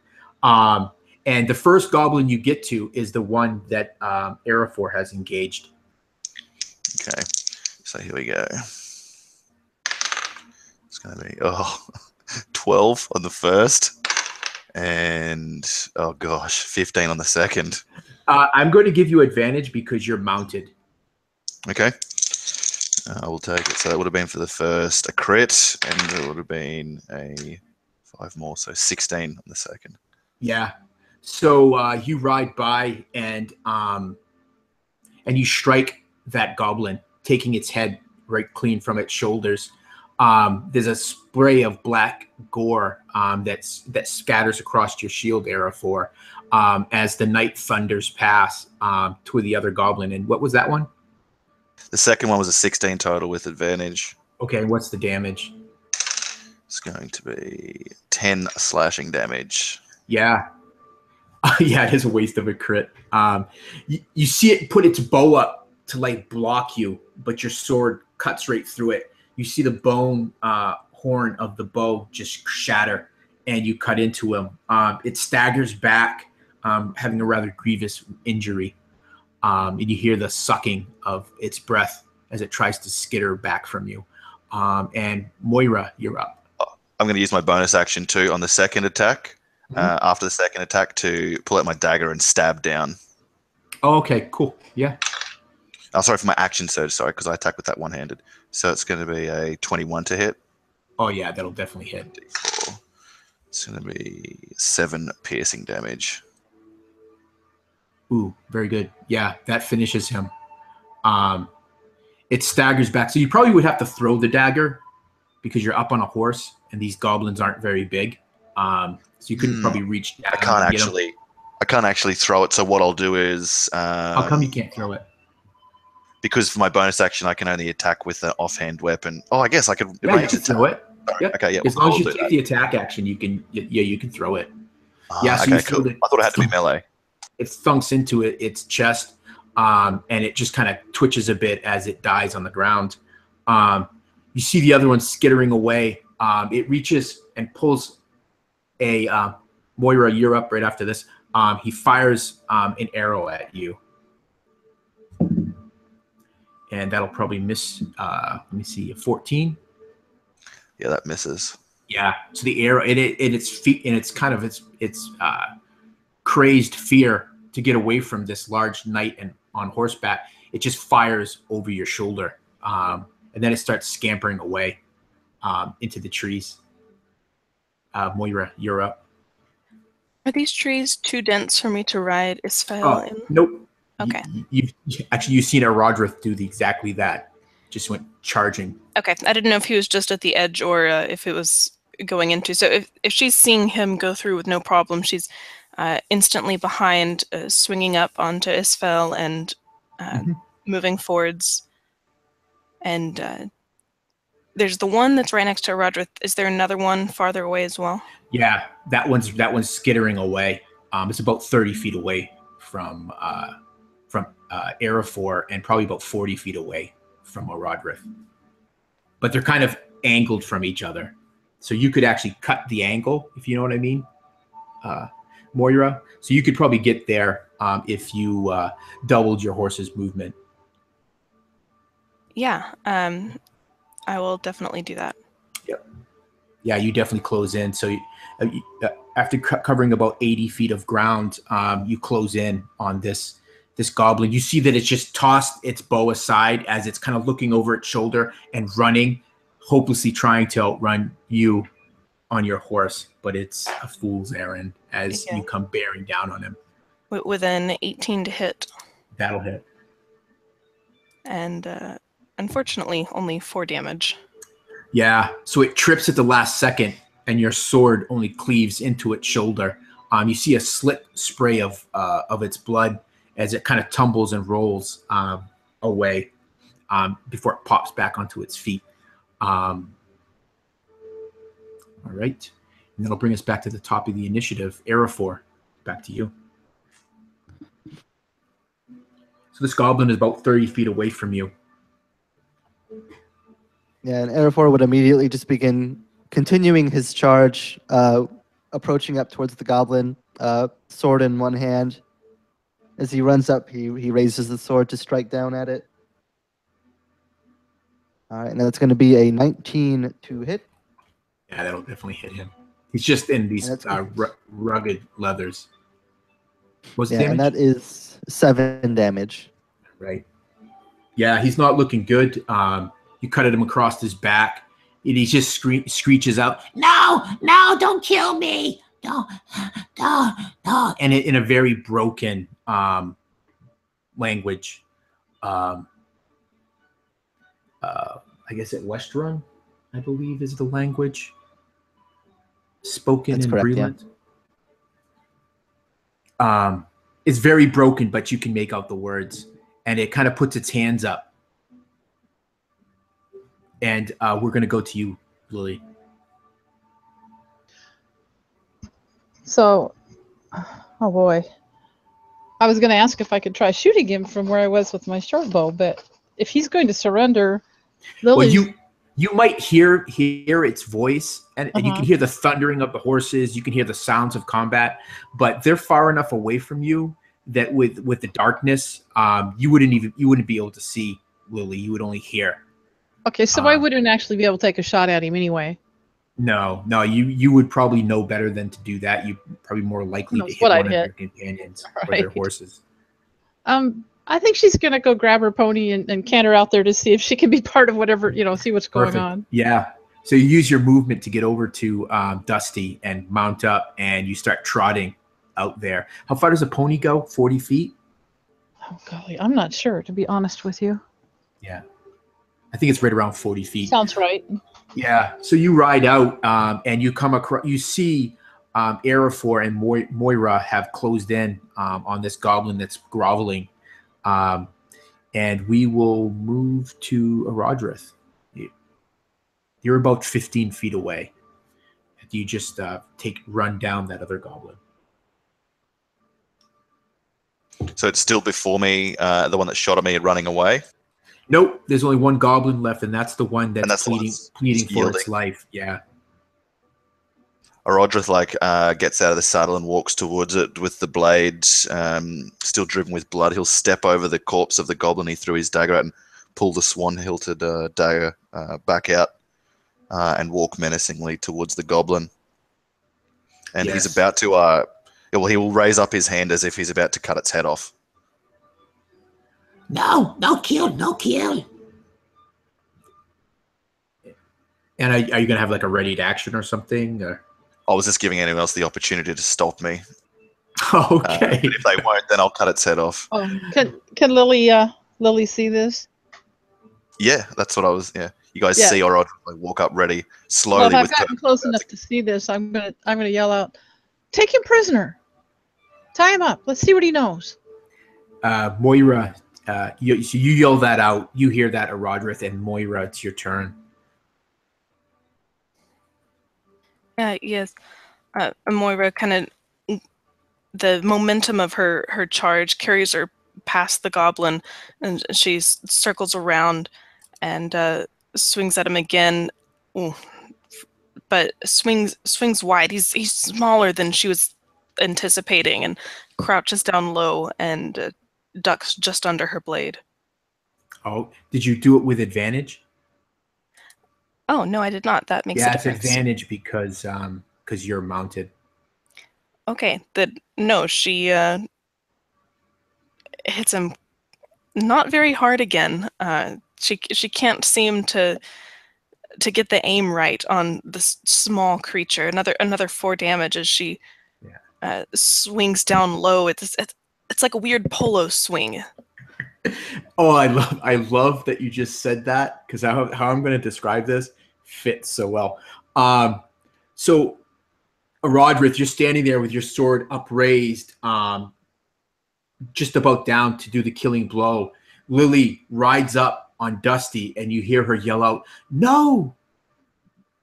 And the first goblin you get to is the one that Araphor has engaged. Okay, so here we go. It's going to be 12 on the first, and oh gosh, 15 on the second. I'm going to give you advantage because you're mounted. Okay. I will take it. So that would have been for the first a crit, and it would have been a 5 more, so 16 on the second. Yeah. So you ride by and you strike that goblin, taking its head right clean from its shoulders. There's a spray of black gore that scatters across your shield, Araphor, as the night thunders past to the other goblin. And what was that one? The second one was a 16 total with advantage. Okay, what's the damage? It's going to be 10 slashing damage. Yeah. Yeah, it is a waste of a crit. You see it put its bow up to like block you, but your sword cuts right through it. You see the bone horn of the bow just shatter, and you cut into him. It staggers back, having a rather grievous injury. And you hear the sucking of its breath as it tries to skitter back from you. And Moira, you're up. I'm going to use my bonus action too on the second attack. After the second attack, to pull out my dagger and stab down. Oh, okay, cool. Yeah. Oh, sorry, for my action surge, sorry, because I attack with that one-handed. So it's going to be a 21 to hit. Oh, yeah, that'll definitely hit. D4. It's going to be 7 piercing damage. Ooh, very good. Yeah, that finishes him. It staggers back. So you probably would have to throw the dagger because you're up on a horse, and these goblins aren't very big. So you couldn't probably reach down. I can't actually throw it. So what I'll do is how come you can't throw it? Because for my bonus action, I can only attack with an offhand weapon. Oh, I guess I could. Yeah, you can throw it. Yep. Okay, yeah. As long as you take the attack action, you can. Yeah, you can throw it. Yeah. So okay, cool. I thought it had to be melee. It thunks into its chest, and it just kind of twitches a bit as it dies on the ground. You see the other one skittering away. It reaches and pulls a Moira. You're up right after this. He fires an arrow at you, and that'll probably miss. Let me see, a 14. Yeah, that misses. Yeah. So the arrow, its feet, and it's kind of its crazed fear to get away from this large knight and on horseback. It just fires over your shoulder, and then it starts scampering away into the trees. Moira, you're up. Are these trees too dense for me to ride Isfael in? Nope. Okay. You've seen Orodreth do exactly that. Just went charging. Okay, I didn't know if he was just at the edge or if it was going into. So if she's seeing him go through with no problem, she's instantly behind, swinging up onto Isfel and moving forwards. And there's the one that's right next to Orodreth. Is there another one farther away as well? Yeah, that one's skittering away. It's about 30 feet away from Araphor and probably about 40 feet away from Orodreth. But they're kind of angled from each other. So you could actually cut the angle, if you know what I mean, Moira. So you could probably get there if you doubled your horse's movement. Yeah, I will definitely do that. Yep. Yeah, you definitely close in. So after covering about 80 feet of ground, you close in on this goblin. You see that it's just tossed its bow aside as it's kind of looking over its shoulder and running, hopelessly trying to outrun you on your horse. But it's a fool's errand as you come bearing down on him. With an 18 to hit. That'll hit. And unfortunately, only 4 damage. Yeah, so it trips at the last second, and your sword only cleaves into its shoulder. You see a slit spray of its blood as it kind of tumbles and rolls away before it pops back onto its feet. All right, and that'll bring us back to the top of the initiative. Araphor, back to you. So this goblin is about 30 feet away from you. Yeah, and Araphor would immediately just begin continuing his charge, approaching up towards the goblin, sword in one hand. As he runs up, he raises the sword to strike down at it. All right, and that's going to be a 19 to hit. Yeah, that'll definitely hit him. He's just in these rugged leathers. What's the damage? And that is 7 damage. Right. Yeah, he's not looking good. You cut at him across his back, and he just screeches out, "No, don't kill me! No. And in a very broken language. I guess at Westrun, I believe, is the language spoken in Breland. Yeah. It's very broken, but you can make out the words, and it kind of puts its hands up. And we're going to go to you, Lily. So, oh boy. I was going to ask if I could try shooting him from where I was with my short bow, but if he's going to surrender, Lily. Well, you might hear its voice, and you can hear the thundering of the horses. You can hear the sounds of combat, but they're far enough away from you that with the darkness, you wouldn't be able to see Lily. You would only hear. Okay, so I wouldn't actually be able to take a shot at him anyway. No, you would probably know better than to do that. You're probably more likely to hit one of your companions or their horses. I think she's going to go grab her pony and canter out there to see if she can be part of whatever, see what's going on. Yeah. So you use your movement to get over to Dusty and mount up, and you start trotting out there. How far does a pony go? 40 feet? Oh, golly. I'm not sure, to be honest with you. Yeah. I think it's right around 40 feet. Sounds right. Yeah. So you ride out and you come across, you see Araphor and Moira have closed in on this goblin that's groveling. And we will move to Orodreth. You're about 15 feet away. You just run down that other goblin. So it's still before me, the one that shot at me running away? Nope, there's only one goblin left, and that's the one that's pleading for yielding. its life. Yeah. Orodreth gets out of the saddle and walks towards it with the blade still driven with blood. He'll step over the corpse of the goblin he threw his dagger at and pull the swan-hilted dagger back out and walk menacingly towards the goblin. And he's about to he will raise up his hand as if he's about to cut its head off. No kill. And are you going to have like a ready to action or something? Or? I was just giving anyone else the opportunity to stop me. Okay. But if they won't, then I'll cut its head off. Oh, can Lily see this? Yeah, that's what I was. Yeah, you guys Yeah. see Orodreth like walk up ready Well, slowly if I've with gotten close enough to see this, I'm gonna yell out, "Take him prisoner! Tie him up! Let's see what he knows." Moira, so you yell that out. You hear that, Orodreth, and Moira, it's your turn. Yes. Moira kind of, the momentum of her charge carries her past the goblin, and she circles around and swings at him again. Ooh. But swings wide. He's smaller than she was anticipating, and crouches down low and ducks just under her blade. Oh, did you do it with advantage? Oh no, I did not. That makes a it's difference. advantage because you're mounted. Okay, no, she hits him not very hard again. She can't seem to get the aim right on this small creature. Another 4 damage as she swings down low. It's like a weird polo swing. Oh, I love that you just said that, because how I'm going to describe this fits so well. So, Orodreth, you're standing there with your sword upraised, just about down to do the killing blow. Lily rides up on Dusty, and you hear her yell out, "No!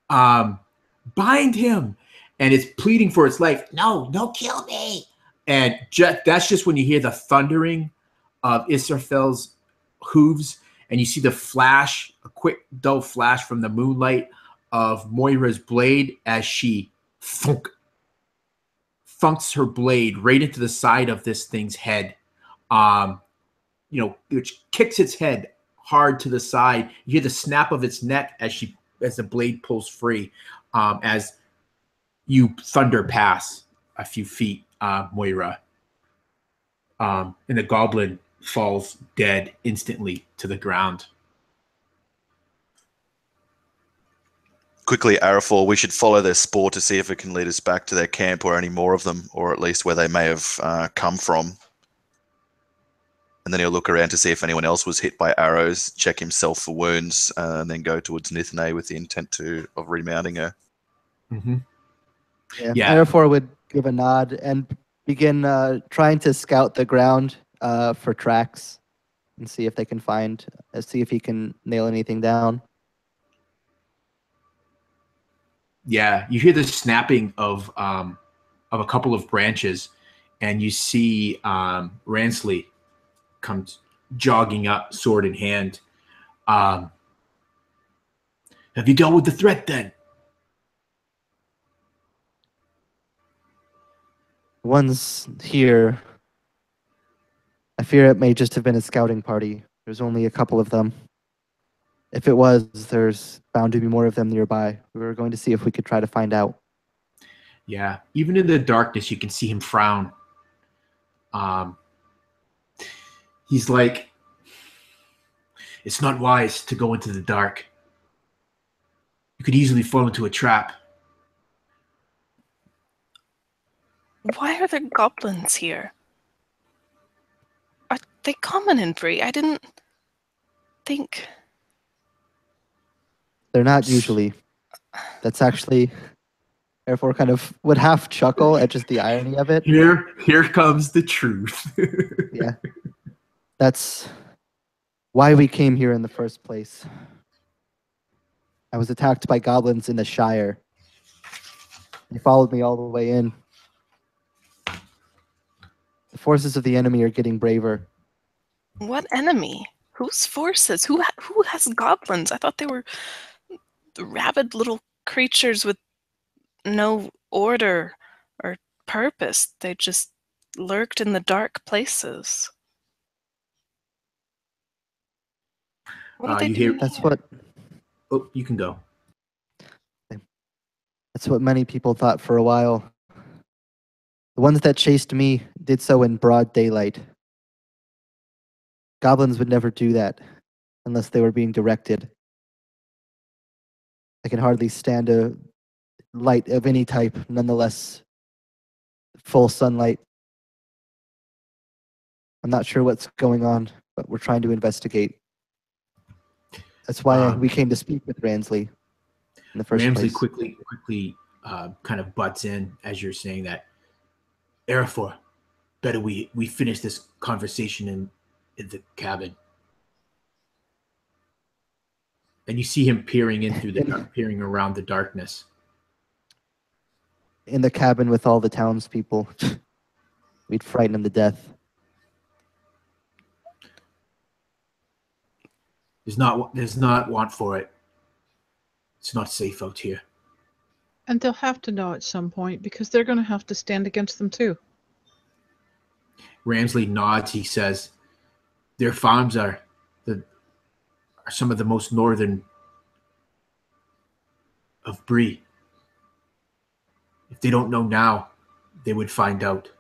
Bind him!" And it's pleading for its life. "No, don't kill me!" And that's just when you hear the thundering of Israfel's hooves, and you see the flash, a quick, dull flash from the moonlight of Moira's blade as she thunks her blade right into the side of this thing's head, which kicks its head hard to the side. You hear the snap of its neck as the blade pulls free, as you thunder past a few feet, Moira, and the goblin falls dead instantly to the ground. Quickly, Araphor, we should follow their spoor to see if it can lead us back to their camp or any more of them, or at least where they may have come from. And then he'll look around to see if anyone else was hit by arrows, check himself for wounds, and then go towards Nithane with the intent of remounting her. Mm-hmm. Yeah. Araphor would give a nod and begin trying to scout the ground for tracks and see if they can see if he can nail anything down. Yeah, you hear the snapping of a couple of branches, and you see Ransley comes jogging up, sword in hand. Have you dealt with the threat then? The ones here, I fear it may just have been a scouting party. There's only a couple of them. If it was, there's bound to be more of them nearby. We were going to see if we could try to find out. Yeah, even in the darkness, you can see him frown. He's like, "It's not wise to go into the dark. You could easily fall into a trap." Why are there goblins here? Are they common in Bree? I didn't think. They're not usually. That's actually, Araphor kind of would half chuckle at just the irony of it. Here comes the truth. Yeah. That's why we came here in the first place. I was attacked by goblins in the Shire. They followed me all the way in. The forces of the enemy are getting braver. What enemy? Whose forces? Who has goblins? I thought they were rabid little creatures with no order or purpose. They just lurked in the dark places. What are they doing? That's what. Oh, you can go. That's what many people thought for a while. The ones that chased me did so in broad daylight. Goblins would never do that unless they were being directed. I can hardly stand light of any type, nonetheless full sunlight. I'm not sure what's going on, but we're trying to investigate. That's why we came to speak with Ransley in the first Ramsley place. quickly kind of butts in as you're saying that. Araphor, better we finish this conversation in the cabin. And you see him peering in through peering around the darkness. In the cabin with all the townspeople. We'd frighten them to death. There's not want for it. It's not safe out here. And they'll have to know at some point because they're going to have to stand against them too. Ramsley nods. He says, "Their farms are some of the most northern of Bree. If they don't know now, they would find out."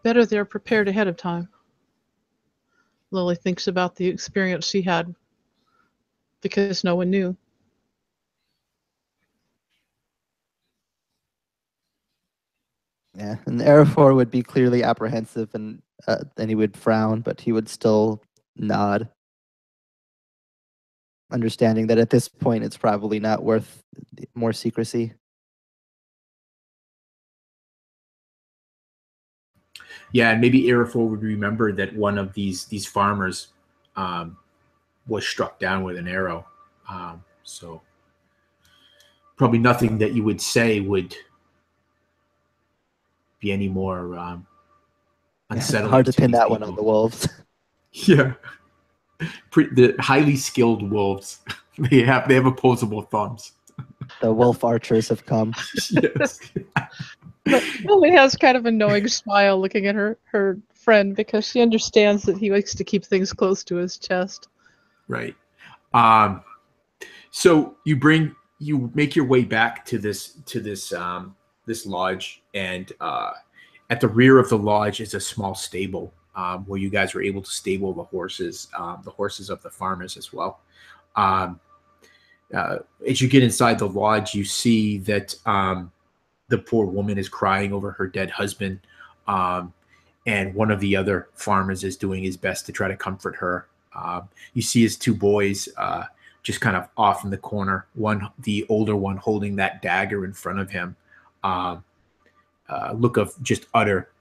Better they're prepared ahead of time. Lily thinks about the experience she had because no one knew. Yeah, and Araphor would be clearly apprehensive, and he would frown, but he would still nod, understanding that at this point it's probably not worth more secrecy. Yeah, and maybe Araphor would remember that one of these farmers was struck down with an arrow. So probably nothing that you would say would be any more unsettling. Hard to pin that people. one on the wolves. Yeah, the highly skilled wolves. They have opposable thumbs. The wolf archers have come. Yes. But Lily has kind of a knowing smile looking at her friend because she understands that he likes to keep things close to his chest. Right. So you make your way back to this lodge, and at the rear of the lodge is a small stable where you guys were able to stable the horses of the farmers as well. As you get inside the lodge, you see that the poor woman is crying over her dead husband, and one of the other farmers is doing his best to try to comfort her. You see his two boys just kind of off in the corner, the older one holding that dagger in front of him, look of just utter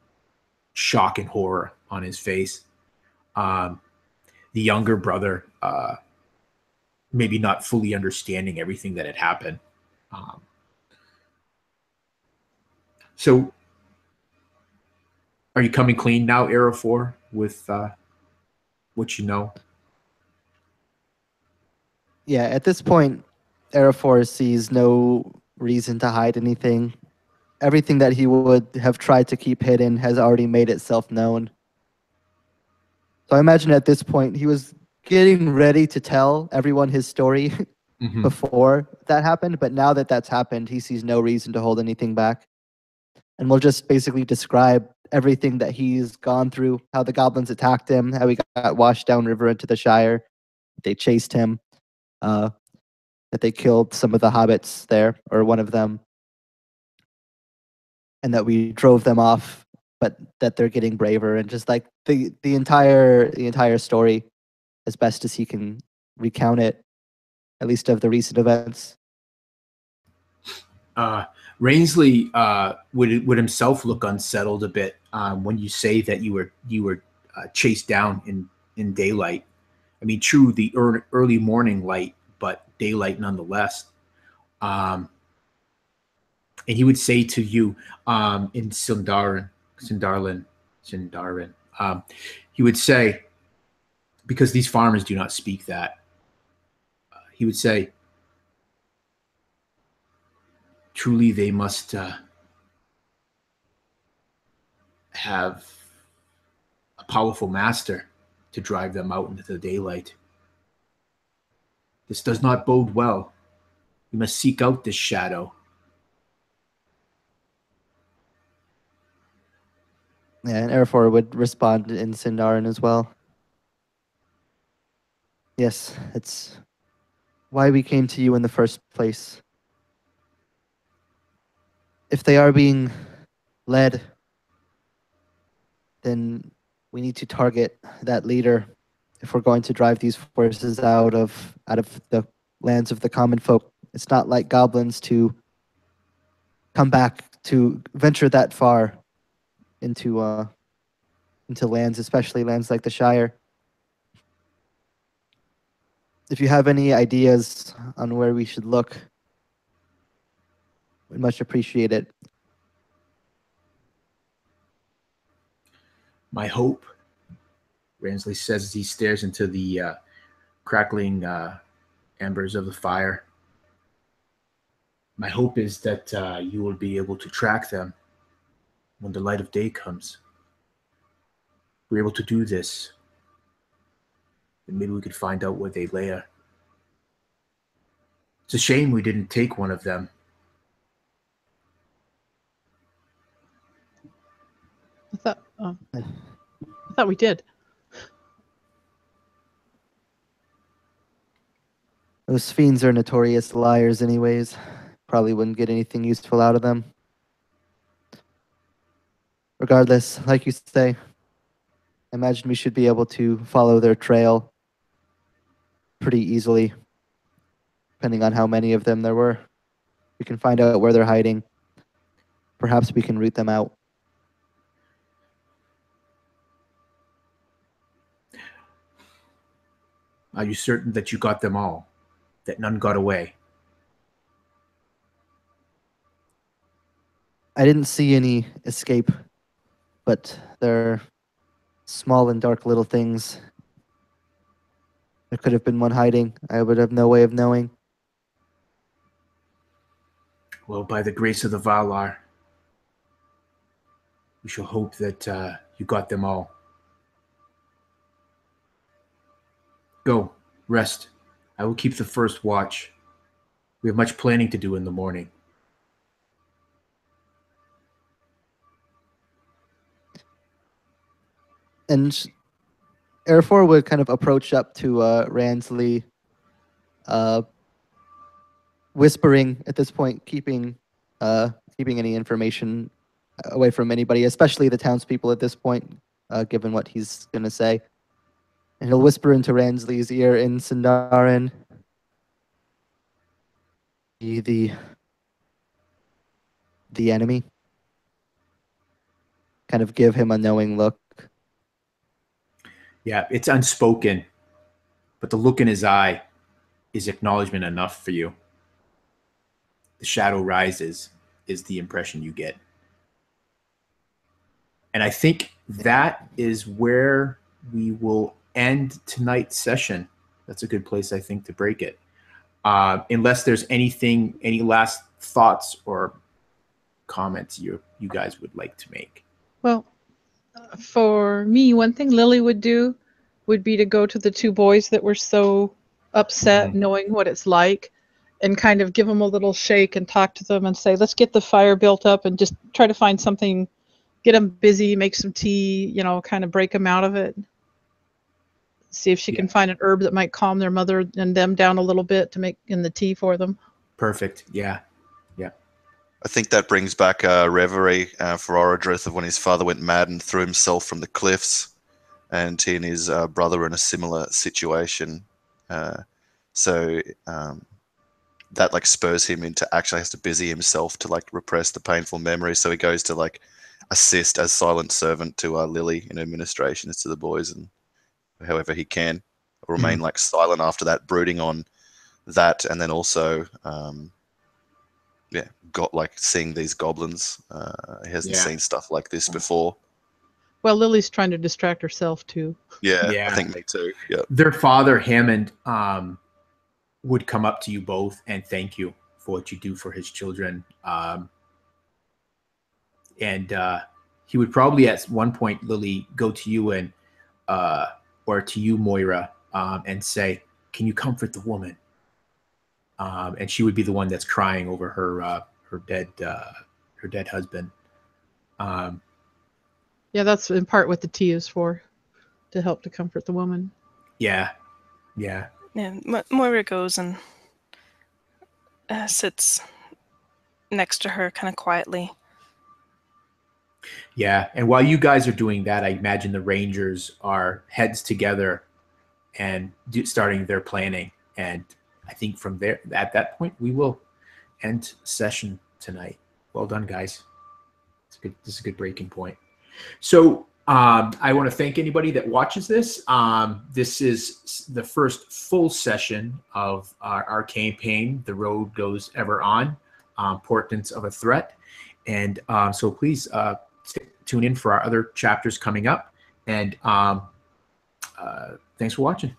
shock and horror on his face. The younger brother maybe not fully understanding everything that had happened. So are you coming clean now, Araphor, with what you know? Yeah, at this point, Araphor sees no reason to hide anything. Everything that he would have tried to keep hidden has already made itself known. So I imagine at this point, he was getting ready to tell everyone his story before that happened, but now that that's happened, he sees no reason to hold anything back. And we'll just basically describe everything that he's gone through, how the goblins attacked him, how he got washed downriver into the Shire, they chased him, that they killed some of the hobbits there, or one of them, and that we drove them off, but that they're getting braver, and just like the entire story as best as he can recount it, at least of the recent events. Rainsley would himself look unsettled a bit when you say that you were chased down in daylight. I mean, true, the early morning light, but daylight nonetheless. And he would say to you in Sindarin, he would say, because these farmers do not speak that, he would say, truly they must have a powerful master to drive them out into the daylight. This does not bode well. We must seek out this shadow. Yeah, and Araphor would respond in Sindarin as well. Yes, it's why we came to you in the first place. if they are being led, then we need to target that leader if we're going to drive these forces out of the lands of the common folk. It's not like goblins to come back to venture that far into lands, especially lands like the Shire. If you have any ideas on where we should look, we'd much appreciate it. My hope, Ransley says as he stares into the crackling embers of the fire. My hope is that you will be able to track them when the light of day comes. If we're able to do this, then maybe we could find out where they lair. It's a shame we didn't take one of them. I thought we did. Those fiends are notorious liars anyways. Probably wouldn't get anything useful out of them. Regardless, like you say, I imagine we should be able to follow their trail pretty easily, depending on how many of them there were. We can find out where they're hiding. Perhaps we can root them out. Are you certain that you got them all? That none got away? I didn't see any escape, but they're small and dark little things. There could have been one hiding. I would have no way of knowing. Well, by the grace of the Valar, we shall hope that you got them all. Go, rest. I will keep the first watch. We have much planning to do in the morning. And Araphor would kind of approach up to Ransley, whispering at this point, keeping any information away from anybody, especially the townspeople at this point, given what he's going to say. And he'll whisper into Ransley's ear in Sindarin, the enemy. Kind of give him a knowing look. Yeah, it's unspoken, but the look in his eye is acknowledgement enough for you. The shadow rises is the impression you get. And I think that is where we will end tonight's session. That's a good place, I think, to break it. Unless there's any last thoughts or comments you guys would like to make. Well, for me, one thing Lily would do would be to go to the two boys that were so upset, knowing what it's like, and kind of give them a little shake and talk to them and say, let's get the fire built up and just try to find something, get them busy, make some tea, kind of break them out of it. See if she can find an herb that might calm their mother and them down a little bit to make in the tea for them. Perfect. Yeah. I think that brings back a reverie for Orodreth of when his father went mad and threw himself from the cliffs, and he and his brother were in a similar situation. So that spurs him into actually has to busy himself to repress the painful memory. So he goes to assist as silent servant to Lily in administrations to the boys and however he can, or remain silent after that, brooding on that, and then also got seeing these goblins. He hasn't seen stuff like this before. Well, Lily's trying to distract herself too. Yeah, I think me too. Yeah. Their father Hammond would come up to you both and thank you for what you do for his children. And he would probably at one point, Lily, go to you and or to you, Moira, and say, "Can you comfort the woman?" And she would be the one that's crying over her dead husband. Yeah, that's in part what the tea is for, to help to comfort the woman. Yeah. Moira goes and sits next to her kind of quietly. Yeah, and while you guys are doing that, I imagine the Rangers are heads together and starting their planning. And I think from there, at that point, we will end session tonight. Well done, guys. This is a good breaking point. So I want to thank anybody that watches this. This is the first full session of our campaign, The Road Goes Ever On, Portents of a Threat. And so please tune in for our other chapters coming up. And thanks for watching.